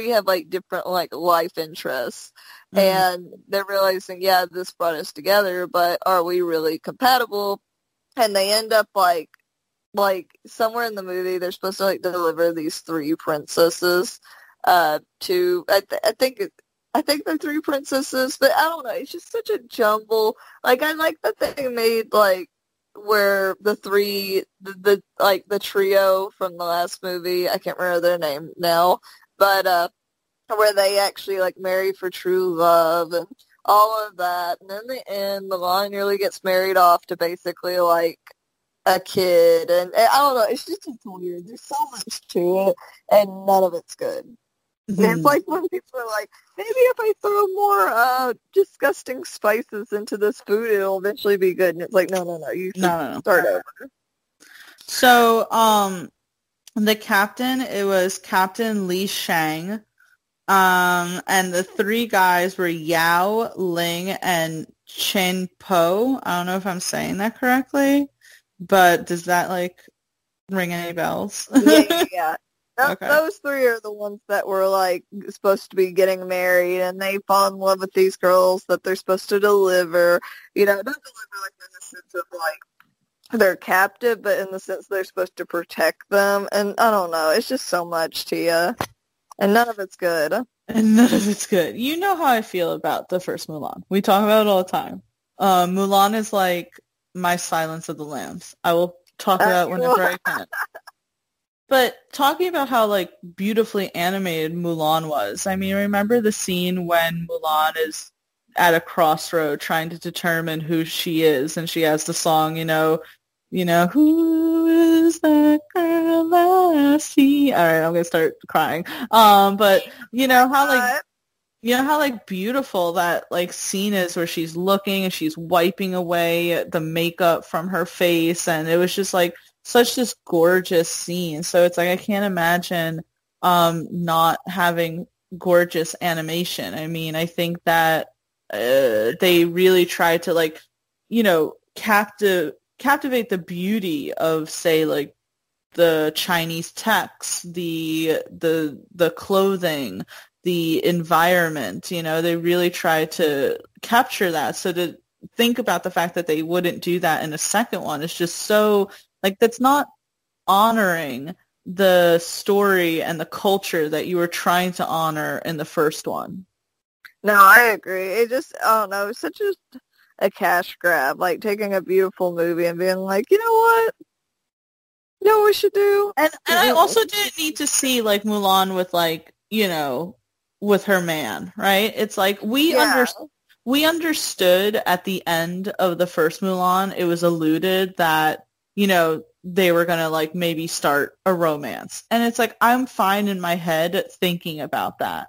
have, like, different, like, life interests. Mm-hmm. And they're realizing, yeah, this brought us together, but are we really compatible? And they end up, like somewhere in the movie, they're supposed to, like, deliver these 3 princesses to, I think they're 3 princesses, but I don't know. It's just such a jumble. Like, I like that they made, like, where the 3, the trio from the last movie, I can't remember their name now, but, where they actually, like, marry for true love and all of that. And in the end, Milan nearly gets married off to basically, like, a kid. And I don't know. It's just weird. There's so much to it, and none of it's good. Mm-hmm. It's like when people are like, maybe if I throw more disgusting spices into this food, it'll eventually be good. And it's like, no. You should start over. So, the captain, it was Captain Li Shang. And the three guys were Yao, Ling, and Chen Po. I don't know if I'm saying that correctly, but does that like ring any bells? Yeah. Okay. Those three are the ones that were like supposed to be getting married, and they fall in love with these girls that they're supposed to deliver. You know, not deliver like in the sense of like they're captive, but in the sense they're supposed to protect them. And I don't know, it's just so much, Tia, and none of it's good. And none of it's good. You know how I feel about the first Mulan. We talk about it all the time. Mulan is like my Silence of the Lambs. I will talk about it whenever I can. But talking about how like beautifully animated Mulan was, I mean, remember the scene when Mulan is at a crossroad trying to determine who she is, and she has the song, who is that girl I see? All right, I'm gonna start crying. But how like beautiful that like scene is where she's looking and she's wiping away the makeup from her face, and it was just like such this gorgeous scene. So it's like I can't imagine not having gorgeous animation. I mean, I think that they really tried to like, captivate the beauty of, say, like the Chinese texts, the clothing, the environment. They really tried to capture that. So to think about the fact that they wouldn't do that in a second one is just so like that's not honoring the story and the culture that you were trying to honor in the first one. No, I agree. It just, I don't know, it's such a cash grab, like taking a beautiful movie and being like, you know what? You know what we should do? And I also didn't need to see like Mulan with like, with her man, right? It's like we understood at the end of the first Mulan, it was alluded that, they were going to like maybe start a romance. And it's like, I'm fine in my head thinking about that.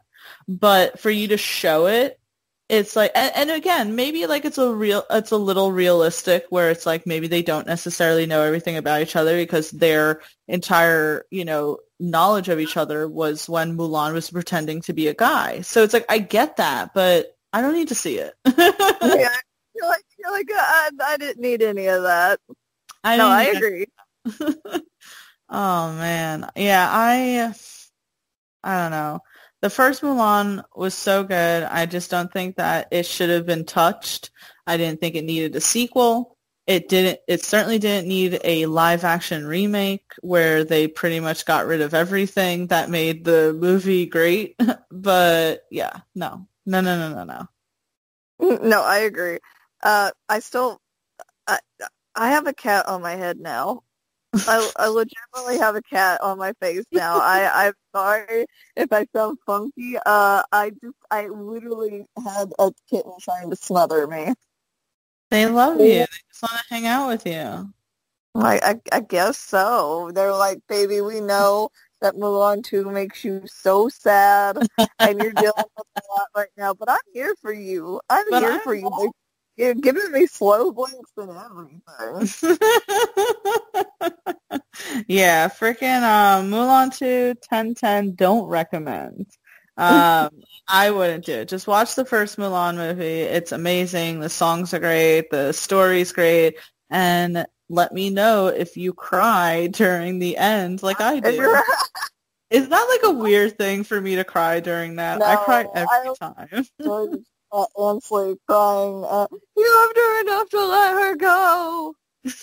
But for you to show it, it's like, and again, maybe like it's a little realistic where it's like maybe they don't necessarily know everything about each other because their entire, knowledge of each other was when Mulan was pretending to be a guy. So it's like, I get that, but I don't need to see it. Yeah, you're like I didn't need any of that. I agree. Oh man. Yeah, I don't know. The first Mulan was so good. I just don't think that it should have been touched. I didn't think it needed a sequel. It certainly didn't need a live action remake where they pretty much got rid of everything that made the movie great. But yeah, no. No. No, I agree. I have a cat on my head now. I legitimately have a cat on my face now. I'm sorry if I sound funky. I literally had a kitten trying to smother me. They love you. They just want to hang out with you. I guess so. They're like, baby, we know that Mulan 2 makes you so sad and you're dealing with a lot right now, but I'm here for you. I'm here for you. You're giving me slow blinks and everything. Yeah, freaking Mulan 2, 10/10, don't recommend. I wouldn't do it. Just watch the first Mulan movie. It's amazing. The songs are great. The story's great. And let me know if you cry during the end like I do. Is that like a weird thing for me to cry during that? No, I cry every time. Ansley crying, you loved her enough to let her go. And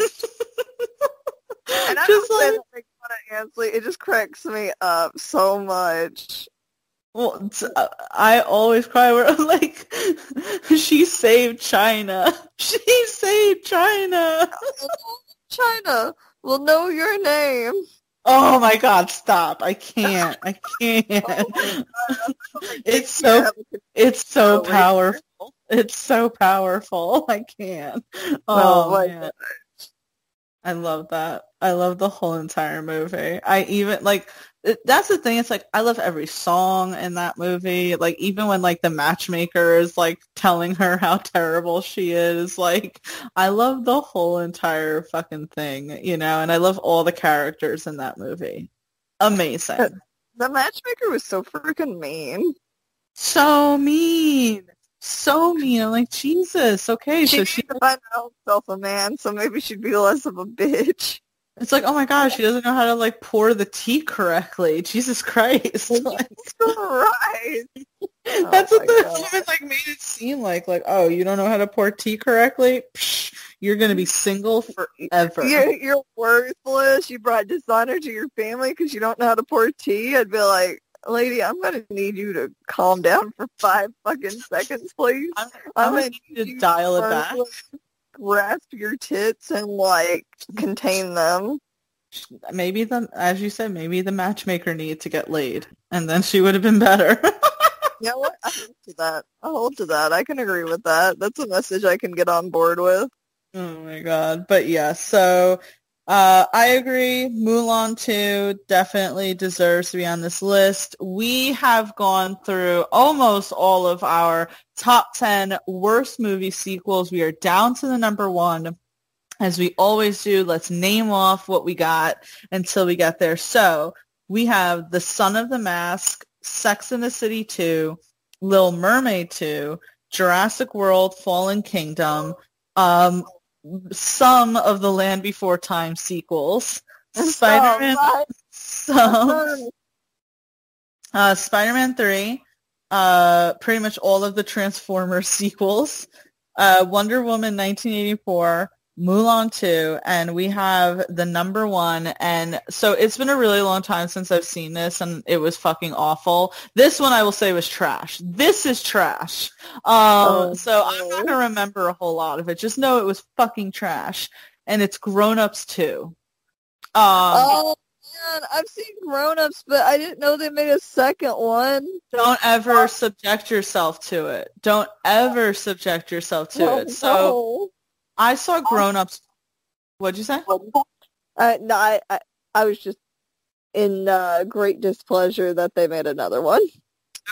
I just don't say that make fun of Ansley. It just cracks me up so much. Well, I always cry where I'm like, she saved China. She saved China. China will know your name. Oh my God, stop. I can't. It's so powerful. It's so powerful. I can't. Oh man. God. I love that. I love the whole entire movie. I even like that's the thing. It's like I love every song in that movie. Like even when like the matchmaker is like telling her how terrible she is, like I love the whole entire fucking thing, and I love all the characters in that movie. Amazing. The matchmaker was so freaking mean. So mean. So mean. I'm like, Jesus. Okay, She so needs to find herself a man, so maybe she'd be less of a bitch. it's like, oh my gosh, she doesn't know how to like pour the tea correctly. Jesus Christ. Like, Right. that's Oh what my the God. woman like made it seem like. Like, oh, you don't know how to pour tea correctly? Psh, you're gonna be single forever. You're worthless. You brought dishonor to your family because you don't know how to pour tea. I'd be like, lady, I'm going to need you to calm down for 5 fucking seconds, please. I'm I'm gonna going need to you need to you dial it to back. grasp your tits and, like, contain them. Maybe as you said, maybe the matchmaker needed to get laid, and then she would have been better. You know what? I hold to that. I hold to that. I can agree with that. That's a message I can get on board with. Oh my God. But yeah, so I agree. Mulan 2 definitely deserves to be on this list. We have gone through almost all of our top 10 worst movie sequels. We are down to the number 1. As we always do, let's name off what we got until we get there. So we have The Son of the Mask, Sex and the City 2, Little Mermaid 2, Jurassic World, Fallen Kingdom, some of the Land Before Time sequels, Spider-Man, Spider-Man 3, pretty much all of the Transformers sequels, Wonder Woman 1984, Mulan 2, and we have the number 1. And so it's been a really long time since I've seen this, and it was fucking awful. This one I will say was trash. This is trash. So I'm not gonna remember a whole lot of it. Just know it was fucking trash, and it's Grown Ups 2. Oh man, I've seen Grown Ups, but I didn't know they made a second one. Don't ever subject yourself to it. Don't ever subject yourself to it. So I saw Grown Ups. What'd you say? No, I was just in great displeasure that they made another one.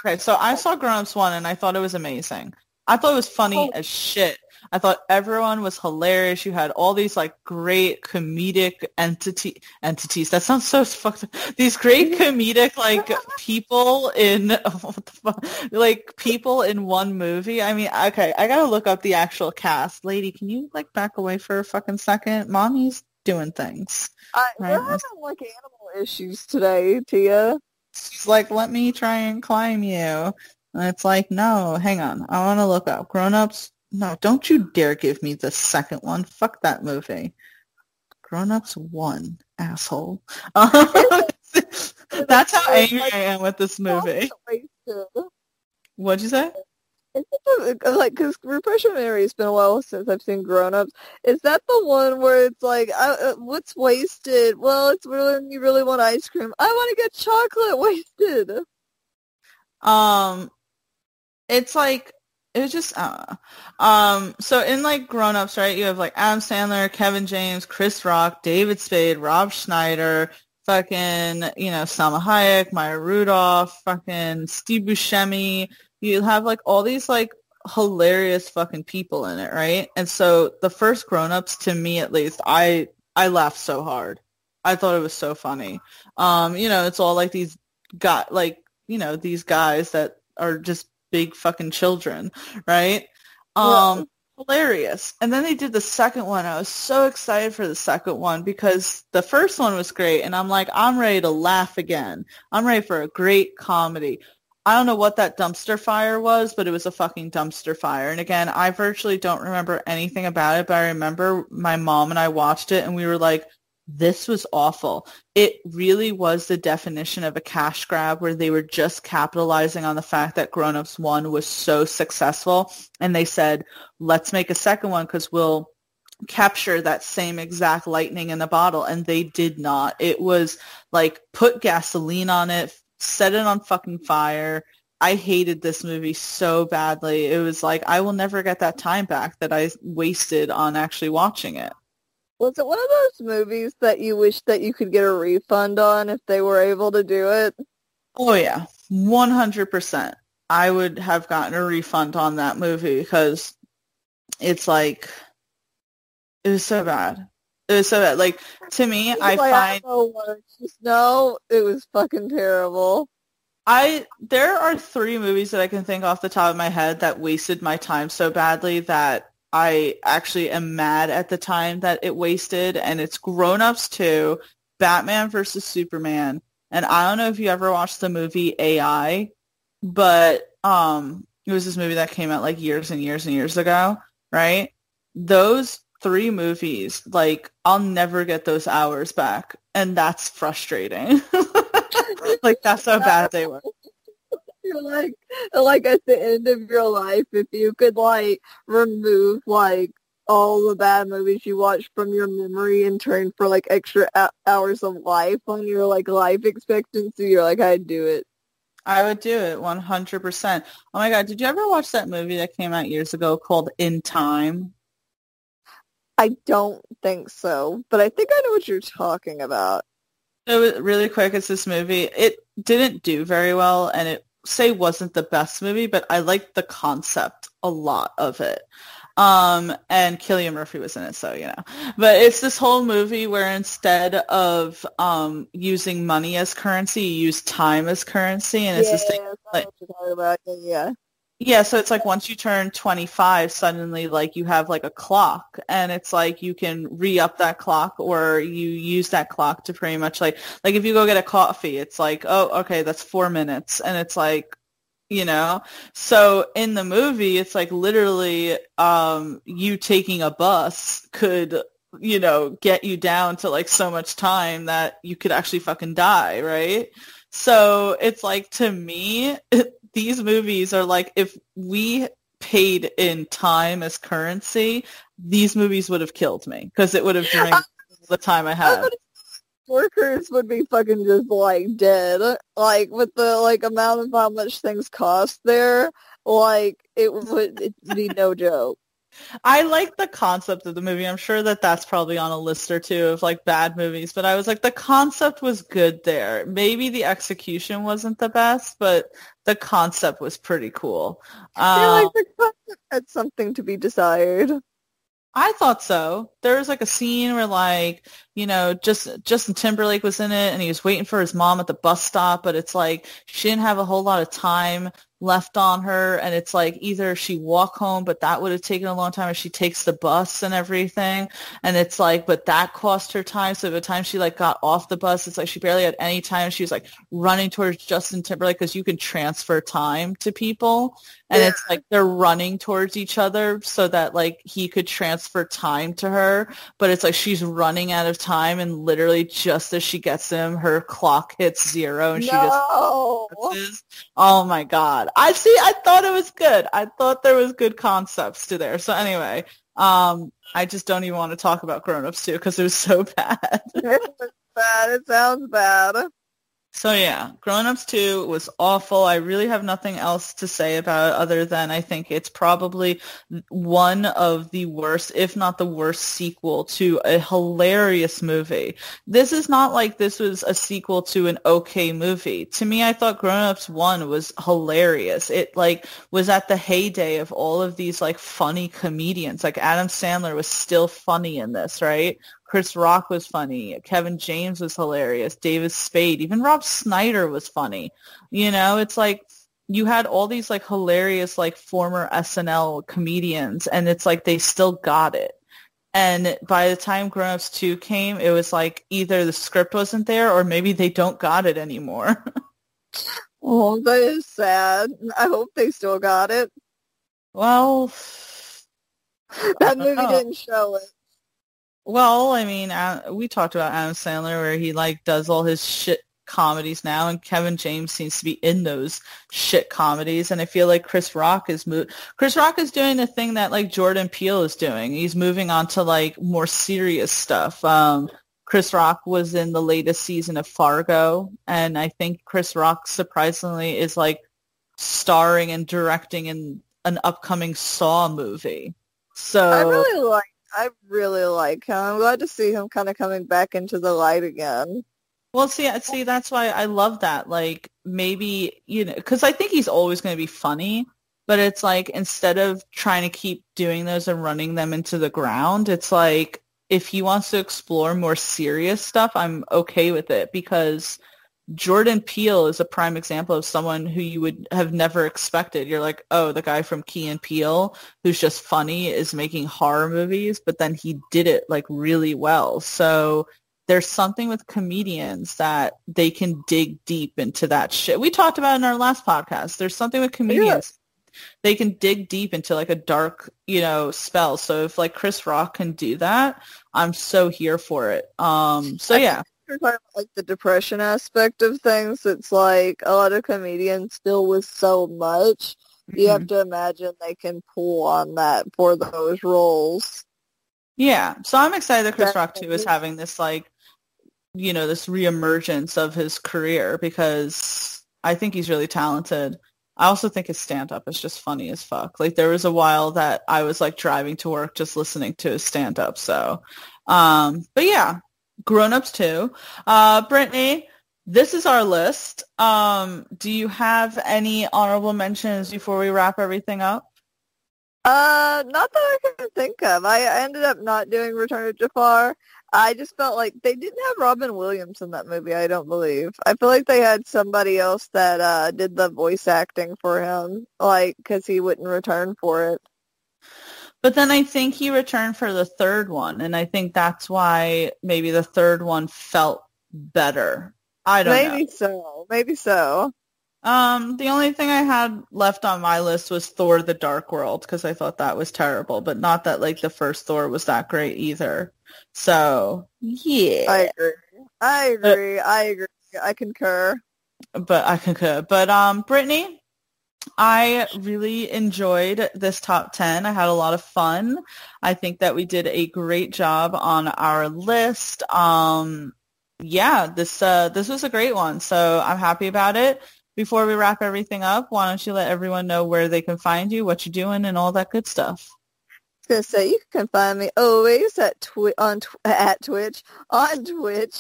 Okay, so I saw Grown Ups 1 and I thought it was amazing. I thought it was funny as shit. I thought everyone was hilarious. You had all these like great comedic entities. That sounds so fucked up. These great comedic like people in what the fuck? Like people in one movie. I mean, okay, I gotta look up the actual cast. Lady, can you like back away for a fucking second? Mommy's doing things. We're having like animal issues today, Tia. She's like, let me try and climb you. And it's like, no, hang on. I want to look up. Grown Ups. No, don't you dare give me the second one. Fuck that movie. Grown Ups 1, asshole. That's how angry I am with this movie. What'd you say? Like, because refresh my memory, it's been a while since I've seen Grown Ups. Is that the one where it's like, what's wasted? Well, it's when you really want ice cream. I want to get chocolate wasted. It's like, it was just, so in like Grown Ups, right, you have like Adam Sandler, Kevin James, Chris Rock, David Spade, Rob Schneider, fucking, Salma Hayek, Maya Rudolph, fucking Steve Buscemi. You have like all these like hilarious fucking people in it, right? And so the first Grown Ups, to me at least, I laughed so hard. I thought it was so funny. It's all like these these guys that are just big fucking children, right? Hilarious. And then they did the second one. I was so excited for the second one because the first one was great, and I'm like, I'm ready to laugh again. I'm ready for a great comedy. I don't know what that dumpster fire was, but it was a fucking dumpster fire. And again, I virtually don't remember anything about it, but I remember my mom and I watched it and we were like, this was awful. It really was the definition of a cash grab where they were just capitalizing on the fact that Grown Ups 1 was so successful. And they said, let's make a second one because we'll capture that same exact lightning in the bottle. And they did not. It was like put gasoline on it, set it on fucking fire. I hated this movie so badly. It was like, I will never get that time back that I wasted on actually watching it. Was it one of those movies that you wish that you could get a refund on if they were able to do it? Oh, yeah. 100%. I would have gotten a refund on that movie because it's like, it was so bad. It was so bad. Like, to me, I find... No, it was fucking terrible. There are three movies that I can think off the top of my head that wasted my time so badly that I actually am mad at the time that it wasted, and it's Grown Ups 2, Batman versus Superman, and I don't know if you ever watched the movie AI, but it was this movie that came out like years and years and years ago, right? Those three movies, like I'll never get those hours back, and that's frustrating. Like that's how bad they were. You're like at the end of your life, if you could like remove like all the bad movies you watched from your memory and turn for like extra hours of life on your like life expectancy, you're like, I'd do it. I would do it 100%. Oh my God, did you ever watch that movie that came out years ago called In Time? I don't think so, but I think I know what you're talking about. It was really quick. It's this movie. It didn't do very well, and it wasn't the best movie, but I liked the concept a lot of it. And Cillian Murphy was in it, so you know. But it's this whole movie where instead of using money as currency, you use time as currency, and it's this thing like what you're talking about. Yeah. yeah, so it's like once you turn 25, suddenly like you have like a clock, and it's like you can re-up that clock, or you use that clock to pretty much like if you go get a coffee, it's like, oh, okay, that's 4 minutes, and it's like, you know. So in the movie, it's like literally you taking a bus could, you know, get you down to like so much time that you could actually fucking die, right? So it's like, to me, these movies are like, if we paid in time as currency, these movies would have killed me because it would have drained the time I have. Workers would be fucking just like dead, like with the like amount of how much things cost there, like it'd be no joke. I like the concept of the movie. I'm sure that that's probably on a list or two of like bad movies, but I was like, the concept was good there. Maybe the execution wasn't the best, but the concept was pretty cool. Like the concept had something to be desired. I thought so. There was like a scene where like, you know, Justin Timberlake was in it and he was waiting for his mom at the bus stop, but it's like she didn't have a whole lot of time left on her, and it's like either she walk home, but that would have taken a long time, or she takes the bus and everything, and it's like, but that cost her time. So by the time she like got off the bus, it's like she barely had any time. She was like running towards Justin Timberlake because you can transfer time to people, and it's like they're running towards each other so that like he could transfer time to her, but it's like she's running out of time, and literally just as she gets him, her clock hits zero, and she just oh my God. I thought it was good. I thought there was good concepts to there. So anyway, I just don't even want to talk about Grown Ups 2 because it was so bad. It was bad. It sounds bad. So yeah, Grown Ups 2 was awful. I really have nothing else to say about it other than I think it's probably one of the worst, if not the worst, sequel to a hilarious movie. This is not like this was a sequel to an okay movie. To me, I thought Grown Ups 1 was hilarious. It like was at the heyday of all of these like funny comedians. Like Adam Sandler was still funny in this, right? Chris Rock was funny. Kevin James was hilarious. David Spade. Even Rob Schneider was funny. You know, it's like you had all these like hilarious like former SNL comedians, and it's like they still got it. And by the time Grown Ups 2 came, it was like either the script wasn't there or maybe they don't got it anymore. Oh, that is sad. I hope they still got it. Well, that movie didn't show it. Well, I mean, we talked about Adam Sandler where he like does all his shit comedies now, and Kevin James seems to be in those shit comedies, and I feel like Chris Rock is doing the thing that like Jordan Peele is doing. He's moving on to like more serious stuff. Chris Rock was in the latest season of Fargo, and I think Chris Rock surprisingly is like starring and directing in an upcoming Saw movie. So I really like him. I'm glad to see him kind of coming back into the light again. Well, see, that's why I love that. Like, maybe, you know, because I think he's always going to be funny, but it's like instead of trying to keep doing those and running them into the ground, it's like if he wants to explore more serious stuff, I'm okay with it because Jordan Peele is a prime example of someone who you would have never expected. You're like, oh, the guy from Key and Peele, who's just funny, is making horror movies, but then he did it like really well. So there's something with comedians that they can dig deep into that shit. We talked about in our last podcast. There's something with comedians. They can dig deep into like a dark, spell. So if like Chris Rock can do that, I'm so here for it. So yeah. You're talking about like the depression aspect of things. It's like a lot of comedians deal with so much. You have to imagine they can pull on that for those roles. Yeah. So I'm excited that Chris Rock too is having this like, this reemergence of his career, because I think he's really talented. I also think his stand-up is just funny as fuck. Like, there was a while that I was, like, driving to work just listening to his stand-up. So, but yeah, Grown Ups too. Brittany, this is our list. Do you have any honorable mentions before we wrap everything up? Not that I can think of. I ended up not doing Return of Jafar. I just felt like they didn't have Robin Williams in that movie, I don't believe. I feel like they had somebody else that did the voice acting for him, like, because he wouldn't return for it. But then I think he returned for the third one, and I think that's why maybe the third one felt better. I don't know. Maybe so. The only thing I had left on my list was Thor: The Dark World, because I thought that was terrible, but not that like the first Thor was that great either. So yeah, I agree. I concur. But Brittany, I really enjoyed this top 10. I had a lot of fun. I think that we did a great job on our list. Yeah, this was a great one, so I'm happy about it. Before we wrap everything up, why don't you let everyone know where they can find you, what you're doing, and all that good stuff. So you can find me always at Twitch on Twitch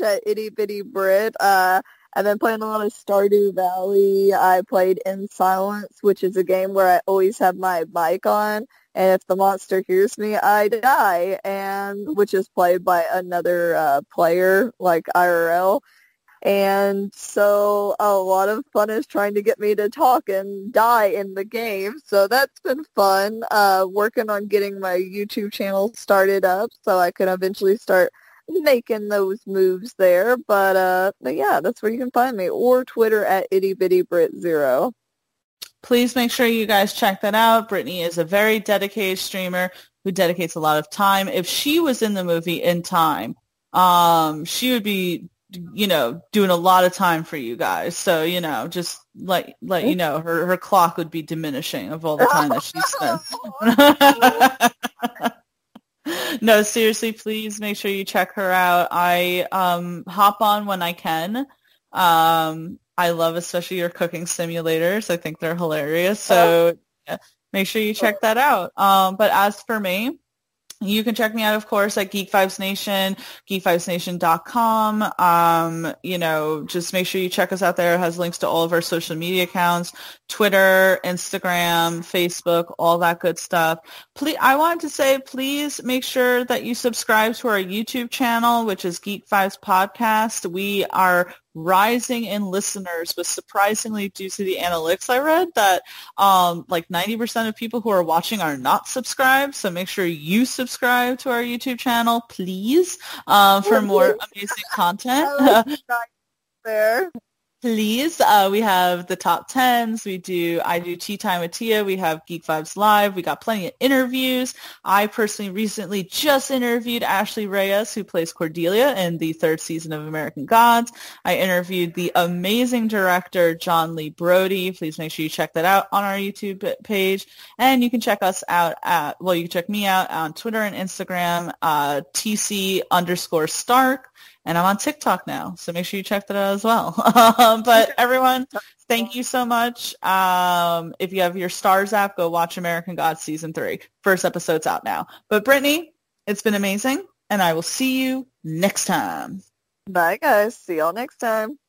at Itty Bitty Brit. I've been playing a lot of Stardew Valley. I played In Silence, which is a game where I always have my mic on, and if the monster hears me, I die, and which is played by another player, like IRL. And so a lot of fun is trying to get me to talk and die in the game. So that's been fun, working on getting my YouTube channel started up so I can eventually start making those moves there. But yeah, that's where you can find me. Or Twitter at ittybitty_Brit0. Please make sure you guys check that out. Brittany is a very dedicated streamer who dedicates a lot of time. If she was in the movie in time, she would be doing a lot of time for you guys. So, just let you know, her clock would be diminishing of all the time that she spent. No, seriously, please make sure you check her out. I hop on when I can. I love especially your cooking simulators. I think they're hilarious. So make sure you check that out. But as for me, you can check me out, of course, at Geek Vibes Nation, geekvibesnation.com. Just make sure you check us out there. It has links to all of our social media accounts, Twitter, Instagram, Facebook, all that good stuff. I wanted to say, please make sure that you subscribe to our YouTube channel, which is Geek Vibes Podcast. We are rising in listeners, but surprisingly, due to the analytics I read, that like 90% of people who are watching are not subscribed. So make sure you subscribe to our YouTube channel, please, for more amazing content. There. Please. We have the top 10s. I do Tea Time with Tia. We have Geek Vibes Live. We got plenty of interviews. I personally recently just interviewed Ashley Reyes, who plays Cordelia in the 3rd season of American Gods. I interviewed the amazing director, John Lee Brody. Please make sure you check that out on our YouTube page. And you can check us out you can check me out on Twitter and Instagram, TC_Stark. And I'm on TikTok now, so make sure you check that out as well. But everyone, thank you so much. If you have your Stars app, go watch American Gods Season 3. First episode's out now. But Brittany, it's been amazing, and I will see you next time. Bye, guys. See y'all next time.